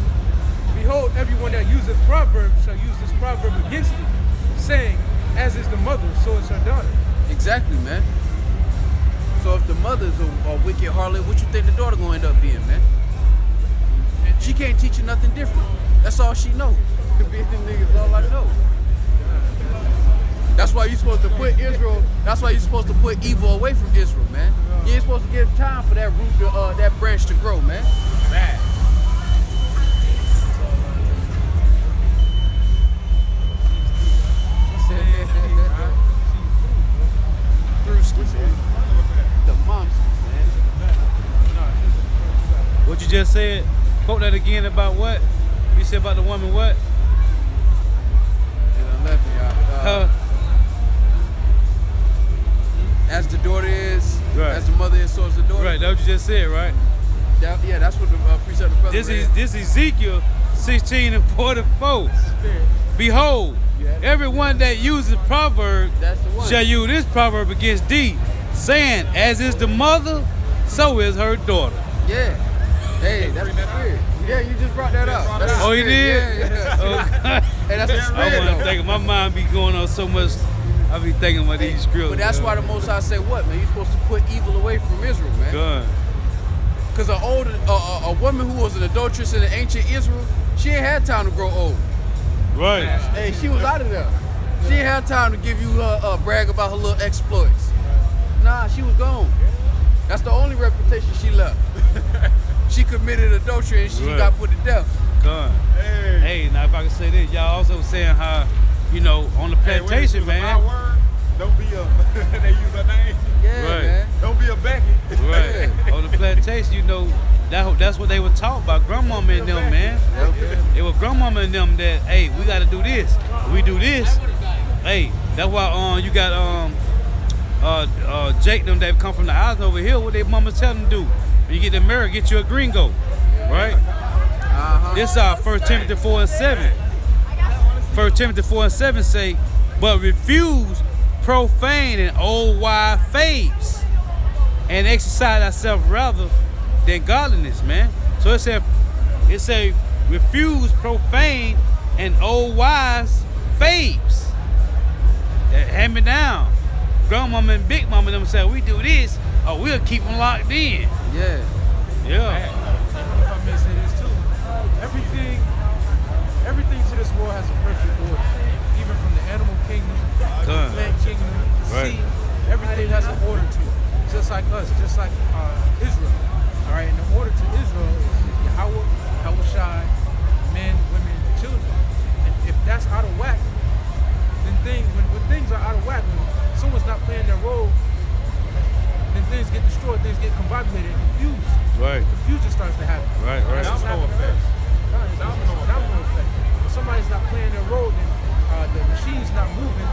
Behold, everyone that useth proverbs shall use this proverb against thee, saying, as is the mother, so is her daughter. Exactly, man. So if the mother's a wicked harlot, what you think the daughter gonna end up being, man? She can't teach you nothing different. That's all she know. Being them niggas, all I know. That's why you supposed to put Israel. That's why you supposed to put evil away from Israel, man. You ain't supposed to give time for that root, that branch to grow, man. Fact. The moms, man. What you just said? Quote that again about what? You said about the woman what? And 11, y'all. As the daughter is, Right. as the mother is, so is the daughter. Right, that's what you just said, right? Yeah, that's what the precept of the brother read. This Ezekiel 16:44. Behold, everyone that uses proverb That's the one. shall use this proverb against thee, saying, as is the mother, so is her daughter. Yeah. Hey, that's the spirit. Yeah, you just brought that up. That's the Oh, you spirit. did? Yeah. Oh, Hey, that's the I spirit, want to though. think. My mind be going on so much. I be thinking about these scripts. But that's why the Most High say what, man? You're supposed to put evil away from Israel, man. God. Because a woman who was an adulteress in the ancient Israel, she ain't had time to grow old. Right. Hey, she was out of there. She ain't had time to give you brag about her little exploits. Nah, she was gone. That's the only reputation she left. She committed adultery and she Right. got put to death. God. Hey, now if I can say this, y'all also saying how, on the plantation, man. My word, don't be a. They use her name. Yeah, Right. man. Don't be a Becky. Right. On the plantation, that's what they were taught by grandmama and them, man. It was grandmama and them that, hey, we gotta do this. We do this. Hey, that's why you got Jake them that come from the islands over here, what their mama tell them to do. When you get the married, get you a gringo. Right? This 1 Timothy 4:7. 1 Timothy 4:7 say, but refuse profane and old wives' fables, and exercise ourselves rather than godliness, man. So it said refuse profane and old wives' fables. That hand me down. Grandmama and big mama them say we do this, or we'll keep them locked in. Yeah. Yeah. If I may say this too, everything to this world has a perfect order. Even from the animal kingdom, the Done. plant kingdom, the Right. sea, everything has an order to it. Just like us, just like Israel. All right, and the order to Israel is Yahweh Shai, men, women, children. And if that's out of whack, then when things are out of whack, when someone's not playing their role, then things get destroyed, things get combobulated and confused. Right. Confusion starts to happen. Right. Right. That's Domino happening. effect. It's a domino effect. If somebody's not playing their role, then the machine's not moving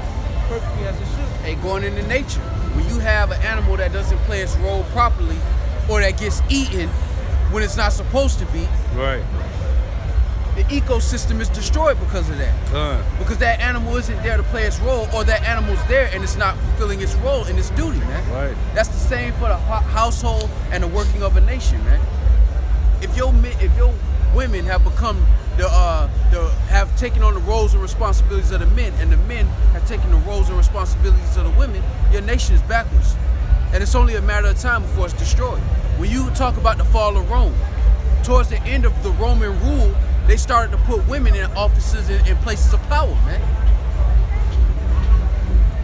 perfectly as it should. Hey, going into nature, when you have an animal that doesn't play its role properly, or that gets eaten when it's not supposed to be, Right. the ecosystem is destroyed because of that. Done. Because that animal isn't there to play its role, or that animal's there and it's not fulfilling its role and its duty, man. Right. That's the same for the household and the working of a nation, man. If your women have become have taken on the roles and responsibilities of the men, and the men have taken the roles and responsibilities of the women, your nation is backwards. And it's only a matter of time before it's destroyed. When you talk about the fall of Rome, towards the end of the Roman rule, they started to put women in offices and in places of power, man.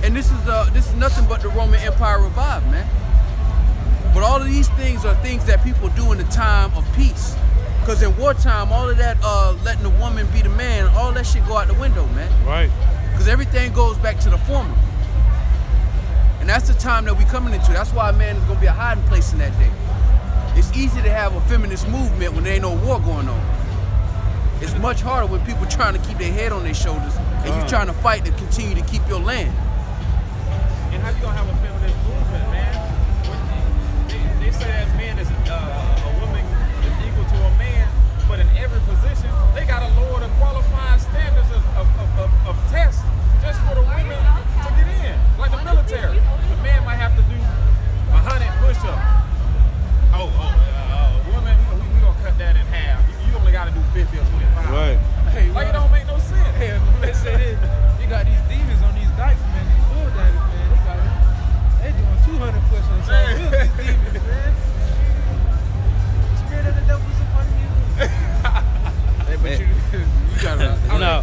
And this is nothing but the Roman Empire revived, man. But all of these things are things that people do in the time of peace. Because in wartime, all of that letting the woman be the man, all that shit go out the window, man. Right. Because everything goes back to the former. And that's the time that we coming into. That's why a man is going to be a hiding place in that day. It's easy to have a feminist movement when there ain't no war going on. It's much harder when people trying to keep their head on their shoulders and you trying to fight to continue to keep your land. And how you gonna have a feminist movement, man? When they say that men is a woman is equal to a man, but in every position they gotta lower the qualifying standards of tests just for the women to get in. Like the military, the man might have to do 100 push-ups. Women, we gonna cut that in half. You only gotta do 50 or 25. Right. Hey, Like it don't make no sense. Hey, let's say this. You got these demons on these dikes, man. These bull daddies, man. They doing 200 push-ups. So these demons, man. The spirit of the devil is upon you. Hey, but you gotta. No.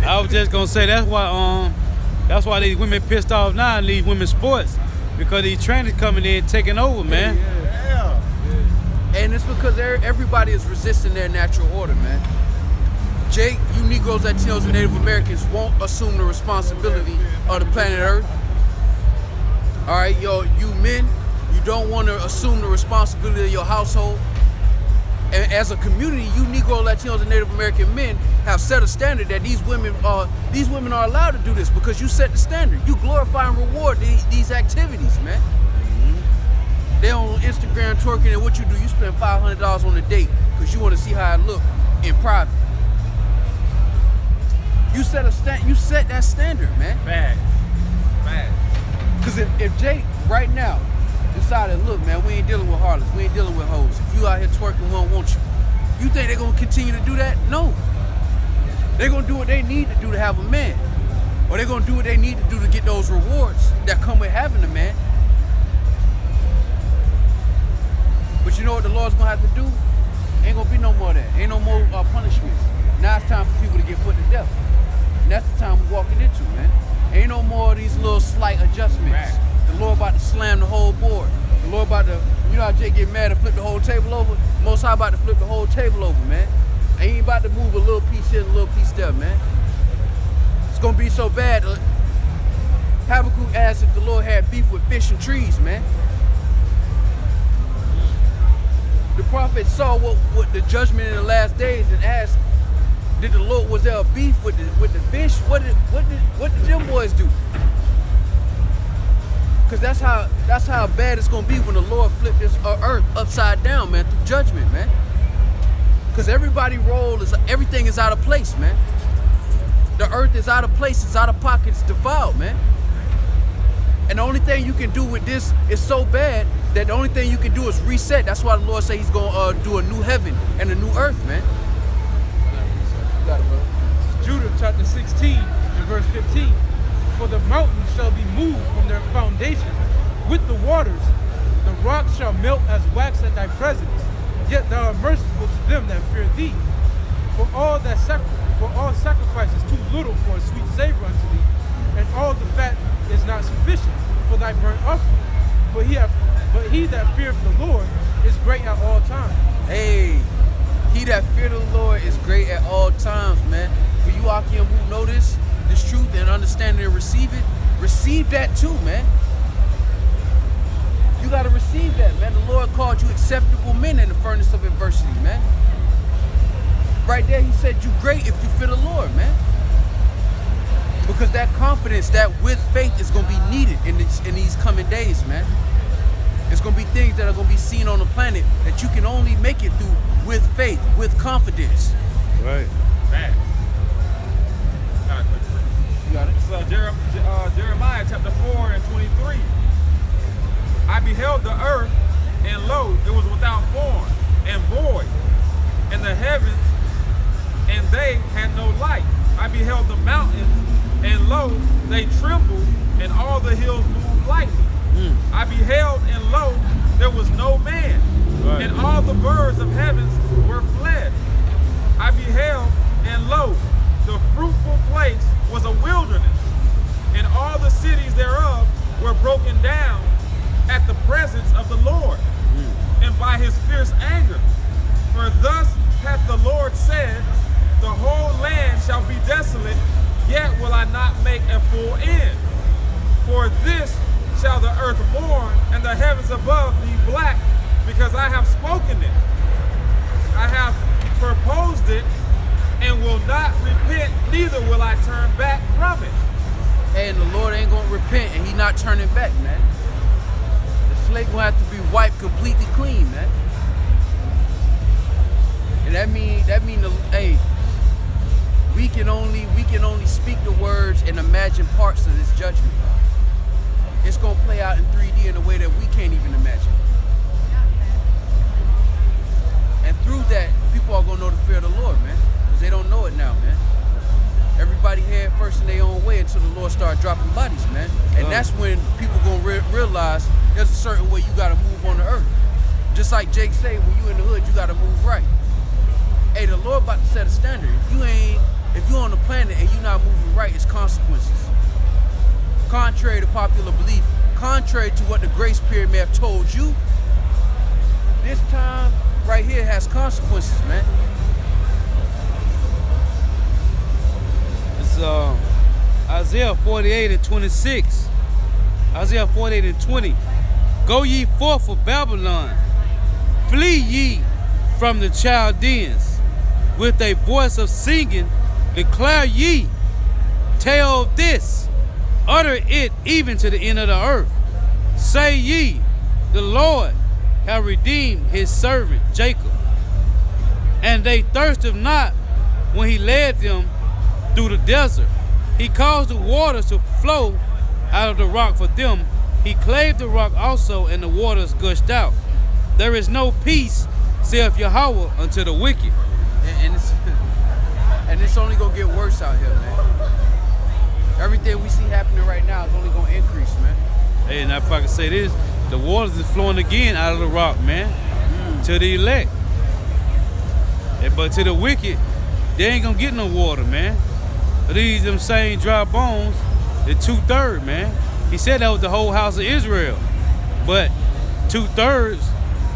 I was just gonna say that's why these women pissed off now in these women's sports. Because these trainers coming in taking over, man. Yeah. And it's because everybody is resisting their natural order, man. Jake, you Negroes, Latinos, and Native Americans won't assume the responsibility of the planet Earth. All right, you men, you don't want to assume the responsibility of your household. And as a community, you Negro, Latinos, and Native American men have set a standard that these women are allowed to do this because you set the standard. You glorify and reward these activities, man. They on Instagram twerking, and what you do, you spend $500 on a date because you want to see how it look in private. You set that standard, man. Facts. Because if Jake right now decided, look, man, we ain't dealing with harlots, we ain't dealing with hoes. If you out here twerking, we don't want you. You think they're gonna continue to do that? No. They're gonna do what they need to do to have a man. Or they're gonna do what they need to do to get those rewards that come with having a man. But you know what the Lord's gonna have to do? Ain't gonna be no more of that. Ain't no more punishments. Now it's time for people to get put to death. And that's the time we're walking into, man. Ain't no more of these little slight adjustments. Right. The Lord about to slam the whole board. The Lord about to, you know how Jake get mad and flip the whole table over? Most High about to flip the whole table over, man. Ain't about to move a little piece here and a little piece there, man. It's gonna be so bad. Habakkuk asked if the Lord had beef with fish and trees, man. The prophet saw what the judgment in the last days and asked, was there a beef with the fish? What did them boys do? Because that's how bad it's gonna be when the Lord flipped this earth upside down, man, through judgment, man. Because everything is out of place, man. The earth is out of place, it's out of pocket, it's defiled, man. And the only thing you can do with this is so bad that the only thing you can do is reset. That's why the Lord said he's gonna do a new heaven and a new earth, man. Judah chapter 16 and verse 15. For the mountains shall be moved from their foundation with the waters. The rocks shall melt as wax at thy presence. Yet thou art merciful to them that fear thee. For all sacrifice is too little for a sweet savor unto thee, and all the fat is not sufficient for thy burnt offering. But he that feareth the Lord is great at all times. Hey, he that fear the Lord is great at all times, man. For you, Akim, who know this truth and understand it and receive that too, man. You gotta receive that, man. The Lord called you acceptable men in the furnace of adversity, man. Right there, he said you great if you fear the Lord, man. Because that confidence, that with faith is gonna be needed in these coming days, man. It's gonna be things that are gonna be seen on the planet that you can only make it through with faith, with confidence. Right. Facts. You got it? So Jeremiah chapter 4 and 23. I beheld the earth, and lo, it was without form and void, and the heavens, and they had no light. I beheld the mountains, and lo, they trembled, and all the hills moved lightly. I beheld, and lo, there was no man, Right. and all the birds of heavens were fled. I beheld, and lo, the fruitful place was a wilderness, and all the cities thereof were broken down, at the presence of the Lord, and by his fierce anger. For thus hath the Lord said, the whole land shall be desolate, yet will I not make a full end. For this shall the earth mourn, and the heavens above be black, because I have spoken it. I have proposed it, and will not repent, neither will I turn back from it. And the Lord ain't gonna repent, and he not turning back, man. The slate gonna have to be wiped completely clean, man. And that mean hey, we can only speak the words and imagine parts of this judgment. It's gonna play out in 3D in a way that we can't even imagine. And through that, people are gonna know the fear of the Lord, man, because they don't know it now, man. Everybody head first in their own way until the Lord start dropping bodies, man. And that's when people gonna realize there's a certain way you gotta move on the earth. Just like Jake say, when you in the hood, you gotta move right. Hey, the Lord about to set a standard. If you're on the planet and you're not moving right, it's consequences. Contrary to popular belief, contrary to what the grace period may have told you, this time right here has consequences, man. It's Isaiah 48:26. Isaiah 48:20. Go ye forth for Babylon, flee ye from the Chaldeans. With a voice of singing, declare ye, tell this, utter it even to the end of the earth. Say ye, the Lord hath redeemed his servant Jacob. And they thirsted not when he led them through the desert. He caused the waters to flow out of the rock for them. He clave the rock also, and the waters gushed out. There is no peace, saith Yahweh, unto the wicked. And it's only gonna get worse out here, man. Everything we see happening right now is only gonna increase, man. Hey, and if I can say this, the waters is flowing again out of the rock, man, to the elect. But to the wicked, they ain't gonna get no water, man. These them same dry bones, the 2/3, man. He said that was the whole house of Israel, but 2/3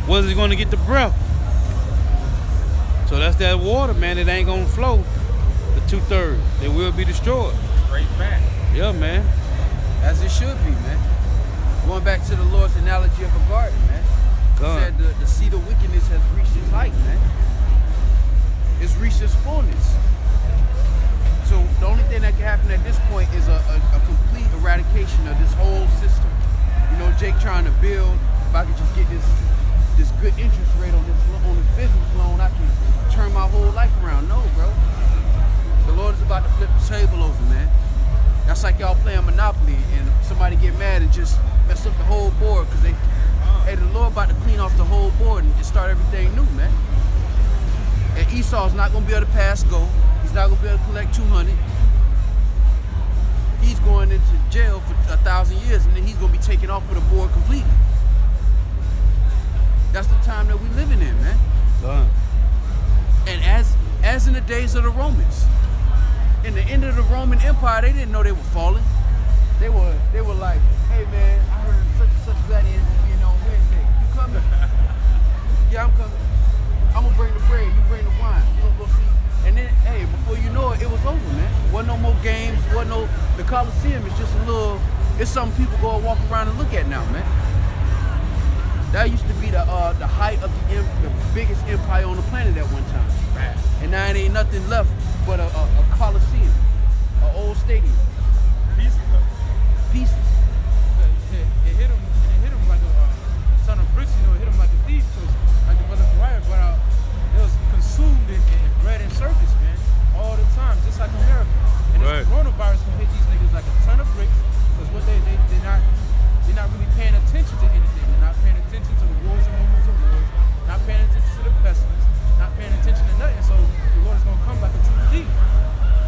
wasn't gonna get the breath. So that's that water, man. It ain't gonna flow. The 2/3, they will be destroyed. Straight fact. Yeah, man. As it should be, man. Going back to the Lord's analogy of a garden, man. He said the seed of wickedness has reached its height, man. It's reached its fullness. So the only thing that can happen at this point is a complete eradication of this whole system. You know, Jake trying to build, if I could just get this good interest rate on this business loan, I can turn my whole life around. No, bro. The Lord is about to flip the table over, man. That's like y'all playing Monopoly and somebody get mad and just mess up the whole board because hey, the Lord about to clean off the whole board and start everything new, man. And Esau's not gonna be able to pass go. He's not gonna be able to collect 200. He's going into jail for 1,000 years, and then he's gonna be taken off of the board completely. That's the time that we're living in, man. And as in the days of the Romans, in the end of the Roman Empire, they didn't know they were falling. They were like, hey man, I heard such and such gladiator being on Wednesday. You coming? Yeah, I'm coming. I'm gonna bring the bread, you bring the wine. We'll go see. And then, hey, before you know it, it was over, man. Wasn't no more games, the Coliseum is just it's something people go and walk around and look at now, man. That used to be the height of the biggest empire on the planet at one time. Fact. And now it ain't nothing left but a Coliseum, an old stadium. Pieces of it. Pieces. It hit him like a ton of bricks, you know, it hit him like a thief, because like the brother Pariah brought out, it was consumed in bread and circus, man, all the time, just like America. And this coronavirus gonna hit these niggas like a ton of bricks, because what they're not really paying attention to anything. They're not paying attention to the wars and rumors of wars, not paying attention to the pestilence, not paying attention to nothing. So the Lord is gonna come like a true thief.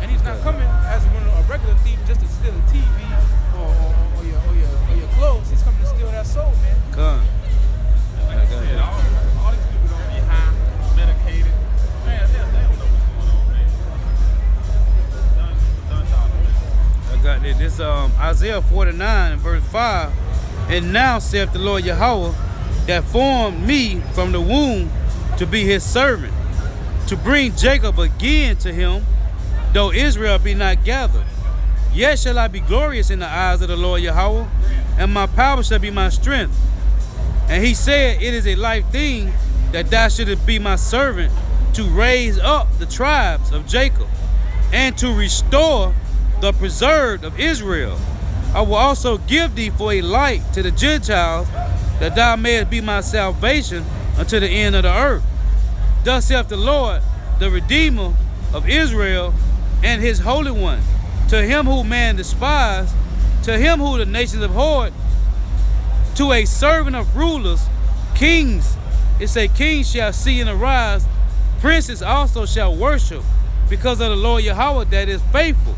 And he's not coming as a regular thief just to steal a TV or your clothes. He's coming to steal that soul, man. Come. Like I said, all these people don't be high, medicated. Man, they don't know what's going on, man. Done, I got this Isaiah 49 verse 5 And now saith the Lord Yahweh, that formed me from the womb to be his servant, to bring Jacob again to him, though Israel be not gathered. Yet shall I be glorious in the eyes of the Lord Yahweh, and my power shall be my strength. And he said, it is a life thing that thou shouldest be my servant, to raise up the tribes of Jacob, and to restore the preserved of Israel. I will also give thee for a light to the Gentiles, that thou mayest be my salvation unto the end of the earth. Thus saith the Lord, the Redeemer of Israel, and his Holy One. To him who man despised, to him who the nations abhorred, to a servant of rulers, kings. It say, kings shall see and arise, princes also shall worship, because of the Lord Yahweh that is faithful,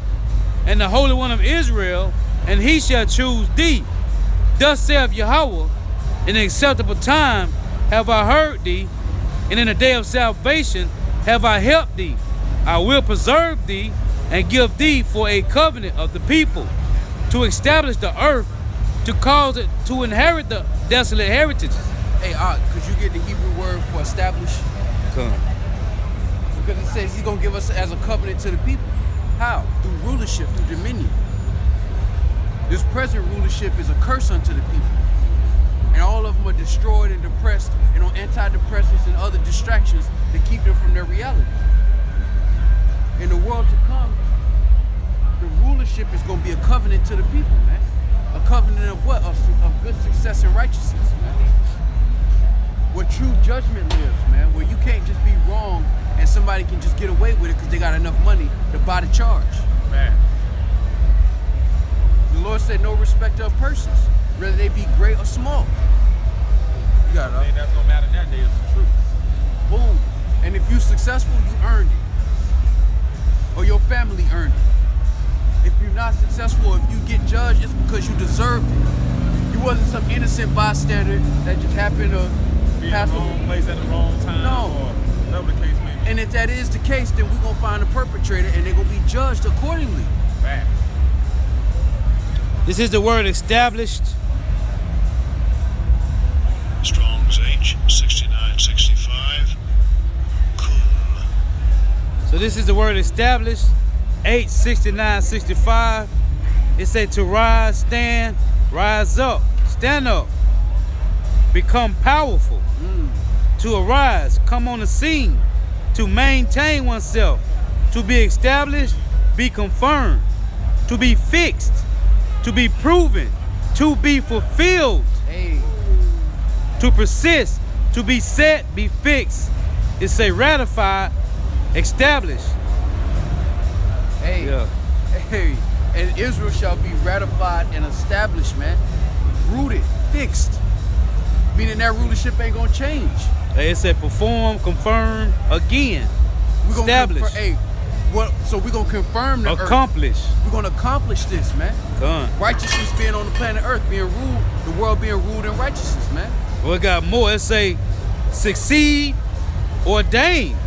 and the Holy One of Israel, and he shall choose thee. Thus saith Yahweh, in an acceptable time have I heard thee, and in the day of salvation have I helped thee. I will preserve thee, and give thee for a covenant of the people, to establish the earth, to cause it to inherit the desolate heritages. Hey, could you get the Hebrew word for establish? Come. Because it says he's going to give us as a covenant to the people. How? Through rulership, through dominion. This present rulership is a curse unto the people. And all of them are destroyed and depressed and on antidepressants and other distractions to keep them from their reality. In the world to come, the rulership is going to be a covenant to the people, man. A covenant of what? Of good success and righteousness, man. Where true judgment lives, man. Where you can't just be wrong and somebody can just get away with it because they got enough money to buy the charge. Man. The Lord said no respect of persons, whether they be great or small. You got it, I mean, that's no matter that day, it's the truth. boom. And if you're successful, you earned it. Or your family earned it. If you're not successful, if you get judged, it's because you deserved it. You wasn't some innocent bystander that just happened to Be in pass the wrong place at the wrong time. No. Or whatever the case may be. And if that is the case, then we're going to find a perpetrator and they're going to be judged accordingly. Facts. This is the word established. Strong's H 6965. Cool. So this is the word established. 86965. It said to rise, stand, rise up, stand up, become powerful, to arise, come on the scene, to maintain oneself, to be established, be confirmed, to be fixed, to be proven, to be fulfilled, Hey, to persist, to be set, be fixed. It say ratified, established. hey, Yeah. hey. And Israel shall be ratified and established, man. Rooted, fixed. Meaning that rulership ain't gonna change. It said perform, confirm, again, We're gonna establish, so we're gonna confirm the earth. accomplish. We're gonna accomplish this, man. Done. Righteousness being on the planet Earth, being ruled, the world being ruled in righteousness, man. Well, it got more. It say succeed, ordain,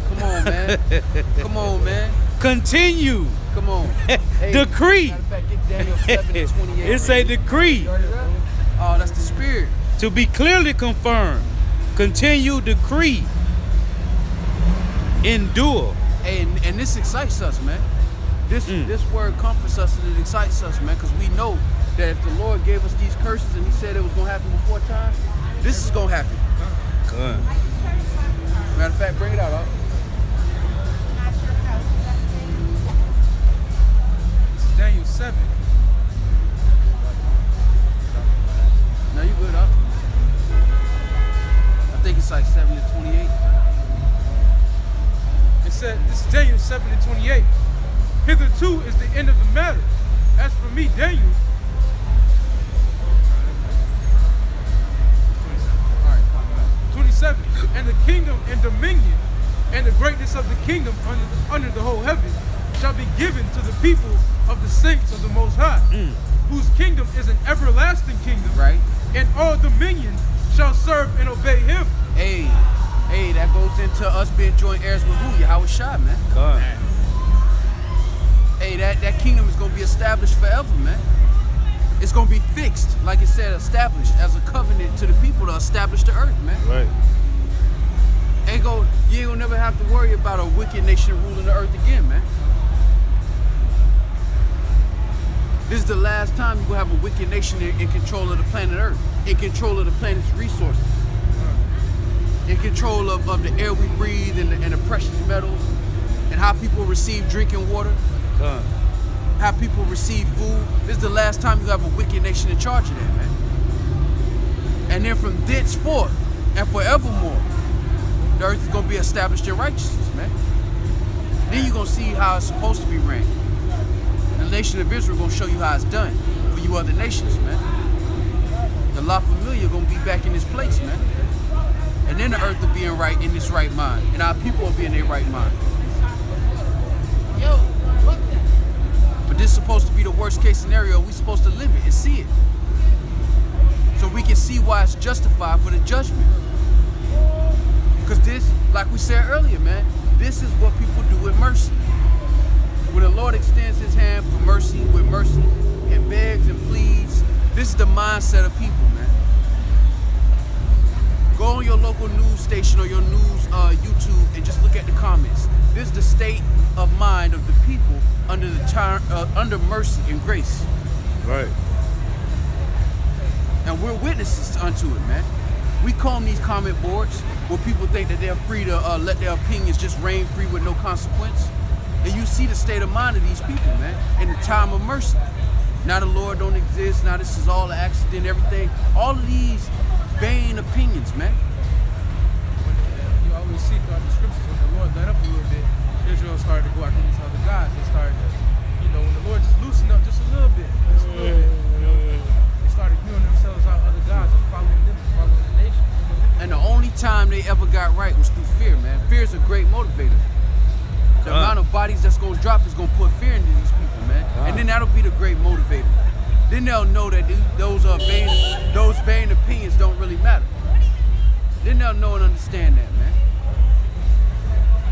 Come on, man. Come on, man. continue, Come on. Hey, decree. matter of fact, get Daniel 7 and 28. It say decree, Oh, that's the spirit. to be clearly confirmed, continue, decree, endure. Hey, and this excites us, man. This word comforts us and it excites us, man, because we know that if the Lord gave us these curses and he said it was going to happen before time, this is going to happen. Good. Matter of fact, bring it out, huh? This is Daniel 7. No, you good, huh? I think it's like 7 to 28. It said, this is Daniel 7 and 28. Hitherto is the end of the matter. As for me, Daniel. All right, 27. And the kingdom and dominion and the greatness of the kingdom under the whole heaven shall be given to the people of the saints of the Most High, whose kingdom is an everlasting kingdom, Right? and all dominions shall serve and obey him. Hey, that goes into us being joint heirs with who? Yahweh Shai, man. Good. Hey, that kingdom is going to be established forever, man. It's gonna be fixed, like it said, established as a covenant to the people to establish the earth, man. Right. You ain't gonna never have to worry about a wicked nation ruling the earth again, man. This is the last time you will have a wicked nation in control of the planet Earth, in control of the planet's resources, in control of the air we breathe and the precious metals, and how people receive drinking water, how people receive food. This is the last time you have a wicked nation in charge of that, man. And then from thenceforth and forevermore, the earth is gonna be established in righteousness, man. Then you're gonna see how it's supposed to be ran. The nation of Israel gonna show you how it's done for you other nations, man. The La Familia gonna be back in this place, man. And then the earth will be in its right mind, and our people will be in their right mind. But this is supposed to be the worst case scenario. We're supposed to live it and see it, so we can see why it's justified for the judgment. Because this, like we said earlier, man, this is what people do with mercy. When the Lord extends his hand for mercy with mercy and begs and pleads, this is the mindset of people, man. Go on your local news station or your news YouTube and just look at the comments. This is the state of mind of the people under under mercy and grace. Right. And we're witnesses unto it, man. We comb these comment boards where people think that they're free to let their opinions just reign free with no consequence. And you see the state of mind of these people, man, in the time of mercy. Now the Lord don't exist, now this is all an accident, everything. All of these vain opinions, man. You always see throughout the scriptures when the Lord let up a little bit, Israel started to go after these other gods. They started to, when the Lord just loosened up just a little bit, they started viewing themselves out other gods and following them, and following the nation. And the only time they ever got right was through fear, man. Fear is a great motivator. The amount of bodies that's gonna drop is gonna put fear into these people, man. And then that'll be the great motivator. Then they'll know that those vain opinions don't really matter. Then they'll know and understand that, man.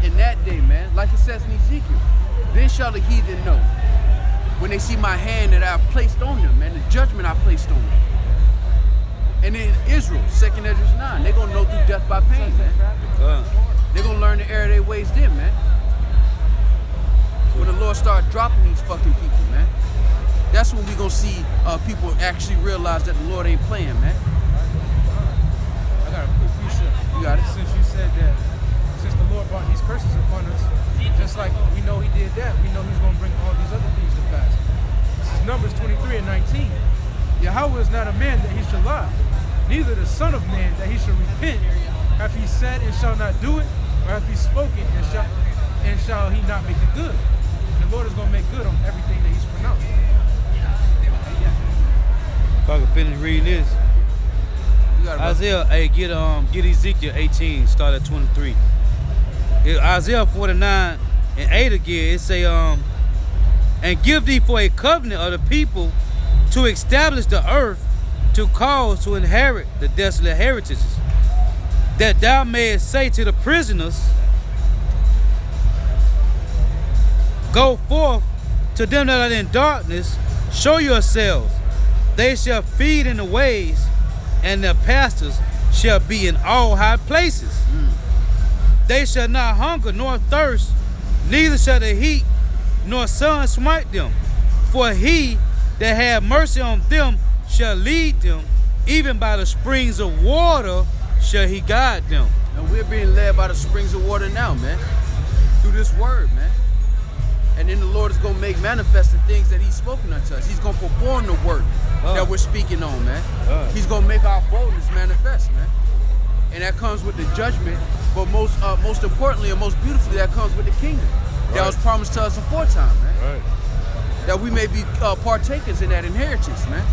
In that day, man, like it says in Ezekiel, then shall the heathen know when they see my hand that I've placed on them, man, the judgment I placed on them. And in Israel, 2nd Esdras 9, they're gonna know through death by pain, man. They're gonna learn the error of their ways then, man. When the Lord start dropping these fucking people, man, that's when we gonna see people actually realize that the Lord ain't playing, man. I got a quick precept. You got it. Since you said that, since the Lord brought these curses upon us, just like we know he did that, we know he's gonna bring all these other things to pass. This is Numbers 23 and 19. Yahweh is not a man that he should lie, neither the son of man that he should repent. Hath he said and shall not do it, or hath he spoken and shall he not make it good? The Lord is going to make good on everything that he's pronounced. If I can finish reading this. You got it, bro. Isaiah, hey, get Ezekiel 18, start at 23. Isaiah 49 and 8 again, it say, and give thee for a covenant of the people to establish the earth, to cause to inherit the desolate heritages, that thou mayest say to the prisoners, go forth, to them that are in darkness, show yourselves. They shall feed in the ways, and their pastors shall be in all high places. They shall not hunger nor thirst, neither shall the heat nor sun smite them. For he that hath mercy on them shall lead them, even by the springs of water shall he guide them. And we're being led by the springs of water now, man, through this word, man. And then the Lord is going to make manifest the things that he's spoken unto us. He's going to perform the work that we're speaking on, man. He's going to make our boldness manifest, man. And that comes with the judgment, but most importantly and most beautifully, that comes with the kingdom that was promised to us aforetime, man. That we may be partakers in that inheritance, man.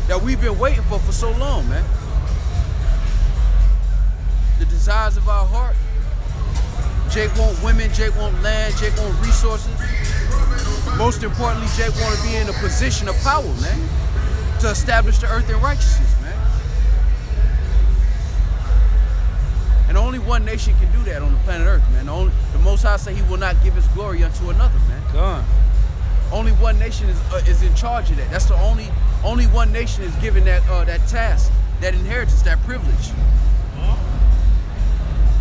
That we've been waiting for so long, man. The desires of our heart. Jake want women, Jake want land, Jake want resources. Most importantly, Jake want to be in a position of power, man, to establish the earth in righteousness, man. And only one nation can do that on the planet Earth, man. The Most High say he will not give his glory unto another, man. God. Only one nation is in charge of that. That's the only Only one nation is given that task, that inheritance, that privilege.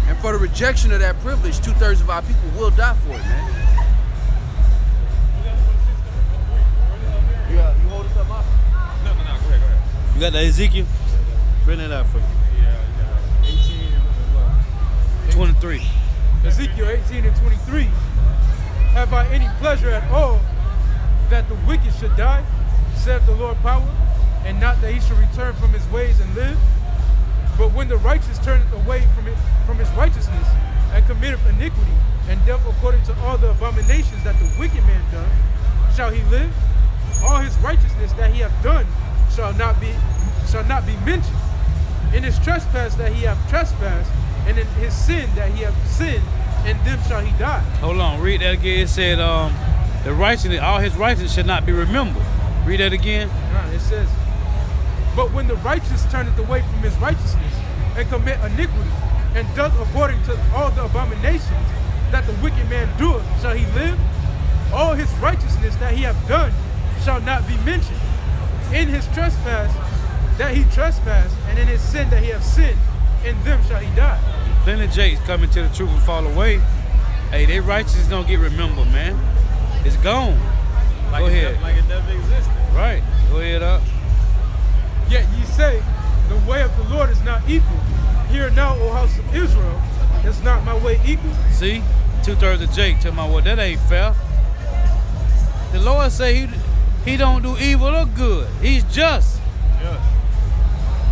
And for the rejection of that privilege, 2/3 of our people will die for it, man. You holding something up? No, go ahead. You got that Ezekiel? Bring that out for you. Yeah. 18 and 23. Ezekiel 18 and 23. Have I any pleasure at all that the wicked should die, saith the Lord power, and not that he should return from his ways and live? But when the righteous turneth away from his righteousness, and committeth iniquity, and doth according to all the abominations that the wicked man done, shall he live? All his righteousness that he hath done shall not be mentioned. In his trespass that he hath trespassed, and in his sin that he hath sinned, in them shall he die. Hold on, read that again. It said, the righteousness, all his righteousness should not be remembered. Read that again. It says, but when the righteous turneth away from his righteousness, and commit iniquity, and doth according to all the abominations that the wicked man doeth, shall he live? All his righteousness that he hath done shall not be mentioned. In his trespass that he trespassed, and in his sin that he hath sinned, in them shall he die. Plenty of jakes coming to the truth and fall away. Hey, their righteousness don't get remembered, man. It's gone. Like Go ahead. Like it never existed. Right. Go ahead up. Yet ye say, the way of the Lord is not equal. Hear now, O house of Israel, is not my way equal? See? 2/3 of Jake tell me, well, that ain't fair. The Lord say he don't do evil or good. He's just. Yes.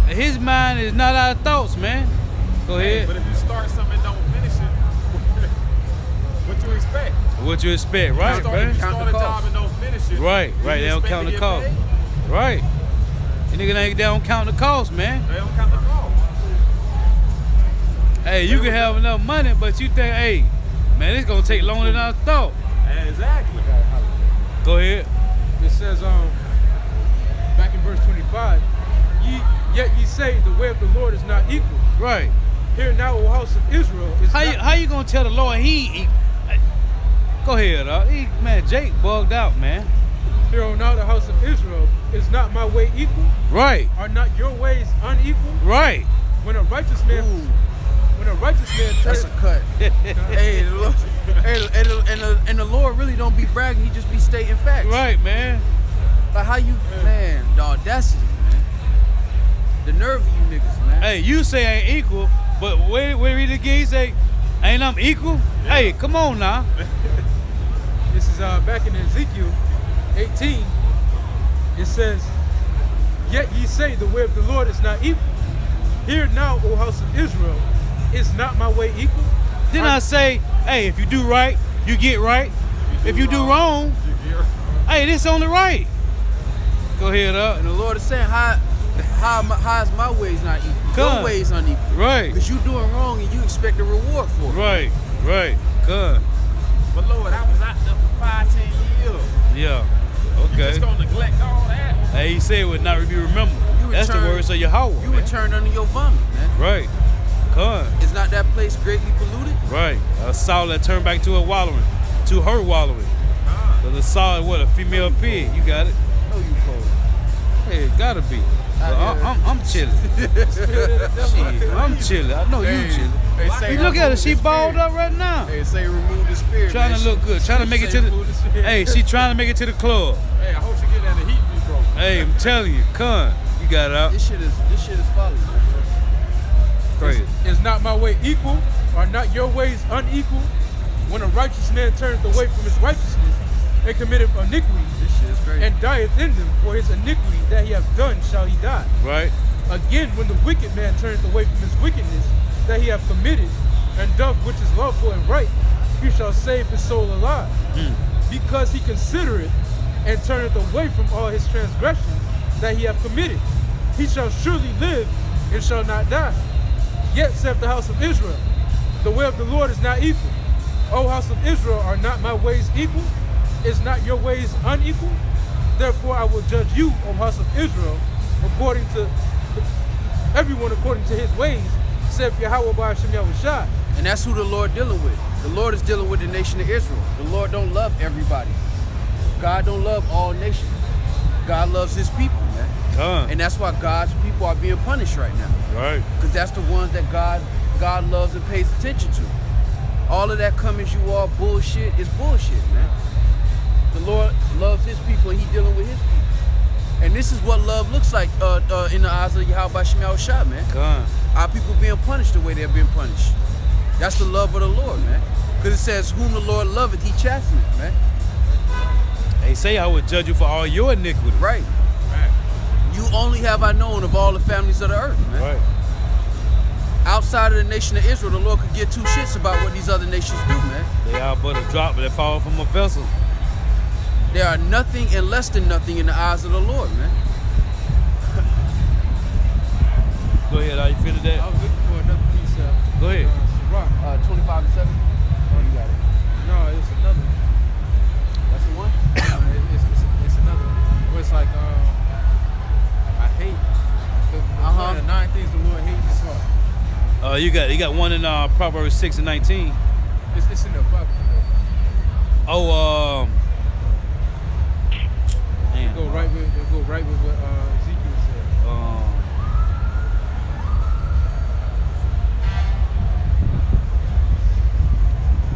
And his mind is not our thoughts, man. Go ahead. But if you start something and don't finish it, what you expect? What you expect, right, You man? start a job and don't finish it. Right. you They don't expect count to the get cost. paid? Right. And they don't count the cost, man. They don't count the cost. Hey, you can have enough money, but you think, hey, man, it's gonna take longer than I thought. Exactly. Go ahead. It says, back in verse 25, yet ye say, the way of the Lord is not equal. Right. Hear now, O house of Israel, is How you gonna tell the Lord he go ahead, man, Jake bugged out, man. Hear now, the house of Israel, is not my way equal? Right. Are not your ways unequal? Right. When a righteous man, That's a cut. Hey, the Lord, and the Lord really don't be bragging. He just be stating facts. Right, man. Like how you, man, the audacity, man. The nerve of you niggas, man. Hey, you say ain't equal, but wait, read it again. You say, ain't I'm equal? Hey, come on now. This is back in Ezekiel 18. It says, yet ye say, the way of the Lord is not equal. Hear now, O house of Israel, is not my way equal? Then I say, hey, if you do right, you get right. If you do wrong, hey, this on the right. Go ahead up. And the Lord is saying, how is my ways not equal? Come. Your ways unequal. Right. Because you doing wrong and you expect a reward for it. Right. Good. But Lord, I was out there for 5-10 years. Yeah. You Okay. just gonna neglect all that? Hey, he said it would not be remembered. That's the words of Yahweh. You man. return under your vomit, man. Right. Good. Is not that place greatly polluted? Right. A sow that turned back to her wallowing. So the sow is what? A female pig. You got it. No, you cold. Hey, it gotta be. I'm chilling. Shit, I'm chilling. I know you chilling. Hey, say You look at her. remove She the balled spirit. up right now. Hey, say remove the spirit. Trying man. to look good. Trying to make it to the. Hey, she trying to make it to the club. Hey, I hope she get that the heat be broke. Hey, I'm telling you, come. You got it out. This shit is folly. Crazy. Is not my way equal? Are not your ways unequal? When a righteous man turneth away from his righteousness, and committeth iniquity, This shit is crazy. and dieth in them, for his iniquity that he hath done shall he die. Right. Again, when the wicked man turneth away from his wickedness that he hath committed, and doth which is lawful and right, he shall save his soul alive. Because he considereth and turneth away from all his transgressions that he hath committed, he shall surely live and shall not die. Yet saith the house of Israel, the way of the Lord is not equal. O house of Israel, are not my ways equal? Is not your ways unequal? Therefore I will judge you, O house of Israel, according to everyone according to his ways, saith Yahweh by Hashem Yahushua. And that's who the Lord dealing with. The Lord is dealing with the nation of Israel. The Lord don't love everybody. God don't love all nations. God loves his people, man. Come. And that's why God's people are being punished right now. Right. Because that's the ones that God loves and pays attention to. All of that come as you are bullshit is bullshit, man. The Lord loves his people and he dealing with his people. And this is what love looks like in the eyes of Yahweh Shemel Shah, man. Come. Our people being punished the way they're being punished. That's the love of the Lord, man. Because it says, whom the Lord loveth, he chasteneth, man. They say I would judge you for all your iniquity. Right. You only have I known of all the families of the earth, man. Right. Outside of the nation of Israel, the Lord could give two shits about what these other nations do, man. They are but a drop that fall from a vessel. They are nothing and less than nothing in the eyes of the Lord, man. Go ahead, are you feeling I that? was looking for another piece of Go ahead. Rock. 25 and 7. Oh, you got it. No, it's another one. That's the one? It's another one. Where it's like, I hate the 9 things the Lord hates his heart. You got one in Proverbs 6 and 19. It's in the Bible. Oh, It go right with what Ezekiel said.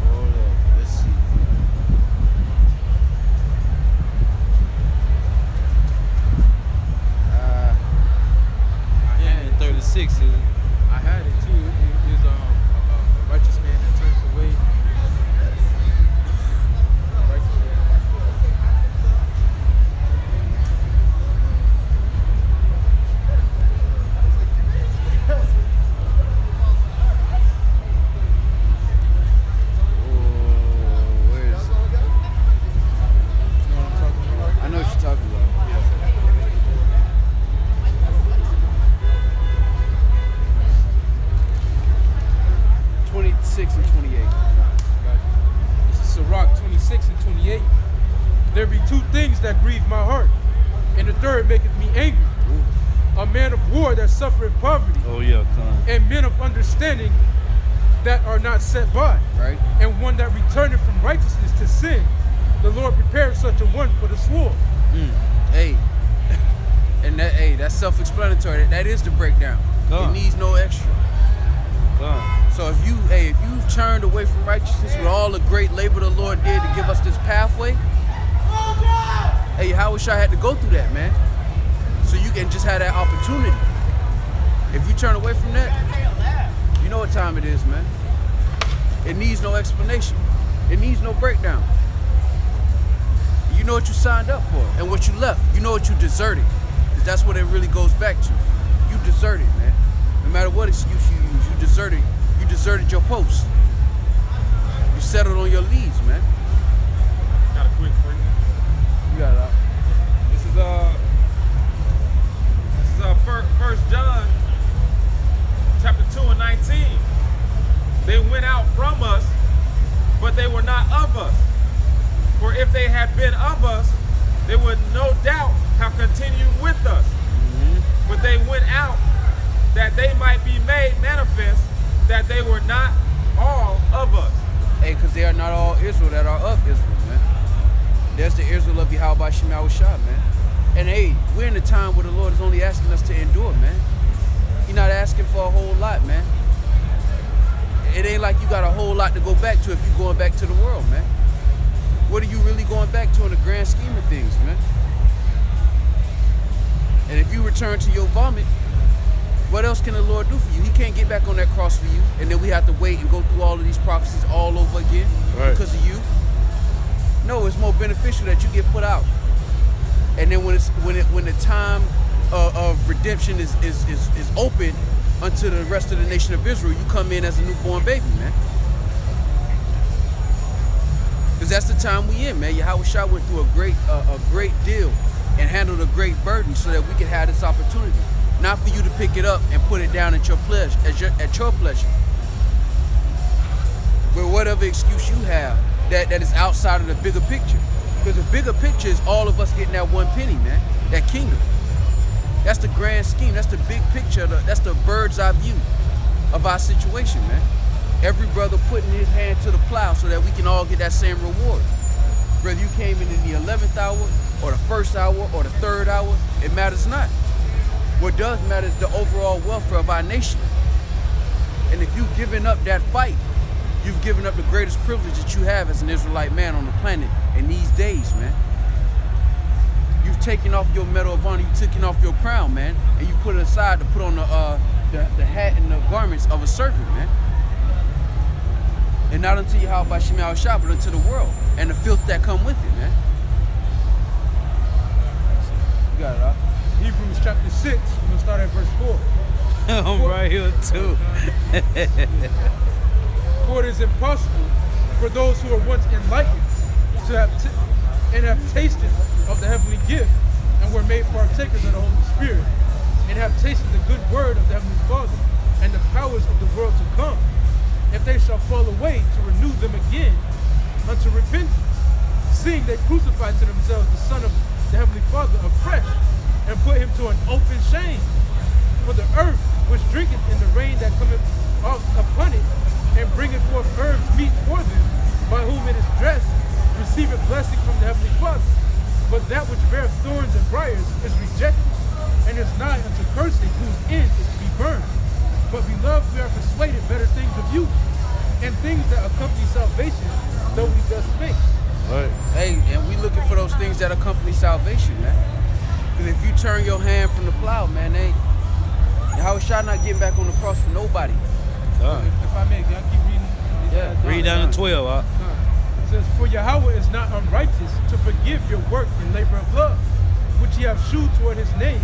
Hold up. Let's see. Yeah, 36. I had it too. It is a righteous man that turns away. Righteous man. Where is it? You know what I'm talking about? I know what you're talking about. 26 and 28. This is Sirach 26 and 28. There be two things that grieve my heart, and the third maketh me angry. A man of war that suffereth poverty, Oh yeah, come. and men of understanding that are not set by, Right? and one that returneth from righteousness to sin. The Lord prepared such a one for the sword. Hey. And that's self-explanatory. That is the breakdown. Come. It needs no extra. Come. So if you've turned away from righteousness with all the great labor the Lord did to give us this pathway, hey, how wish I had to go through that, man? So you can just have that opportunity. If you turn away from that, you know what time it is, man. It needs no explanation. It needs no breakdown. You know what you signed up for and what you left. You know what you deserted. Because that's what it really goes back to. You deserted, man. No matter what excuse you use, you deserted. You deserted your post. You settled on your leads, man. Got a quick for you. You got it out. This is First John chapter 2 and 19. They went out from us, but they were not of us. For if they had been of us, they would no doubt have continued with us. But they went out that they might be made manifest that they were not all of us. Hey, because they are not all Israel that are of Israel, man. There's the Israel of Yahweh Shemel Shah, man. And hey, we're in a time where the Lord is only asking us to endure, man. He's not asking for a whole lot, man. It ain't like you got a whole lot to go back to if you're going back to the world, man. What are you really going back to in the grand scheme of things, man? And if you return to your vomit, what else can the Lord do for you? He can't get back on that cross for you, and then we have to wait and go through all of these prophecies all over again Right. because of you. No, it's more beneficial that you get put out. And then when the time of redemption is open unto the rest of the nation of Israel, you come in as a newborn baby, man. Because that's the time we in, man. Yahweh Shah went through a great deal and handled a great burden so that we could have this opportunity. Not for you to pick it up and put it down at your pleasure, at your pleasure. But whatever excuse you have that is outside of the bigger picture. Because the bigger picture is all of us getting that one penny, man. That kingdom. That's the grand scheme. That's the big picture. That's the bird's eye view of our situation, man. Every brother putting his hand to the plow so that we can all get that same reward. Whether you came in the 11th hour or the first hour or the third hour, it matters not. What does matter is the overall welfare of our nation. And if you've given up that fight, you've given up the greatest privilege that you have as an Israelite man on the planet in these days, man. You've taken off your Medal of Honor, you've taken off your crown, man, and you put it aside to put on the hat and the garments of a servant, man. And not unto Yahweh by Shema Shah, but unto the world and the filth that come with it, man. You got it, huh? Hebrews chapter 6, we're going to start at verse 4. I'm right here too. For it is impossible for those who are once enlightened to have have tasted of the heavenly gift and were made partakers of the Holy Spirit and have tasted the good word of the Heavenly Father and the powers of the world to come, if they shall fall away, to renew them again unto repentance, seeing they crucified to themselves the Son of the Heavenly Father afresh and put him to an open shame. For the earth which drinketh in the rain that cometh off upon it, and bringeth forth herbs meet for them, by whom it is dressed, receiveth blessing from the Heavenly Father. But that which beareth thorns and briars is rejected, and is nigh unto cursing, whose end is to be burned. But beloved, we are persuaded better things of you, and things that accompany salvation, though we thus speak. Right. Hey, and we looking for those things that accompany salvation, man. Because if you turn your hand from the plow, man, Yahweh Shah not getting back on the cross for nobody. If I may, can I keep reading? Yeah. Read down to 12, huh? It says, for Yahweh is not unrighteous to forgive your work and labor of love, which ye have shewed toward his name,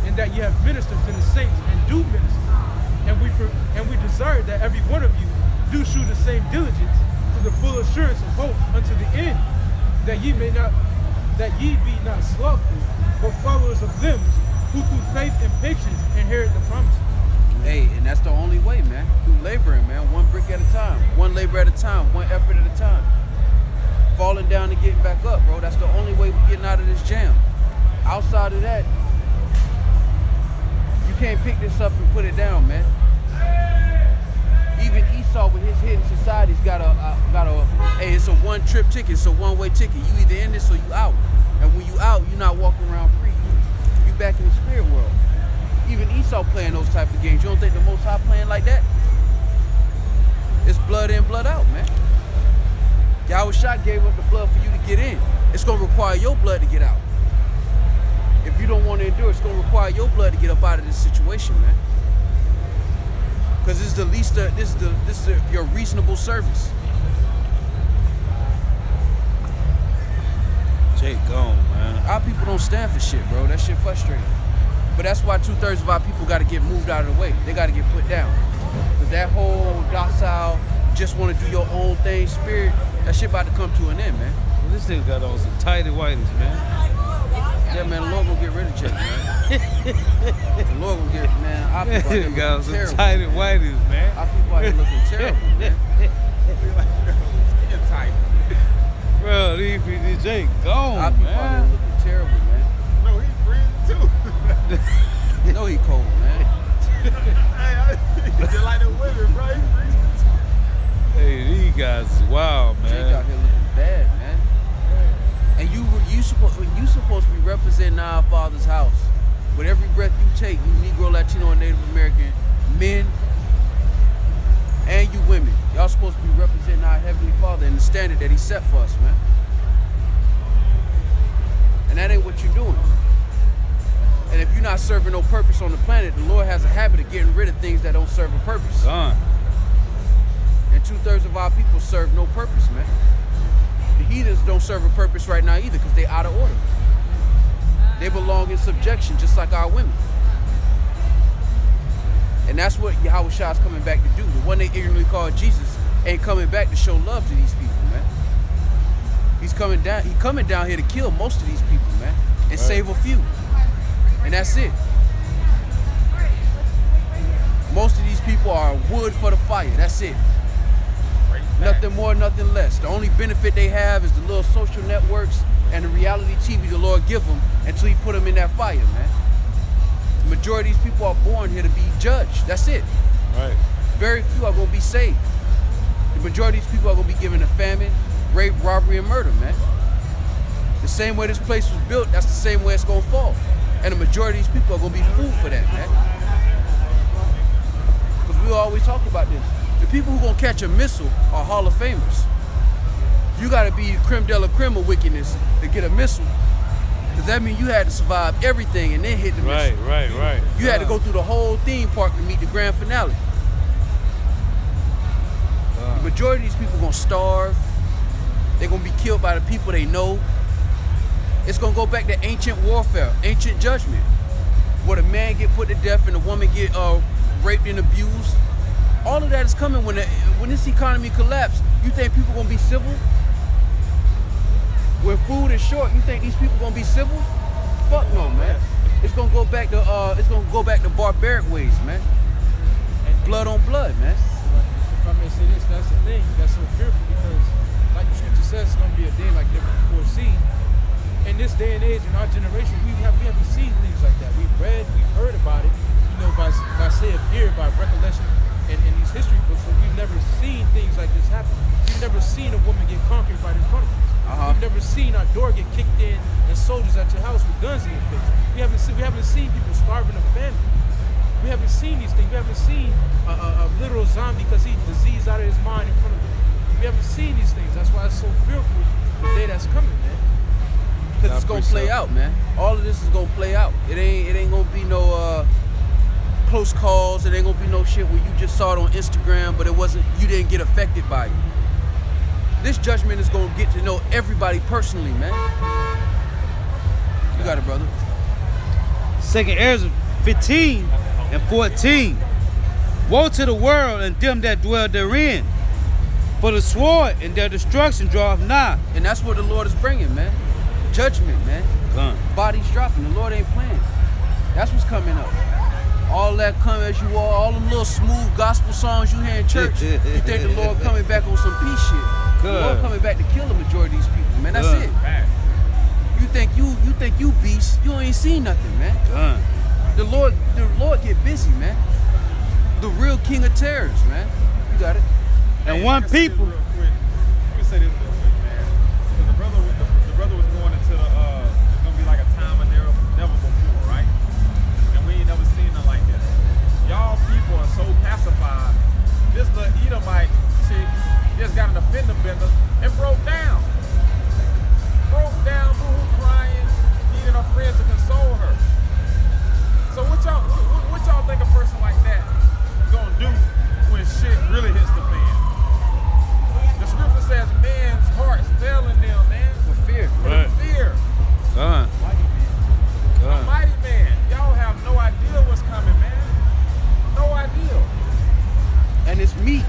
and that ye have ministered to the saints and do minister. And we desire that every one of you do shew the same diligence to the full assurance of hope unto the end, that ye be not slothful, but followers of them who through faith and patience inherit the promises. Hey, and that's the only way, man. Through laboring, man. One brick at a time. One labor at a time. One effort at a time. Falling down and getting back up, bro. That's the only way we're getting out of this jam. Outside of that, you can't pick this up and put it down, man. Even Esau with his hidden society's got hey, it's a one-trip ticket. It's a one-way ticket. You either in this or you out. And when you out, you're not walking around free. You back in the spirit world. Even Esau playing those type of games. You don't think the Most High playing like that? It's blood in, blood out, man. Yahweh Shah gave up the blood for you to get in. It's going to require your blood to get out. If you don't want to endure, it's going to require your blood to get up out of this situation, man. Because this is your reasonable service. Jake gone, man. Our people don't stand for shit, bro. That shit frustrating. But that's why 2/3 of our people got to get moved out of the way. They got to get put down. Because that whole docile, just want to do your own thing spirit, that shit about to come to an end, man. Well, this nigga got on some tighty whities, man. Yeah, man, the Lord gonna get rid of Jake, man. The Lord gonna get, man, our people out here got looking some terrible. tighty whities, man. Our people out here looking terrible, man. Skin tight. Bro, these Jake gone, Our people out here man. looking terrible, man. No, he's freezing too. You know he cold, man. Hey, just like the women, bro. He's freezing too. Hey, these guys is wild, Jake out man. here looking bad, man. And you supposed to be representing our Father's house. With every breath you take, you Negro, Latino, and Native American men and you women, y'all supposed to be representing our Heavenly Father and the standard that He set for us, man. And that ain't what you're doing. And if you're not serving no purpose on the planet, the Lord has a habit of getting rid of things that don't serve a purpose. Gone. And 2/3 of our people serve no purpose, man. The heathens don't serve a purpose right now either because they out of order. They belong in subjection just like our women. And that's what Yahweh Shah is coming back to do. The one they ignorantly call Jesus ain't coming back to show love to these people, man. He's coming down here to kill most of these people, man, and save a few. And that's it. Most of these people are wood for the fire. That's it. Nothing more, nothing less. The only benefit they have is the little social networks and the reality TV the Lord give them until He put them in that fire, man. The majority of these people are born here to be judged. That's it. Right. Very few are going to be saved. The majority of these people are going to be given a famine, rape, robbery, and murder, man. The same way this place was built, that's the same way it's going to fall. And the majority of these people are gonna be fooled for that, man. Because we always talk about this. The people who gonna catch a missile are Hall of Famers. You gotta be creme de la creme of wickedness to get a missile. Because that means you had to survive everything and then hit the missile. Right. You had to go through the whole theme park to meet the grand finale. The majority of these people gonna starve. They're gonna be killed by the people they know. It's gonna go back to ancient warfare, ancient judgment, where the man get put to death and the woman get raped and abused. All of that is coming when this economy collapse. You think people gonna be civil? When food is short, you think these people gonna be civil? Fuck no, man. It's gonna go back to barbaric ways, man. Blood on blood, man. If I may say this, that's the thing that's so fearful because, like the scripture says, it's gonna be a day like never before seen. In this day and age, in our generation, we haven't seen things like that. We've read, we've heard about it, by say of ear, by recollection in these history books, but we've never seen things like this happen. We've never seen a woman get conquered right in front of us. We've never seen our door get kicked in and soldiers at your house with guns in your face. We haven't seen people starving of famine. We haven't seen these things. We haven't seen a literal zombie because he's diseased out of his mind in front of us. We haven't seen these things. That's why it's so fearful the day that's coming, man. Because it's gonna play out, man. All of this is gonna play out. It ain't gonna be no close calls. It ain't gonna be no shit where you just saw it on Instagram, but you didn't get affected by it. This judgment is gonna get to know everybody personally, man. You got it, brother. 2nd Ezra 15 and 14. Woe to the world and them that dwell therein, for the sword and their destruction draweth nigh. And that's what the Lord is bringing, man. Judgment, man. Bodies dropping. The Lord ain't playing. That's what's coming up. All that come as you are, all them little smooth gospel songs you hear in church. You think the Lord coming back on some peace shit. The Lord coming back to kill the majority of these people, man. That's it. You think you beast, you ain't seen nothing, man. The Lord get busy, man. The real king of terrors, man. You got it. And one people. Let me say this real quick, man. Because the brother was going into it's gonna be like a time of never before, right? And we ain't never seen nothing like this. Y'all people are so pacified. This little Edomite chick just got an offender bender and broke down. Boo-hoo, crying, needing her friends to console her. So what y'all think a person like that gonna do when shit really hits the fan? The scripture says men's hearts failing them, man. For fear. For fear. A mighty man. Y'all have no idea what's coming, man. No idea. And it's meat.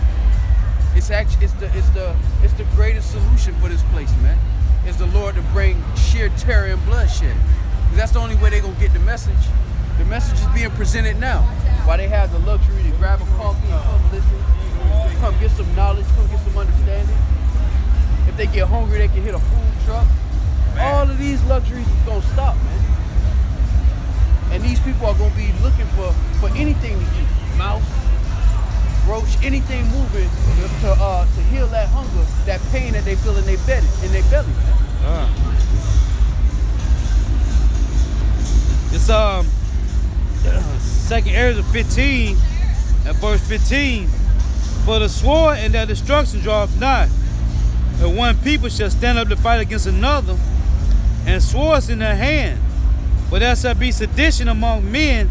It's the greatest solution for this place, man. Is the Lord to bring sheer terror and bloodshed. That's the only way they're gonna get the message. The message is being presented now. While they have the luxury to grab a coffee and come listen, come get some knowledge, come get some understanding. If they get hungry, they can hit a food truck. All of these luxuries is gonna stop, man. And these people are gonna be looking for anything to eat. Mouse, roach, anything moving to heal that hunger, that pain that they feel in their belly, man. It's 2nd Ezra 15 and verse 15. For the sword and their destruction draweth nigh, and one people shall stand up to fight against another, and swords in their hand. But there shall be sedition among men,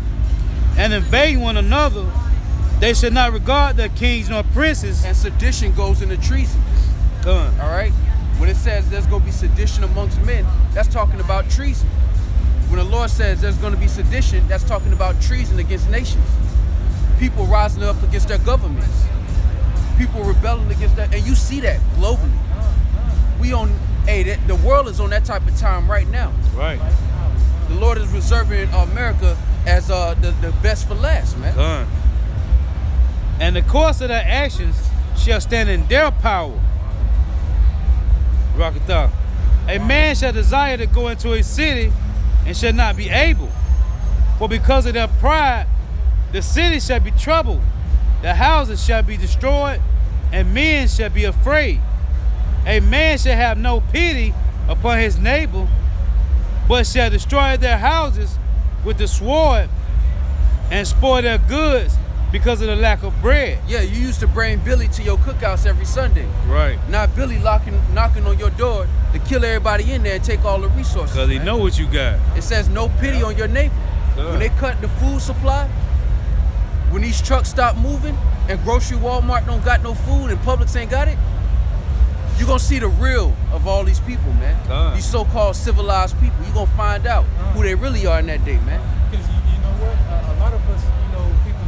and invading one another. They shall not regard their kings nor princes. And sedition goes into treason. All right? When it says there's going to be sedition amongst men, that's talking about treason. When the Lord says there's going to be sedition, that's talking about treason against nations. People rising up against their governments. People rebelling against that. And you see that globally. The world is on that type of time right now. Right. The Lord is reserving America as the best for last, man. And the course of their actions shall stand in their power. Rakatha. A man shall desire to go into a city and shall not be able. For because of their pride, the city shall be troubled, the houses shall be destroyed, and men shall be afraid. A man shall have no pity upon his neighbor, but shall destroy their houses with the sword and spoil their goods because of the lack of bread. Yeah, you used to bring Billy to your cookouts every Sunday. Right. Now Billy knocking on your door to kill everybody in there and take all the resources. Because he man. know what you got. It says no pity on your neighbor. Good. When they cut the food supply, when these trucks stop moving and grocery Walmart don't got no food and Publix ain't got it, you're gonna see the real of all these people, man. God. These so-called civilized people. You're gonna find out who they really are in that day, man. Because you know what? A lot of us, people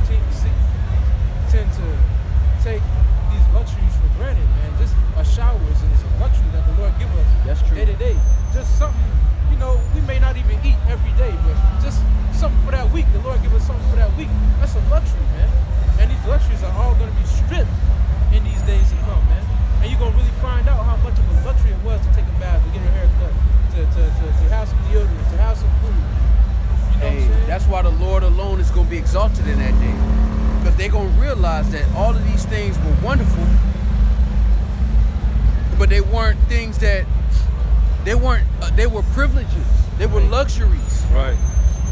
tend to take these luxuries for granted, man. Just a shower is a luxury that the Lord give us. That's true. Day to day. Just something, we may not even eat every day, but just something for that week. The Lord give us something for that week. That's a luxury, man. And these luxuries are all going to be stripped in these days to come, man. And you're going to really find out how much of a luxury it was to take a bath, to get a haircut, to have some deodorant, to have some food. You know what I'm saying? That's why the Lord alone is going to be exalted in that day. Because they're going to realize that all of these things were wonderful, but they weren't things that, they were privileges. They were luxuries. Right.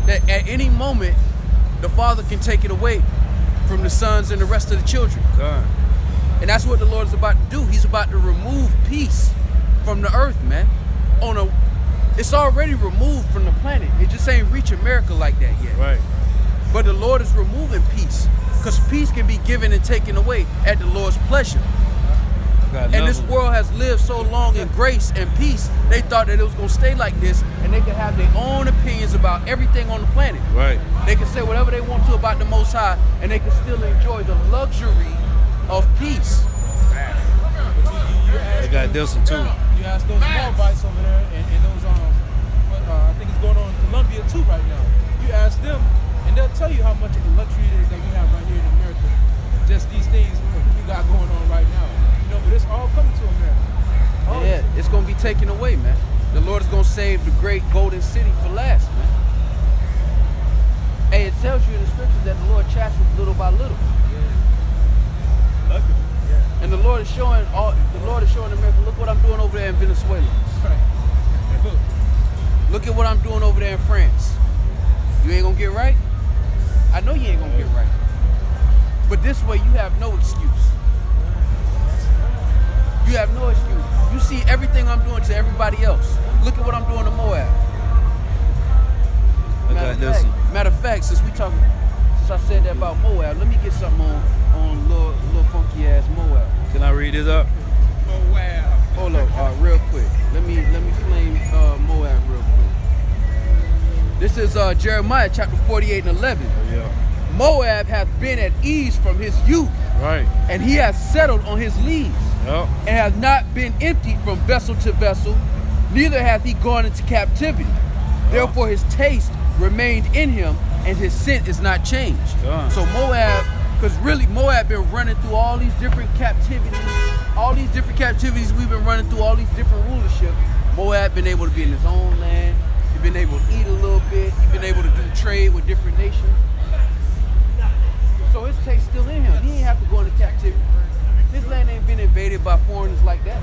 That at any moment, the Father can take it away from the sons and the rest of the children. God. And that's what the Lord is about to do. He's about to remove peace from the earth, man. It's already removed from the planet. It just ain't reach America like that yet. Right. But the Lord is removing peace. Because peace can be given and taken away at the Lord's pleasure. God And this love him. world has lived so long in grace and peace, they thought that it was going to stay like this and they could have their own opinions about everything on the planet. Right. They can say whatever they want to about the Most High and they can still enjoy the luxury of peace. They got this one too. You ask those Moabites over there and those, I think it's going on in Colombia too right now. You ask them and they'll tell you how much of the luxury it is that we have right here in America. Just these things we got going on right now. But it's all coming to America. Yeah, it's going to be taken away, man. The Lord is going to save the great golden city for last, man. Hey, it tells you in the scriptures that the Lord chastens little by little. And the Lord is showing America, look what I'm doing over there in Venezuela. Right. Look at what I'm doing over there in France. You ain't gonna get right? I know you ain't gonna get right. But this way you have no excuse. You have no excuse. You see everything I'm doing to everybody else. Look at what I'm doing to Moab. Matter of fact, since I said that about Moab, let me get something on little funky ass Moab. Can I read this up? Moab. Hold up, real quick. Let me flame Moab real quick. This is Jeremiah chapter 48 and 11. Yeah. Moab hath been at ease from his youth, Right. and he hath settled on his leaves, Yep. and hath not been emptied from vessel to vessel, neither hath he gone into captivity. Therefore his taste remained in him, and his scent is not changed. God. So Moab, because really Moab been running through all these different captivities, we've been running through all these different rulerships. Moab been able to be in his own land. He's been able to eat a little bit. He's been able to do trade with different nations. So his taste still in him. He ain't have to go into captivity. His land ain't been invaded by foreigners like that.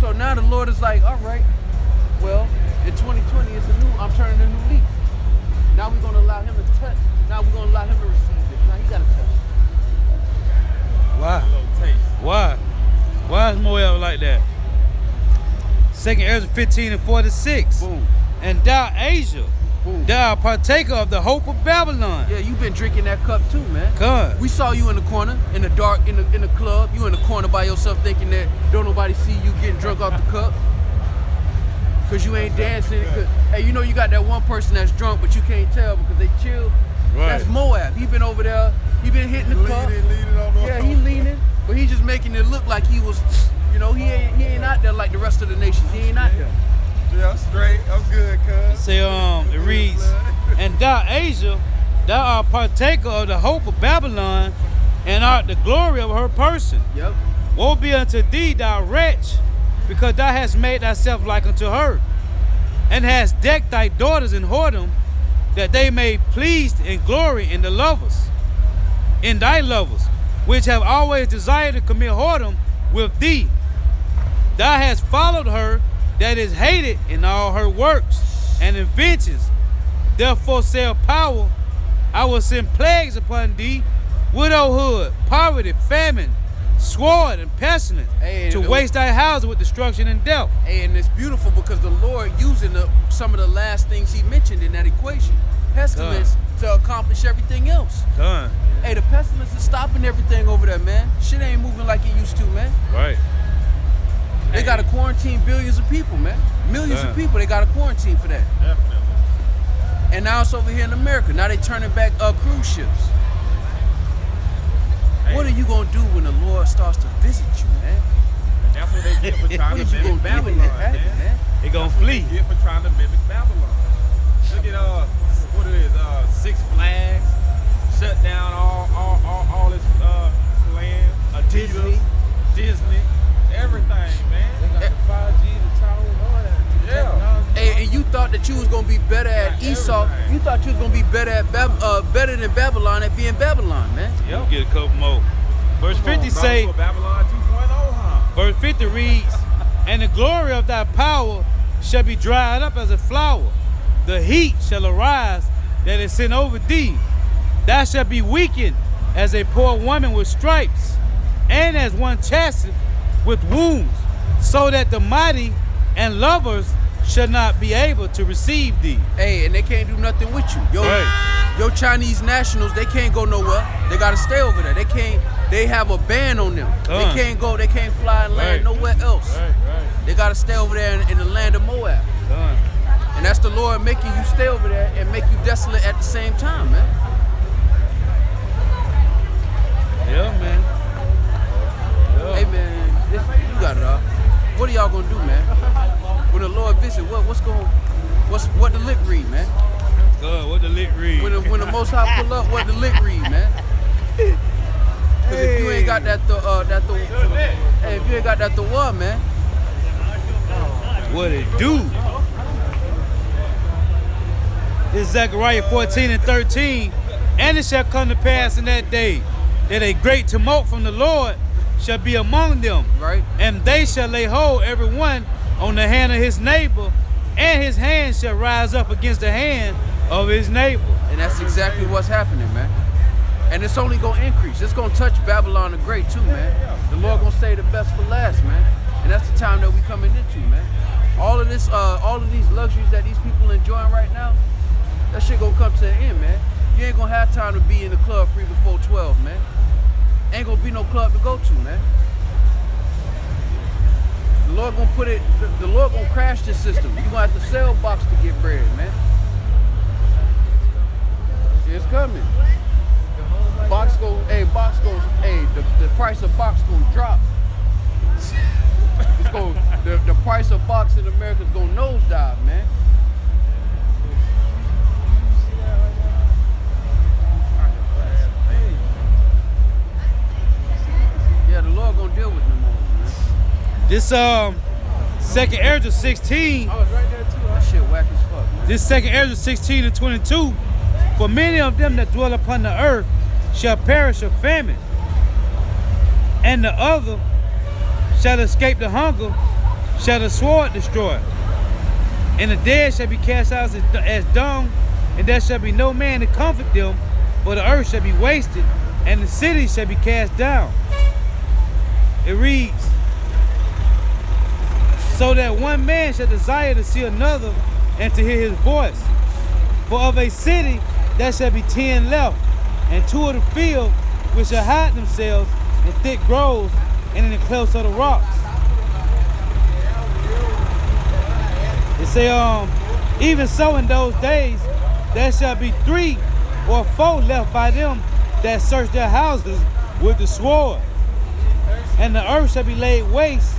So now the Lord is like, all right, well, in 2020, I'm turning a new leaf. Now we're gonna allow him to touch. Now we're gonna allow him to receive this. Now he gotta touch. Why? Little taste. Why? Why is Moab like that? 2 Ezra 15 and 46. Boom. And thou, Asia, Boom. thou art partaker of the hope of Babylon. Yeah, you've been drinking that cup too, man. God. We saw you in the corner, in the dark, in the club. You in the corner by yourself thinking that don't nobody see you getting drunk off the cup. Cause you ain't dancing. Hey, you know you got that one person that's drunk, but you can't tell because they chill. Right. That's Moab. He been over there. He been hitting the cup. Yeah, he leaning, but he just making it look like he was. He ain't out there like the rest of the nations. He ain't out there. Yeah, I'm straight. I'm good, cuz. Say, it reads, and thou, Asia, thou art partaker of the hope of Babylon, and art the glory of her person. Yep. Woe be unto thee, thou wretch, because thou hast made thyself like unto her, and hast decked thy daughters in whoredom, that they may please and glory in thy lovers, which have always desired to commit whoredom with thee. Thou hast followed her that is hated in all her works and inventions, Therefore saith power, I will send plagues upon thee, widowhood, poverty, famine, sword, and pestilence, Hey, to and- waste thy houses with destruction and death. Hey, and it's beautiful because the Lord using some of the last things he mentioned in that equation. Pestilence to accomplish everything else. Done. Hey, the pestilence is stopping everything over there, man. Shit ain't moving like it used to, man. Right. They got to quarantine billions of people, man. Millions of people, they got to quarantine for that. Definitely. And now it's over here in America. Now they turning back cruise ships. What are you going to do when the Lord starts to visit you, man? And that's what they get for trying What to are you going mimic to do when Babylon, that happens, man. man? They gonna That's what flee. they get for trying to mimic Babylon. Look at what it is, Six Flags, shut down all its land, Adidas, Disney, everything, man. They got the 5G, the tower, and all that. Yeah. Technology. Hey, and you thought that you was gonna be better at Esau. You thought you was gonna be better at better than Babylon at being Babylon, man. Yep. Get a couple more. Verse 50 Bro, say, for Babylon 2.0, huh? verse 50 reads, and the glory of thy power shall be dried up as a flower. The heat shall arise that is sent over thee. Thou shalt be weakened as a poor woman with stripes, and as one chastened with wounds, so that the mighty and lovers shall not be able to receive thee. Hey, and they can't do nothing with you. Yo Chinese nationals, they can't go nowhere. They gotta stay over there. They can't. They have a ban on them. They can't go. They can't fly and land nowhere else. They gotta stay over there in the land of Moab. And that's the Lord making you stay over there and make you desolate at the same time, man. Yeah, man. Hey, man, you got it up. What are y'all gonna do, man? When the Lord visit, what the lick read, man? God, what the lick read? When the Most High pull up, what the lick read, man? Cause if you ain't got hey, if you ain't got that the what, man? What it do? This is Zechariah 14 and 13. And it shall come to pass in that day that a great tumult from the Lord shall be among them. Right. And they shall lay hold every one on the hand of his neighbor, and his hand shall rise up against the hand of his neighbor. And that's exactly what's happening, man. And it's only gonna increase. It's gonna touch Babylon the Great too, man. The Lord gonna save the best for last, man. And that's the time that we coming into, man. All of these luxuries that these people enjoying right now, that shit gonna come to an end, man. You ain't gonna have time to be in the club free before 12, man. Ain't gonna be no club to go to, man. The Lord gonna the Lord gonna crash this system. You gonna have to sell box to get bread, man. It's coming. The price of box gonna drop. The price of box in America is gonna nosedive, man. Yeah, the Lord gonna deal with them all, man. This second Ezra 16. I was right there too. That shit whack as fuck, man. This second Ezra 16 and 22. For many of them that dwell upon the earth shall perish of famine, and the other shall escape the hunger, shall the sword destroy. And the dead shall be cast out as dung, and there shall be no man to comfort them, for the earth shall be wasted, and the cities shall be cast down. It reads, so that one man shall desire to see another and to hear his voice. For of a city there shall be 10 left, and 2 of the field which shall hide themselves in thick groves and in the clefts of the rocks. It say, even so in those days there shall be 3 or 4 left by them that search their houses with the sword. And the earth shall be laid waste,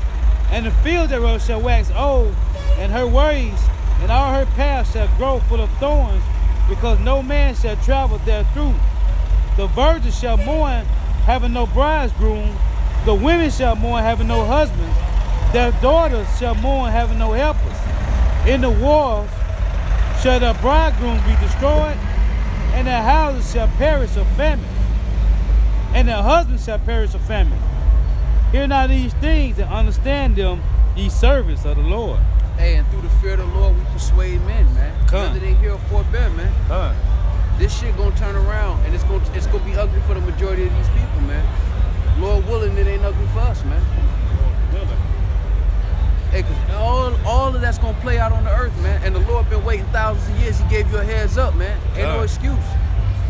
and the field thereof shall wax old, and her ways and all her paths shall grow full of thorns, because no man shall travel therethrough. The virgins shall mourn, having no bridegroom. The women shall mourn, having no husbands. Their daughters shall mourn, having no helpers. In the wars shall their bridegrooms be destroyed, and their houses shall perish of famine, and their husbands shall perish of famine. Hear now these things and understand them, ye servants of the Lord. Hey, and through the fear of the Lord, we persuade men, man. Come. Whether they hear or forbear, man. This shit gonna turn around, and it's gonna be ugly for the majority of these people, man. Lord willing, it ain't ugly for us, man. Hey, cause all of that's gonna play out on the earth, man. And the Lord been waiting thousands of years. He gave you a heads up, man. Ain't no excuse.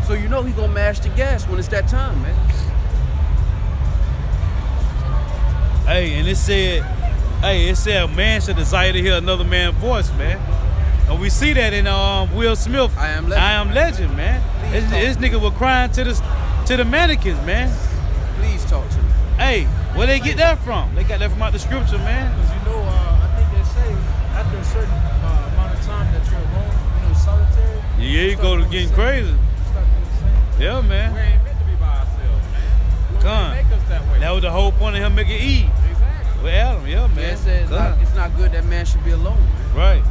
So you know he gonna mash the gas when it's that time, man. Hey, and it said a man should desire to hear another man's voice, man. And we see that in Will Smith. I Am Legend. I Am Legend, man. This nigga was crying to the mannequins, man. Please talk to me. Hey, where they get that from? They got that from out the scripture, man. Because you know, I think they say after a certain amount of time that you're alone, solitary. Yeah, you go to getting crazy. Yeah, We man. ain't meant to be by ourselves, man. Come. Make us that way. That was the whole point of him making Eve Exactly. with Adam. Yeah, man. Man, it says Come. it's not good that man should be alone, man. Right.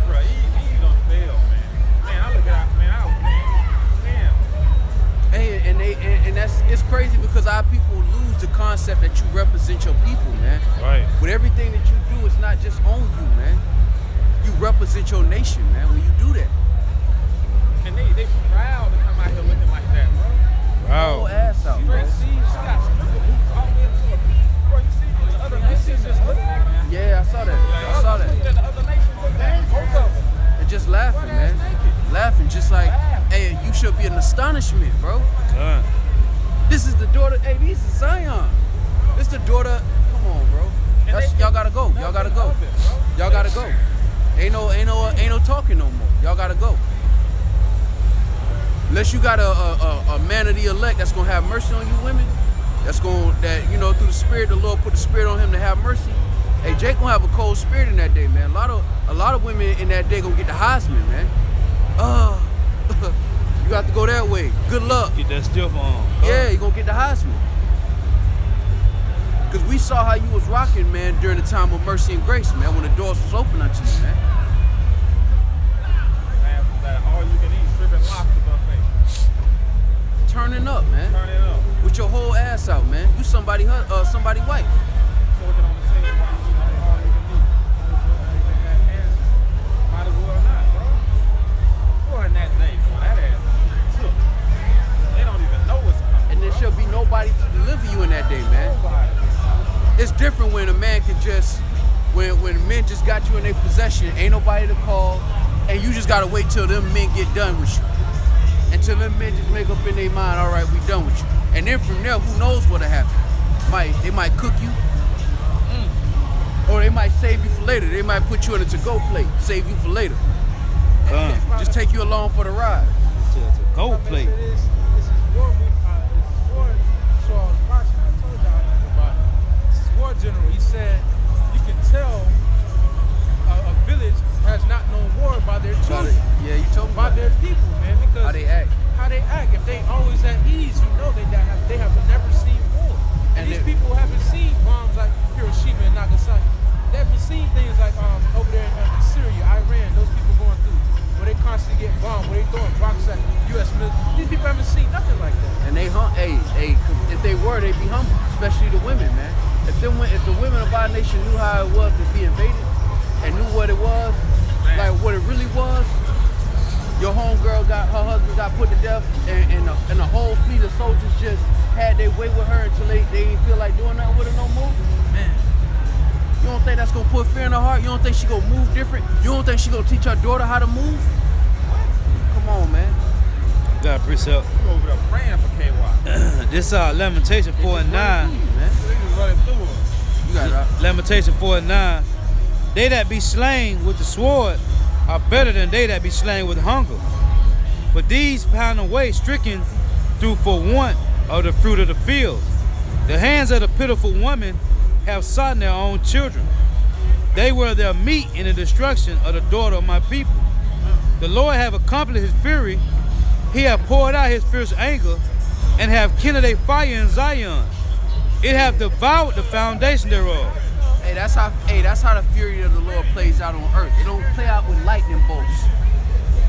Bro, he done fail, man. Man, I look at man, damn. And it's crazy because our people lose the concept that you represent your people, man. Right. With everything that you do, it's not just on you, man. You represent your nation, man, when you do that. And they proud to come out here looking like that, bro. Whole ass out, bro. She got stripper boots all the way into her feet. Bro, you see the other nations just looking at me. Yeah, I saw that. I saw that. The other nations looking at me. Both of them. And just laughing, man. Laughing, just like, hey, you should be an astonishment, bro. Come. This is the daughter, hey, this is Zion. This the daughter, come on, bro. Y'all gotta go. Y'all gotta go. Y'all gotta go. Ain't no talking no more. Y'all gotta go. Unless you got a man of the elect that's gonna have mercy on you women, through the Spirit, the Lord put the Spirit on him to have mercy. Hey, Jake gonna have a cold spirit in that day, man. A lot of women in that day gonna get the Heisman, man. You got to go that way. Good luck. Get that stiff on. Yeah, you gonna get the Heisman. Cause we saw how you was rocking, man, during the time of mercy and grace, man, when the doors was open unto you, man. That all you can eat stripping lobster buffet. Turning up, man. Turn it up. With your whole ass out, man. You somebody wife. Twerking on the table, all you can eat. Might as well not, bro. Boy, in that day, boy, that ass took. They don't even know what's coming. And there shall be nobody to deliver you in that day, man. Nobody. It's different when a man can just, when men just got you in their possession, ain't nobody to call, and you just gotta wait till them men get done with you. Until them men just make up in their mind, all right, we done with you. And then from there, who knows what'll happen? They might cook you, or they might save you for later. They might put you in a to-go plate, save you for later. Come. Just take you along for the ride. Go play. This is war. So I was watching. I told y'all about it. This is war general. He said you can tell a village has not known war by their children, Yeah, you told me by about their that. people, man. Because How they act. How they act. If they always at ease, you know they have never seen war. And And these they- people haven't seen bombs like Hiroshima and Nagasaki. They haven't seen things like over there in Syria, Iran. Those people going through where they constantly get bombed, where they throwing rocks at U.S. military. These people haven't seen nothing like that. And they cause if they were, they'd be humble, especially the women, man. If the women of our nation knew how it was to be invaded and knew what it was, like what it really was, your homegirl her husband got put to death, and a whole fleet of soldiers just had their way with her until they didn't feel like doing nothing with her no more. Man, you don't think that's gonna put fear in her heart? You don't think she gonna move different? You don't think she gonna teach her daughter how to move? Come on, man. Got a precept. You over there praying for KY. This Lamentation 4 and 9. Niggas running through them. You got it. Lamentation 4 and 9. They that be slain with the sword are better than they that be slain with hunger. For these pound away, stricken through for want of the fruit of the field. The hands of the pitiful woman have sought their own children. They were their meat in the destruction of the daughter of my people. The Lord have accomplished his fury. He have poured out his fierce anger and have kindled a fire in Zion. It have devoured the foundation thereof. Hey, that's how the fury of the Lord plays out on earth. It don't play out with lightning bolts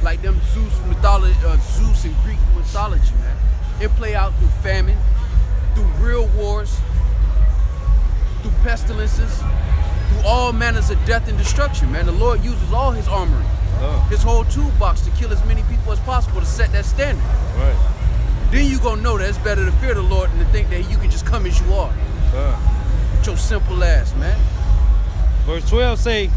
like them Zeus and Greek mythology, man. It play out through famine, through real wars, through pestilences, through all manners of death and destruction, man. The Lord uses all his armory, his whole toolbox to kill as many people as possible to set that standard. Right. Then you gonna know that it's better to fear the Lord than to think that you can just come as you are. With your simple ass, man. Verse 12 say,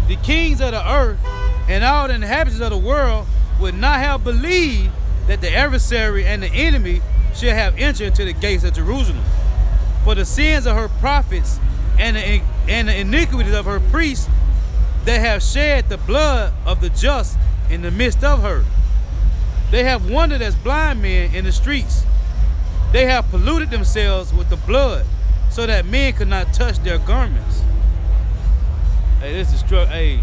the kings of the earth and all the inhabitants of the world would not have believed that the adversary and the enemy should have entered into the gates of Jerusalem. For the sins of her prophets and the iniquities of her priests that have shed the blood of the just in the midst of her. They have wandered as blind men in the streets. They have polluted themselves with the blood, so that men could not touch their garments. Hey, this is true. Hey,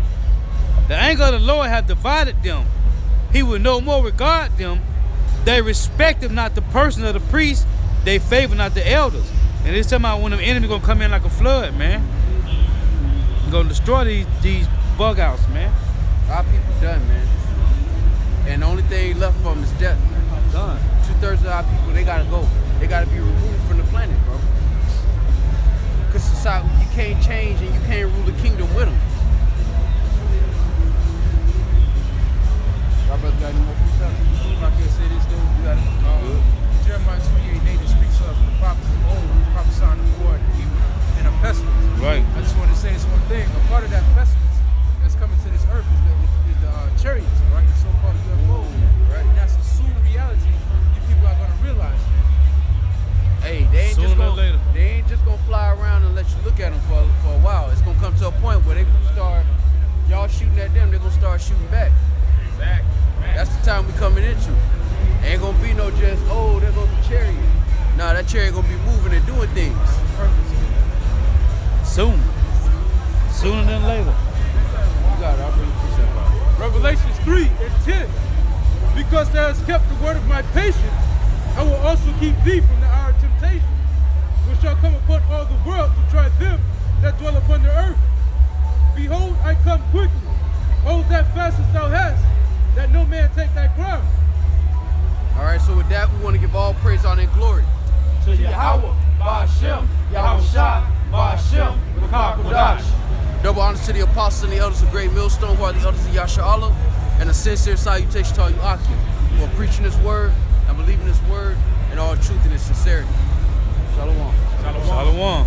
the anger of the Lord hath divided them. He will no more regard them. They respect him not the person of the priest. They favor not the elders. And it's talking about when the enemy gonna come in like a flood, man. Gonna destroy these bug outs, man. Our people done, man. And the only thing left for them is death, man. Done. 2/3 of our people, they gotta go. They gotta be removed from the planet, bro. Cause society, you can't change and you can't rule the kingdom with them. Y'all brothers got any more stuff? If I can say this, though, you got Jeremiah 28:8 speaks of the prophets of old prophesying the war and a pestilence. Right. I just want to say this one thing. A part of that pestilence that's coming to this earth is the chariots, right? The so-called UFOs, right? And that's a soon reality you people are going to realize. Hey, they ain't, Sooner or later. they ain't just gonna fly around and let you look at them for a while. It's gonna come to a point where they gonna start, y'all shooting at them, they're gonna start shooting back. Exactly. That's the time we coming into. Ain't gonna be no just, oh, there goes the chariot. Nah, that chariot gonna be moving and doing things. Soon. Sooner than later. You got it, I'll bring you precept out. Revelations 3:10. Because thou hast kept the word of my patience, I will also keep thee from the hour of temptation, which shall come upon all the world to try them that dwell upon the earth. Behold, I come quickly. Hold that fast as thou hast, that no man take thy crown. All right, so with that, we want to give all praise, honor, and glory To Yahweh, Ba'ashem, Yahushua, Ba'ashem, Rakah Kodash. Double honors to the apostles and the elders of Great Millstone, who are the elders of Yasha'Allah, and a sincere salutation to all you Akim, who are preaching this word and believing this word in all truth and in sincerity. Shalom. Shalom.